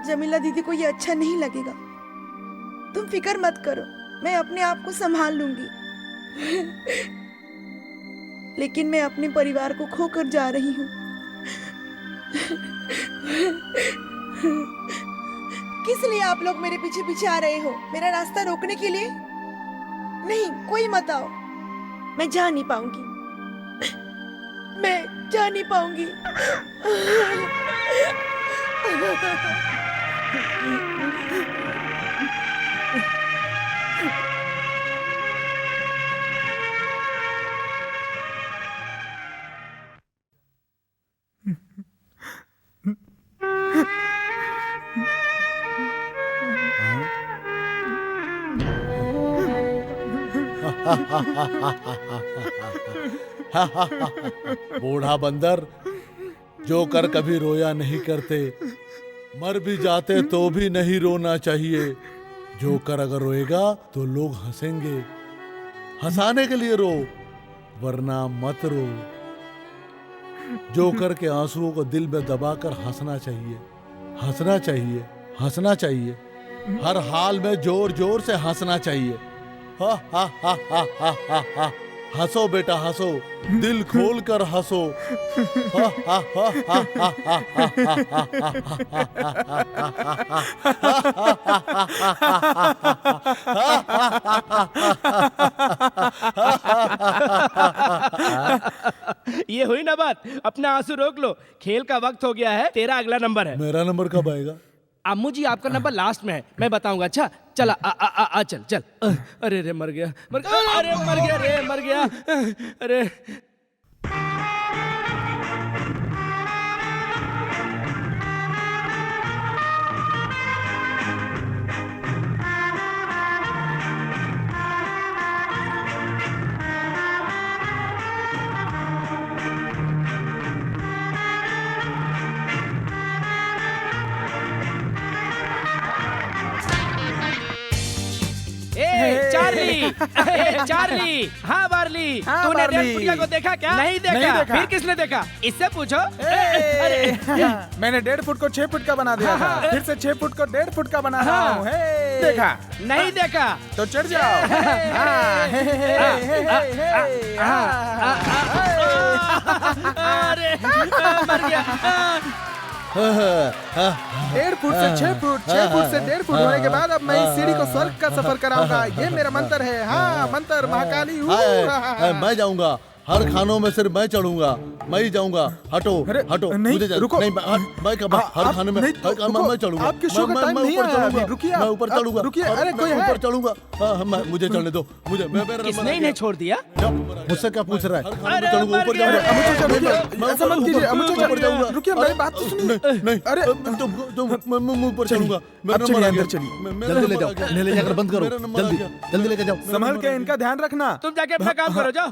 जमीला दीदी को ये अच्छा नहीं लगेगा। तुम फिक्र मत करो, मैं अपने आप को संभाल लूंगी। लेकिन मैं अपने परिवार को खोकर जा रही हूँ। किस लिए आप लोग मेरे पीछे पीछे आ रहे हो? मेरा रास्ता रोकने के लिए? नहीं, कोई मत आओ। मैं जा नहीं पाऊंगी, मैं जा नहीं पाऊंगी। बूढ़ा बंदर, जोकर कभी रोया नहीं करते, मर भी जाते तो भी नहीं रोना चाहिए। जोकर अगर रोएगा तो लोग हंसेंगे, हंसाने के लिए रो, वरना मत रो। जोकर के आंसुओं को दिल में दबाकर हंसना चाहिए, हंसना चाहिए, हंसना चाहिए। हर हाल में जोर जोर से हंसना चाहिए। हा हा हा हा हा हा हा। हंसो बेटा हंसो, दिल खोल कर हंसो। हा हा हा हा हा हा ये हुई ना बात, अपना आंसू रोक लो। खेल का वक्त हो गया है, तेरा अगला नंबर है। मेरा नंबर कब आएगा? अम्मू जी, आपका नंबर लास्ट में है, मैं बताऊंगा। अच्छा चल, आ, आ, आ, आ, चल चल। अरे रे, मर गया, मर गया, अरे मर गया रे, मर गया। अरे चार्ली, चार्ली, हाँ बार्ली, तूने डेढ़ फुटिया को देखा क्या? नहीं देखा। फिर किसने देखा? इससे पूछो। अरे मैंने 1.5 फुट को 6 फुट का बना दिया था, फिर से 6 फुट को 1.5 फुट का बना रहा हूँ। देखा? नहीं देखा तो चढ़ जाओ। अरे मर गया। 1.5 फुट से 6 फुट, 6 फुट से 1.5 फुट होने के बाद अब मैं इस सीढ़ी को स्वर्ग का सफर कराऊंगा। ये मेरा मंत्र है। हाँ, मंत्र महाकाली। मैं जाऊंगा, हर खानों में सिर्फ मैं चढ़ूंगा, मैं ही जाऊंगा। हटो हटो, मुझे रुको। नहीं, मैं हर खाने में मैं चढ़ूंगा। आपके शो का टाइम नहीं है, रुकिए। मैं ऊपर चढ़ूंगा, रुकिए। अरे कोई है? ऊपर चढ़ूंगा। मुझे चढ़ने दो, मुझे। किसने इन्हें छोड़ दिया? मुझसे क्या पूछ रहा है? अरे चढ़ूंगा, ऊपर जाऊंगा। ऐसा मत कीजिए, ऊपर जाऊंगा। रुकिए, मेरी बात तो सुनिए। नहीं, अरे मैं ऊपर चढ़ूंगा। अब चलिए, अंदर चलिए। जल्दी ले जाओ, ले जाकर बंद करो, जल्दी जल्दी लेके जाओ। संभल के इनका ध्यान रखना। तुम जाके अपना काम करो, जाओ।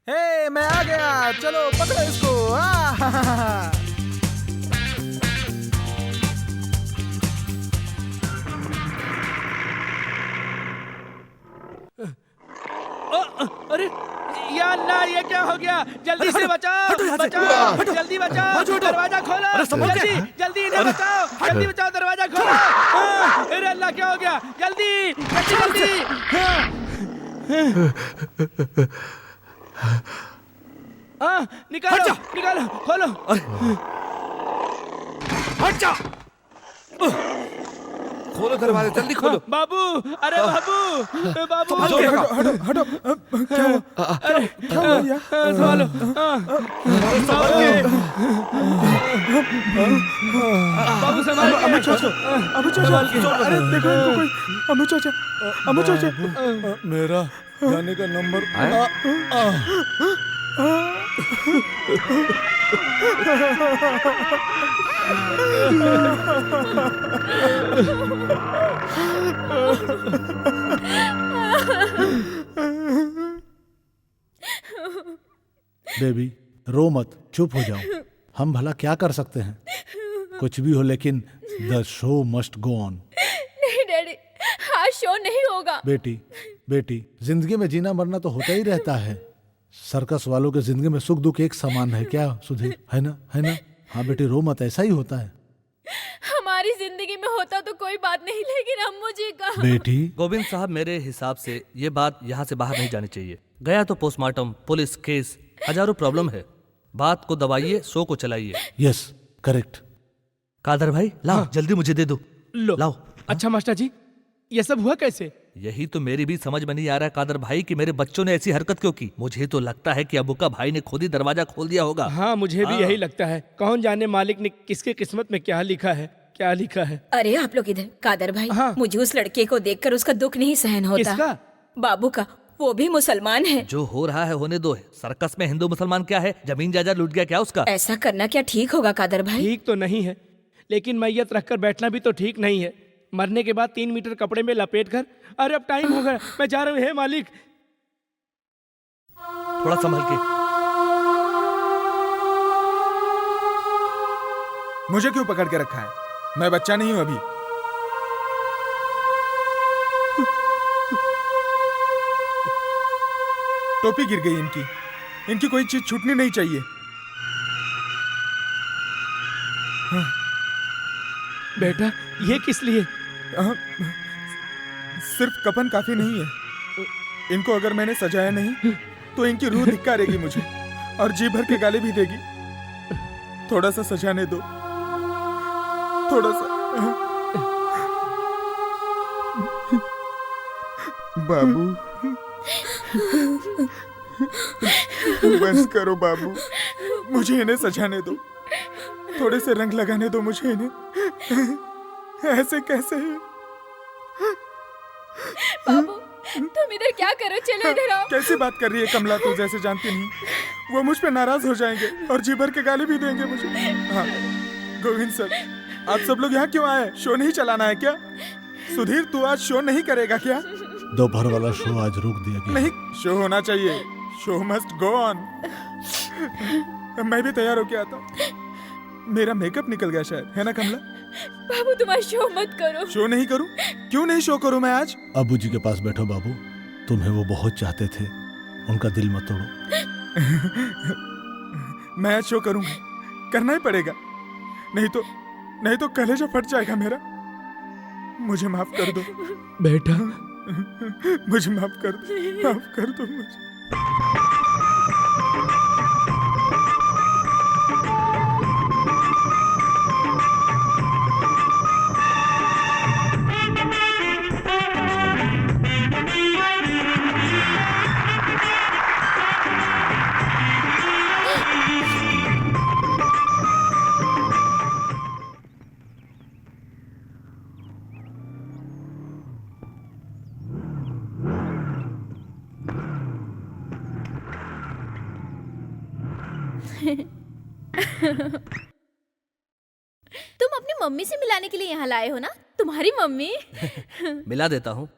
हे, मैं आ गया, चलो पकड़ो इसको। अरे या अल्लाह, ये क्या हो गया? जल्दी से बचाओ, बचाओ, जल्दी बचाओ, दरवाजा खोलो, जल्दी जल्दी इन्हें बचाओ, जल्दी बचाओ, दरवाजा खोलो। अरे अल्लाह, क्या हो गया? जल्दी जल्दी जल्दी। निकालो निकालो, खोलो। हट जा, खोलो दरवाजा, जल्दी खोलो। बाबू, अरे बाबू, बाबू, हटो हटो हटो। क्या हुआ? क्या हुआ यार? संभालो। बाबू संभाल के। अम्मू चाचा, अरे देखो इनको कोई। अम्मू चाचा। मेरा जाने का नंबर बेबी रो मत, चुप हो जाओ। हम भला क्या कर सकते हैं? कुछ भी हो, लेकिन the show must go on. नहीं डैडी, आज शो नहीं होगा। बेटी, जिंदगी में जीना मरना तो होता ही रहता है। सर्कस वालों के जिंदगी में सुख दुख एक समान है क्या सुधीर? है ना? हाँ बेटी, रो मत, ऐसा ही होता है। हमारी जिंदगी में होता तो कोई बात नहीं, लेकिन अम्मू जी का। बेटी, गोविंद साहब, मेरे हिसाब से ये बात यहाँ से बाहर नहीं जानी चाहिए। गया तो पोस्टमार्टम, पुलिस केस, हजारों प्रॉब्लम है। बात को दबाइए, शो को चलाइए। Yes, correct. कादर भाई लाओ, जल्दी मुझे दे दो। लो। लाओ। अच्छा मास्टर जी, ये सब हुआ कैसे? यही तो मेरी भी समझ में नहीं आ रहा है कादर भाई कि मेरे बच्चों ने ऐसी हरकत क्यों की। मुझे तो लगता है कि अबू का भाई ने खुद ही दरवाजा खोल दिया होगा। हाँ, मुझे भी यही लगता है। कौन जाने मालिक ने किसके किस्मत में क्या लिखा है, क्या लिखा है। अरे आप लोग इधर। कादर भाई, हाँ। मुझे उस लड़के को देखकर उसका दुख नहीं सहन होता। किसका? बाबू का। वो भी मुसलमान है। जो हो रहा है होने दो। सर्कस में हिंदू मुसलमान क्या है? जमीन जायदाद लूट गया क्या उसका? ऐसा करना क्या ठीक होगा कादर भाई? ठीक तो नहीं है, लेकिन मैयत रखकर बैठना भी तो ठीक नहीं है। मरने के बाद 3 मीटर कपड़े में लपेट कर। अरे अब टाइम हो गया, मैं जा रहा हूँ। हे मालिक, थोड़ा संभल के। मुझे क्यों पकड़ के रखा है? मैं बच्चा नहीं हूं अभी। टोपी गिर गई इनकी कोई चीज छूटनी नहीं चाहिए। बेटा, ये किस लिए? सिर्फ कफन काफी नहीं है। इनको अगर मैंने सजाया नहीं तो इनकी रूह धिक्कारेगी मुझे और जी भर के गाली भी देगी। थोड़ा सा सजाने दो, थोड़ा सा। बाबू, बस करो बाबू, मुझे इन्हें सजाने दो। थोड़े से रंग लगाने दो मुझे इन्हें। ऐसे कैसे? बाबू, तुम इधर क्या करो? चलो इधर आओ। कैसी बात कर रही है कमला, तू जैसे जानती नहीं। वो मुझ पे नाराज हो जाएंगे और जी भर के गाली भी देंगे मुझे। हाँ गोविंद सर, आप सब लोग यहाँ क्यों आए? शो नहीं चलाना है क्या? सुधीर, तू आज शो नहीं करेगा क्या? दोपहर वाला शो आज रोक दिया गया। नहीं, शो होना चाहिए। Show must go on. मैं भी तैयार होके आता। मेरा मेकअप निकल गया शायद, है ना कमला? बाबू, तुम आज शो मत करो। शो नहीं करूं? क्यों नहीं शो करूं मैं आज? अबू जी के पास बैठो बाबू, तुम्हें वो बहुत चाहते थे, उनका दिल मत तोड़ो। मैं आज शो करूंगा, करना ही पड़ेगा। नहीं तो कलेजा फट जाएगा मेरा। मुझे माफ कर दो बेटा। मुझे माफ कर दो मुझे। तुम अपनी मम्मी से मिलाने के लिए यहाँ लाए हो ना? तुम्हारी मम्मी। मिला देता हूँ।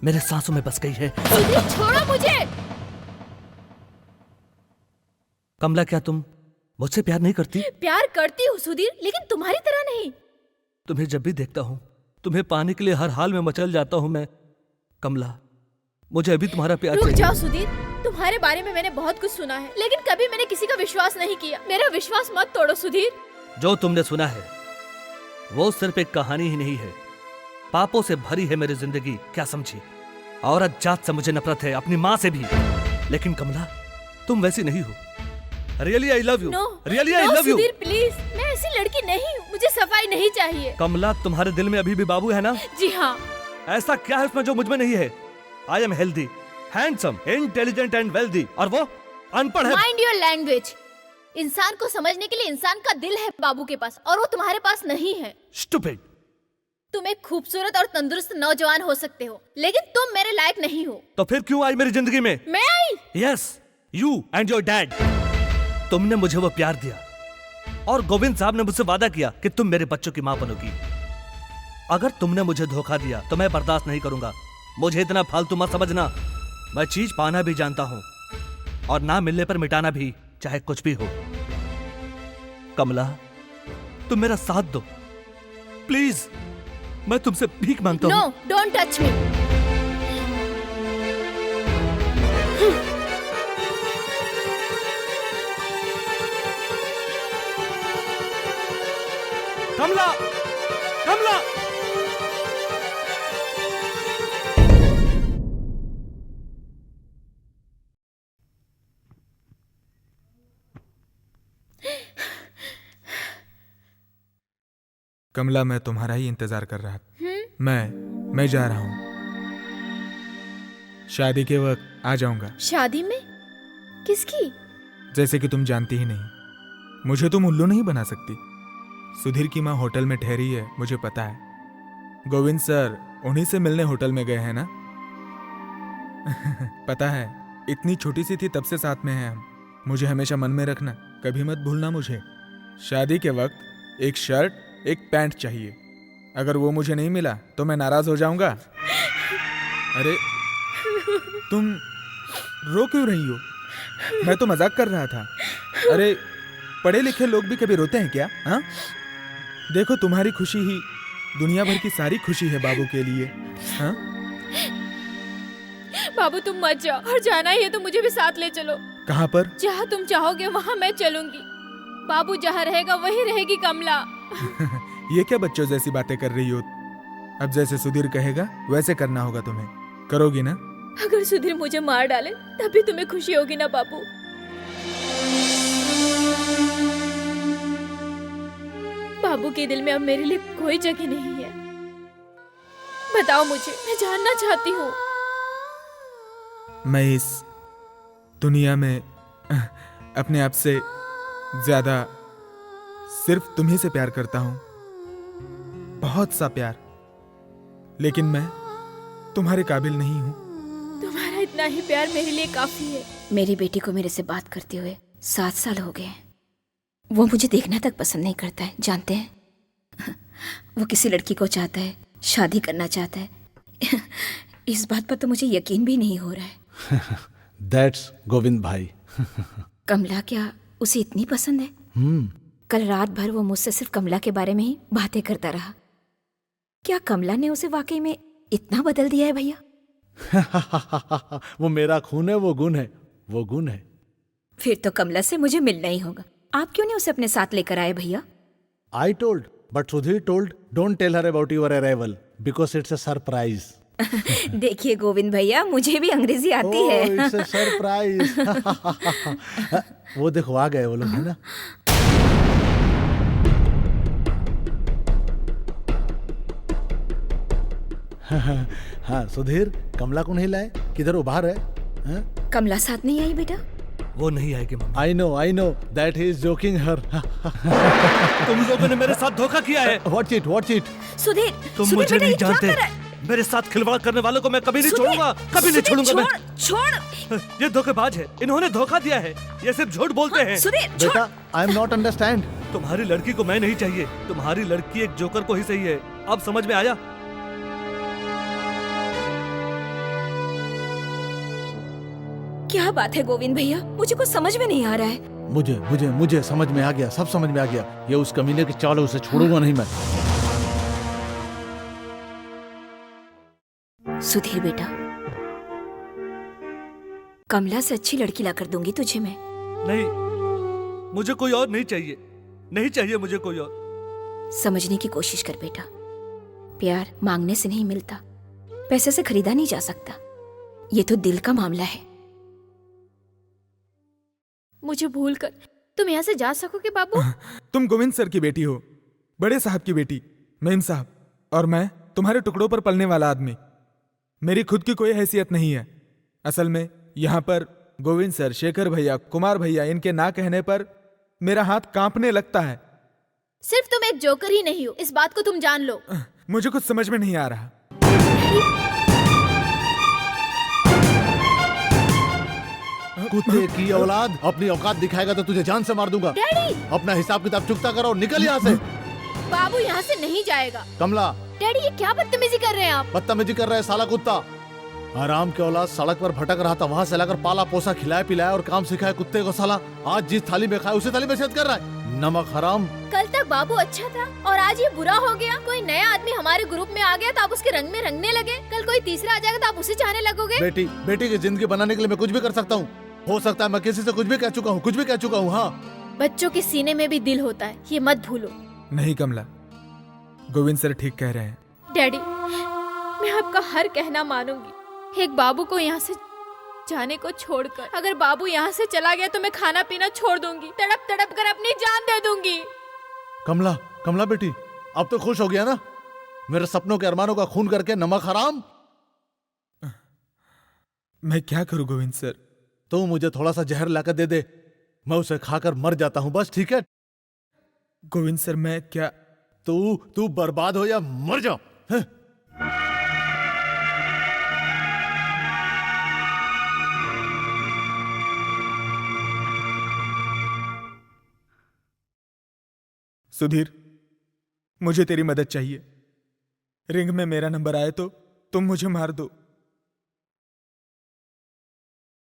मेरे सांसों में बस गई है। सुधीर छोड़ो मुझे। कमला, क्या तुम मुझसे प्यार नहीं करती? प्यार करती हूँ सुधीर, लेकिन तुम्हारी तरह नहीं। तुम्हें जब भी देखता हूँ तुम्हें पाने के लिए हर हाल में मचल जाता हूँ मैं। कमला, मुझे अभी तुम्हारा प्यार रुक चाहिए। जाओ सुधीर, तुम्हारे बारे में मैंने बहुत कुछ सुना है, लेकिन कभी मैंने किसी का विश्वास नहीं किया। मेरा विश्वास मत तोड़ो सुधीर। जो तुमने सुना है वो सिर्फ एक कहानी ही नहीं है, पापों से भरी है मेरी जिंदगी। क्या समझी? औरत जात से मुझे नफरत है, अपनी माँ से भी। लेकिन कमला, तुम वैसी नहीं हो। Really I love you. Really I love you. Sudhir please, मैं ऐसी लड़की नहीं हूँ, मुझे सफाई नहीं चाहिए। कमला, तुम्हारे दिल में अभी भी बाबू है ना? जी हाँ। ऐसा क्या है उसमें जो मुझ में नहीं है? I am healthy, handsome, intelligent and wealthy, और वो अनपढ़ है। Mind your language. इंसान को समझने के लिए इंसान का दिल है बाबू के पास, और वो तुम्हारे पास नहीं है। स्टूपिड। तुम एक खूबसूरत और तंदुरुस्त नौजवान हो सकते हो, लेकिन तुम मेरे लायक नहीं हो। तो फिर क्यों आई मेरी जिंदगी में? मैं आई? Yes, you and your dad. तुमने मुझे वो प्यार दिया, और गोविंद साहब ने मुझसे वादा किया कि तुम मेरे बच्चों की मां बनोगी। अगर तुमने मुझे धोखा दिया तो मैं बर्दाश्त नहीं करूंगा। मुझे इतना फालतू मत समझना। मैं चीज पाना भी जानता हूं, और ना मिलने पर मिटाना भी, चाहे कुछ भी हो। कमला, तुम मेरा साथ दो प्लीज। मैं तुमसे भीख मांगता हूं। No, don't touch me. Kamala, Kamala. Kamala, मैं तुम्हारा ही इंतजार कर रहा था। मैं जा रहा हूँ। शादी के वक्त आ जाऊंगा। शादी में? किसकी? जैसे कि तुम जानती ही नहीं, मुझे तुम उल्लू नहीं बना सकती। सुधीर की माँ होटल में ठहरी है, मुझे पता है। गोविंद सर उन्हीं से मिलने होटल में गए हैं ना? पता है, इतनी छोटी सी थी तब से साथ में हैं हम। मुझे हमेशा मन में रखना, कभी मत भूलना मुझे। शादी के वक्त एक शर्ट, एक पैंट चाहिए। अगर वो मुझे नहीं मिला तो मैं नाराज हो जाऊंगा। अरे तुम रो क्यों रही हो? मैं तो मजाक कर रहा था। अरे पढ़े लिखे लोग भी कभी रोते हैं क्या? हाँ, देखो तुम्हारी खुशी ही दुनिया भर की सारी खुशी है बाबू के लिए। हाँ? बाबू तुम मत जाओ, और जाना ही है तो मुझे भी साथ ले चलो। कहाँ पर? जहाँ तुम चाहोगे वहाँ मैं चलूंगी। बाबू जहाँ रहेगा वहीं रहेगी कमला। ये क्या बच्चों जैसी बातें कर रही हो? अब जैसे सुधीर कहेगा वैसे करना होगा तुम्हें। करोगी ना? अगर सुधीर मुझे मार डाले तब भी तुम्हें खुशी होगी ना बाबू? बाबू के दिल में अब मेरे लिए कोई जगह नहीं है। बताओ मुझे, मैं जानना चाहती हूँ। मैं इस दुनिया में अपने आप से ज्यादा सिर्फ तुम्ही से प्यार करता हूँ, बहुत सा प्यार। लेकिन मैं तुम्हारे काबिल नहीं हूँ। तुम्हारा इतना ही प्यार मेरे लिए काफी है। मेरी बेटी को मेरे से बात करते हुए 7 साल हो गए हैं। वो मुझे देखना तक पसंद नहीं करता है, जानते हैं? वो किसी लड़की को चाहता है, शादी करना चाहता है। इस बात पर तो मुझे यकीन भी नहीं हो रहा है। दैट्स गोविंद भाई। कमला क्या उसे इतनी पसंद है? कल रात भर वो मुझसे सिर्फ कमला के बारे में ही बातें करता रहा। क्या कमला ने उसे वाकई में इतना बदल दिया है भैया? वो मेरा खून है, वो गुण है, वो गुण है। फिर तो कमला से मुझे मिलना ही होगा। आप क्यों नहीं उसे अपने साथ लेकर आए भैया? I told, but Sudhir told, don't tell her about your arrival because it's a surprise. देखिए गोविंद भैया, मुझे भी अंग्रेजी आती है। It's a surprise. वो देखो आ गए वो लोग, है ना? हाँ सुधीर, कमला को नहीं लाए? किधर वो बाहर है? हाँ? कमला साथ नहीं आई बेटा? वो नहीं आएगी mummy. I know that he is joking her. तुम लोगों ने मेरे साथ धोखा किया है। Watch it. सुधीर, तुम मुझे नहीं जानते। मेरे साथ खिलवाड़ करने वालों को मैं कभी नहीं छोड़ूंगा, कभी नहीं छोड़ूंगा मैं। छोड़। ये धोखेबाज है, इन्होंने धोखा दिया है। ये सिर्फ झूठ बोलते हैं। सुधीर, बेटा, I am not understand. तुम्हारी लड़की को मैं नहीं चाहिए। तुम्हारी लड़की एक जोकर को ही सही है। अब समझ में आया? क्या बात है गोविंद भैया, मुझे कुछ समझ में नहीं आ रहा है। मुझे मुझे मुझे समझ में आ गया, सब समझ में आ गया। ये उस कमीने की चाल है, उसे छोड़ूंगा नहीं मैं। सुधीर बेटा, कमला से अच्छी लड़की ला कर दूंगी तुझे मैं। नहीं, मुझे कोई और नहीं चाहिए, नहीं चाहिए मुझे कोई और। समझने की कोशिश कर बेटा, प्यार मांगने से नहीं मिलता, पैसे से खरीदा नहीं जा सकता। ये तो दिल का मामला है। मुझे भूल कर तुम यहाँ से जा सकोगे बाबू? तुम गोविंद सर की बेटी हो, बड़े साहब की बेटी, मेम साहब, और मैं तुम्हारे टुकड़ों पर पलने वाला आदमी। मेरी खुद की कोई हैसियत नहीं है। असल में यहाँ पर गोविंद सर, शेखर भैया, कुमार भैया, इनके ना कहने पर मेरा हाथ कांपने लगता है। सिर्फ तुम एक जोकर ही नहीं हो, इस बात को तुम जान लो। मुझे कुछ समझ में नहीं आ रहा। कुत्ते की औलाद, अपनी औकात दिखाएगा तो तुझे जान से मार दूंगा। डैडी! अपना हिसाब किताब चुकता करो, निकल यहाँ से। बाबू यहाँ से नहीं जाएगा। कमला! डैडी, ये क्या बदतमीजी कर रहे हैं आप? बदतमीजी कर रहे हैं साला कुत्ता। आराम के औलाद सड़क पर भटक रहा था, वहाँ से लाकर पाला पोसा, खिलाया पिलाया और काम सिखाया कुत्ते को साला। आज जिस थाली में खाए उसी थाली में सेहत कर रहा है। नमक हराम। कल तक बाबू अच्छा था और आज ये बुरा हो गया। कोई नया आदमी हमारे ग्रुप में आ गया तो आप उसके रंग में रंगने लगे। कल कोई तीसरा आ जाएगा तो आप उसे चाहने लगोगे। बेटी की जिंदगी बनाने के लिए मैं कुछ भी कर सकता हूँ। हो सकता है मैं किसी से कुछ भी कह चुका हूँ। हाँ, बच्चों के सीने में भी दिल होता है, ये मत भूलो। नहीं कमला, गोविंद सर ठीक कह रहे हैं। डैडी, मैं आपका हर कहना मानूंगी। एक बाबू को यहाँ से जाने को छोड़कर, अगर बाबू यहाँ से चला गया तो मैं खाना पीना छोड़ दूंगी, तड़प तड़प कर अपनी जान दे दूंगी। कमला बेटी, अब तो खुश हो गया ना? मेरे सपनों के अरमानों का खून करके नमक हराम। मैं क्या करूं गोविंद सर? तो मुझे थोड़ा सा जहर लाकर दे दे, मैं उसे खाकर मर जाता हूं बस, ठीक है? गोविंद सर मैं क्या? तू बर्बाद हो या मर जा। सुधीर, मुझे तेरी मदद चाहिए। रिंग में मेरा नंबर आए तो तुम मुझे मार दो।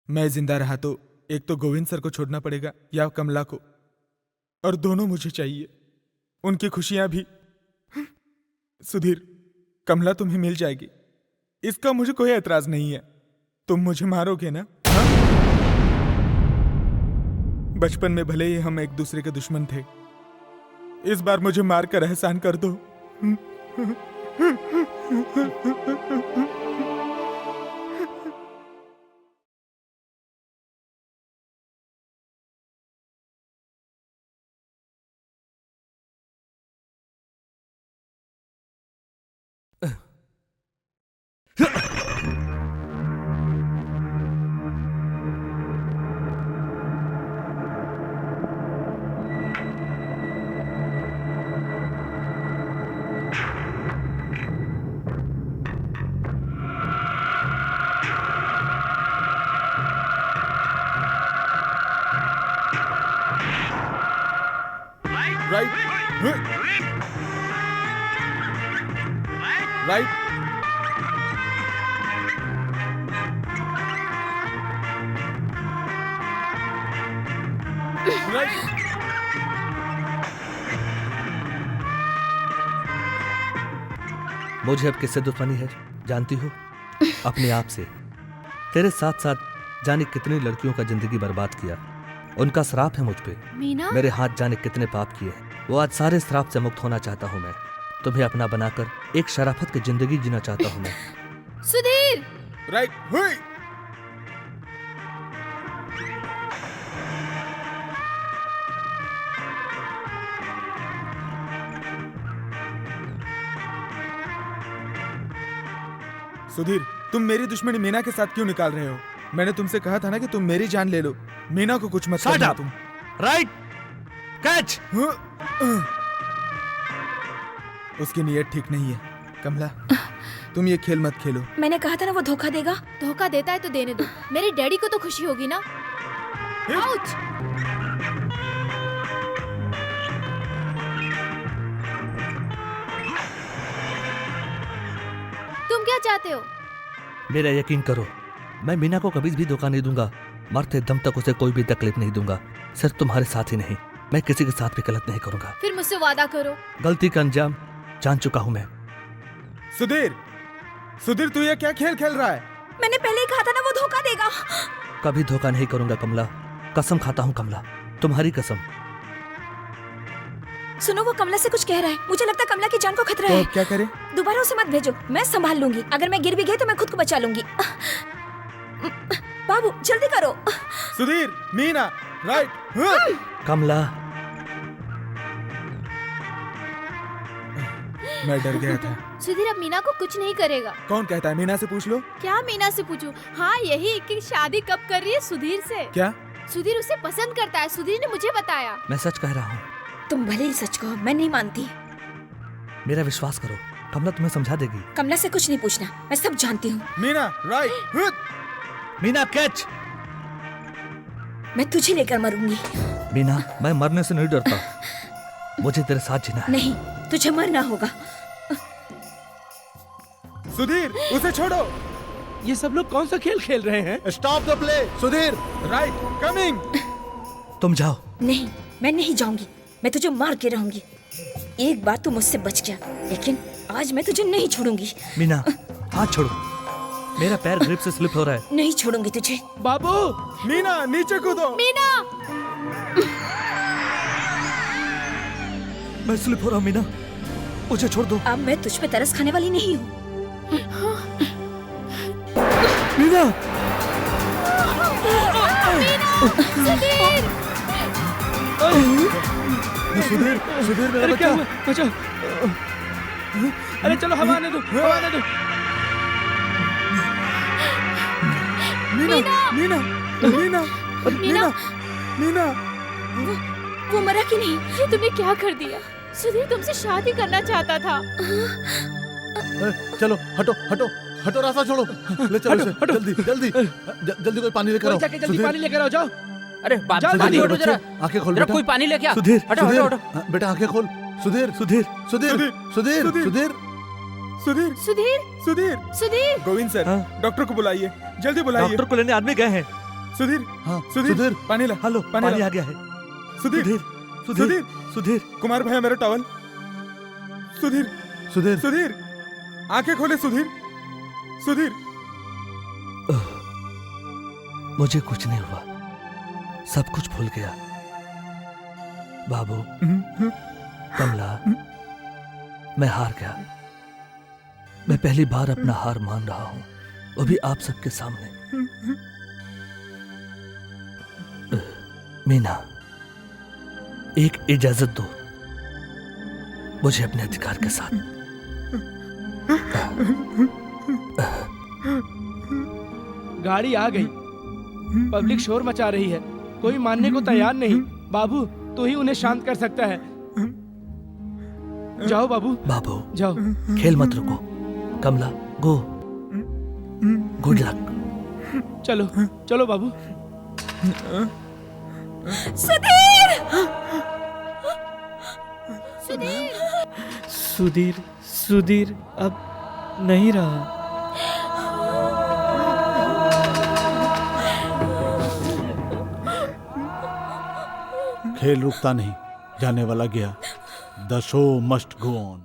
मैं जिंदा रहा तो एक तो गोविंद सर को छोड़ना पड़ेगा या कमला को, और दोनों मुझे चाहिए, उनकी खुशियां भी। सुधीर, कमला तुम्हें मिल जाएगी, इसका मुझे कोई एतराज नहीं है। तुम मुझे मारोगे ना? हाँ? बचपन में भले ही हम एक दूसरे के दुश्मन थे, इस बार मुझे मारकर एहसान कर दो। राइट। मुझे अब किससे दुश्मनी है जानती हो? अपने आप से। तेरे साथ साथ जाने कितनी लड़कियों का जिंदगी बर्बाद किया, उनका श्राप है मुझ पे। मीना? मेरे हाथ जाने कितने पाप किए, वो आज सारे श्राप से मुक्त होना चाहता हूँ मैं। तुम्हें अपना बनाकर एक शराफत की जिंदगी जीना चाहता हूँ मैं। सुधीर! राइट। सुधीर, तुम मेरी दुश्मनी मीना के साथ क्यों निकाल रहे हो? मैंने तुमसे कहा था ना कि तुम मेरी जान ले लो, मीना को कुछ मत करना तुम। Right, catch. उसकी नीयत ठीक नहीं है कमला, तुम ये खेल मत खेलो। मैंने कहा था ना वो धोखा देगा। धोखा देता है तो देने दो, मेरे डैडी को तो खुशी होगी ना। आउच! तुम क्या चाहते हो? मेरा यकीन करो, मैं मीना को कभी भी धोखा नहीं दूंगा। मरते दम तक उसे कोई भी तकलीफ नहीं दूंगा। सिर्फ तुम्हारे साथ ही नहीं, मैं किसी के साथ भी गलत नहीं करूंगा। फिर मुझसे वादा करो। गलती का अंजाम जान चुका हूं मैं। सुधीर, सुधीर तू ये क्या खेल खेल रहा है? मैंने पहले ही कहा था ना वो धोखा देगा। कभी धोखा नहीं करूंगा कमला, कसम खाता हूं कमला, तुम्हारी कसम। सुनो, वो कमला से कुछ कह रहा है। मुझे लगता है कमला की जान को खतरा तो है। अब क्या करें? दोबारा उसे मत भेजो, मैं संभाल लूंगी। अगर मैं गिर भी गई तो मैं खुद को बचा लूंगी। बाबू जल्दी करो। सुधीर, मीना, राइट। कमला, मैं डर गया था। सुधीर अब मीना को कुछ नहीं करेगा। कौन कहता है? मीना से पूछ लो। क्या मीना से पूछूं? हाँ यही कि शादी कब कर रही है सुधीर से। क्या? सुधीर उसे पसंद करता है, सुधीर ने मुझे बताया। मैं सच कह रहा हूँ। तुम भले ही सच कहो, मैं नहीं मानती। मेरा विश्वास करो, कमला तुम्हें समझा देगी। कमला से कुछ नहीं पूछना, मैं सब जानती हूँ। मीना, राइट। मीना कैच। मैं तुझे लेकर मरूंगी। मीना, मैं मरने से नहीं डरता, मुझे तेरे साथ जीना है। नहीं, तुझे मरना होगा। सुधीर, उसे छोड़ो। ये सब लोग कौन सा खेल खेल रहे हैं? Stop the play. Sudhir, right, coming. तुम जाओ। नहीं, मैं नहीं जाऊंगी, मैं तुझे मार के रहूंगी। एक बार तू मुझसे बच गया, लेकिन आज मैं तुझे नहीं छोड़ूंगी। मीना, हाथ छोड़ो, मेरा पैर ग्रिप से स्लिप हो रहा है। नहीं छोड़ूंगी तुझे। बाबू, मीना नीचे कूदो। मीना, मैं स्लिप हो रहा हूँ। मीना, मुझे छोड़ दो। अब मैं तुझ पे तरस खाने वाली नहीं हूँ। मीना, सुधीर, सुधीर, सुधीर मेरा अरे क्या बच्चा। हुआ? बचाओ। अरे चलो हवा आने दो, हवा आने दो। मीना, मीना, मीना, मीना, मीना। वो मरा कि नहीं? ये तुमने क्या कर दिया? सुधीर तुमसे शादी करना चाहता था। चलो हटो हटो हटो, रास्ता छोड़ो। ले चलो इसे, जल्दी जल्दी जल्दी कोई पानी लेकर आओ। जाके जल्दी सुधीर, पानी लेकर आओ, जाओ। अरे जाओ, पानी जल्दी। हटो जरा, आंखें खोल जरा बेटा। कोई पानी लेके आ। सुधीर, हटो हटो हटो। हाँ, बेटा आंखें खोल। सुधीर, सुधीर, सुधीर, सुधीर, सुधीर। सुधीर। सुधीर, सुधीर, सुधीर। सुधीर, गोविंद सर, हाँ? डॉक्टर को बुलाइए, जल्दी बुलाइए। डॉक्टर को लेने आदमी गए हैं। सुधीर, हाँ, सुधीर, सुधीर। पानी ला। हेलो, पानी पानी ला। आ गया है। सुधीर, सुधीर, सुधीर, सुधीर, कुमार भैया मेरा टॉवल। सुधीर, सुधीर, सुधीर, आंखें खोले। सुधीर, सुधीर। मुझे कुछ नहीं हुआ, सब कुछ भूल गया। बाबू, कमला, मैं हार गया। मैं पहली बार अपना हार मान रहा हूं, वो भी आप सबके सामने। मीना, एक इजाजत दो मुझे अपने अधिकार के साथ। गाड़ी आ गई, पब्लिक शोर मचा रही है, कोई मानने को तैयार नहीं। बाबू, तू ही उन्हें शांत कर सकता है। जाओ बाबू, बाबू, जाओ। खेल मत रुको। कमला, गो। Good luck. चलो चलो बाबू। सुधीर! सुधीर, सुधीर, सुधीर अब नहीं रहा। खेल रुकता नहीं, जाने वाला गया। The show must go on.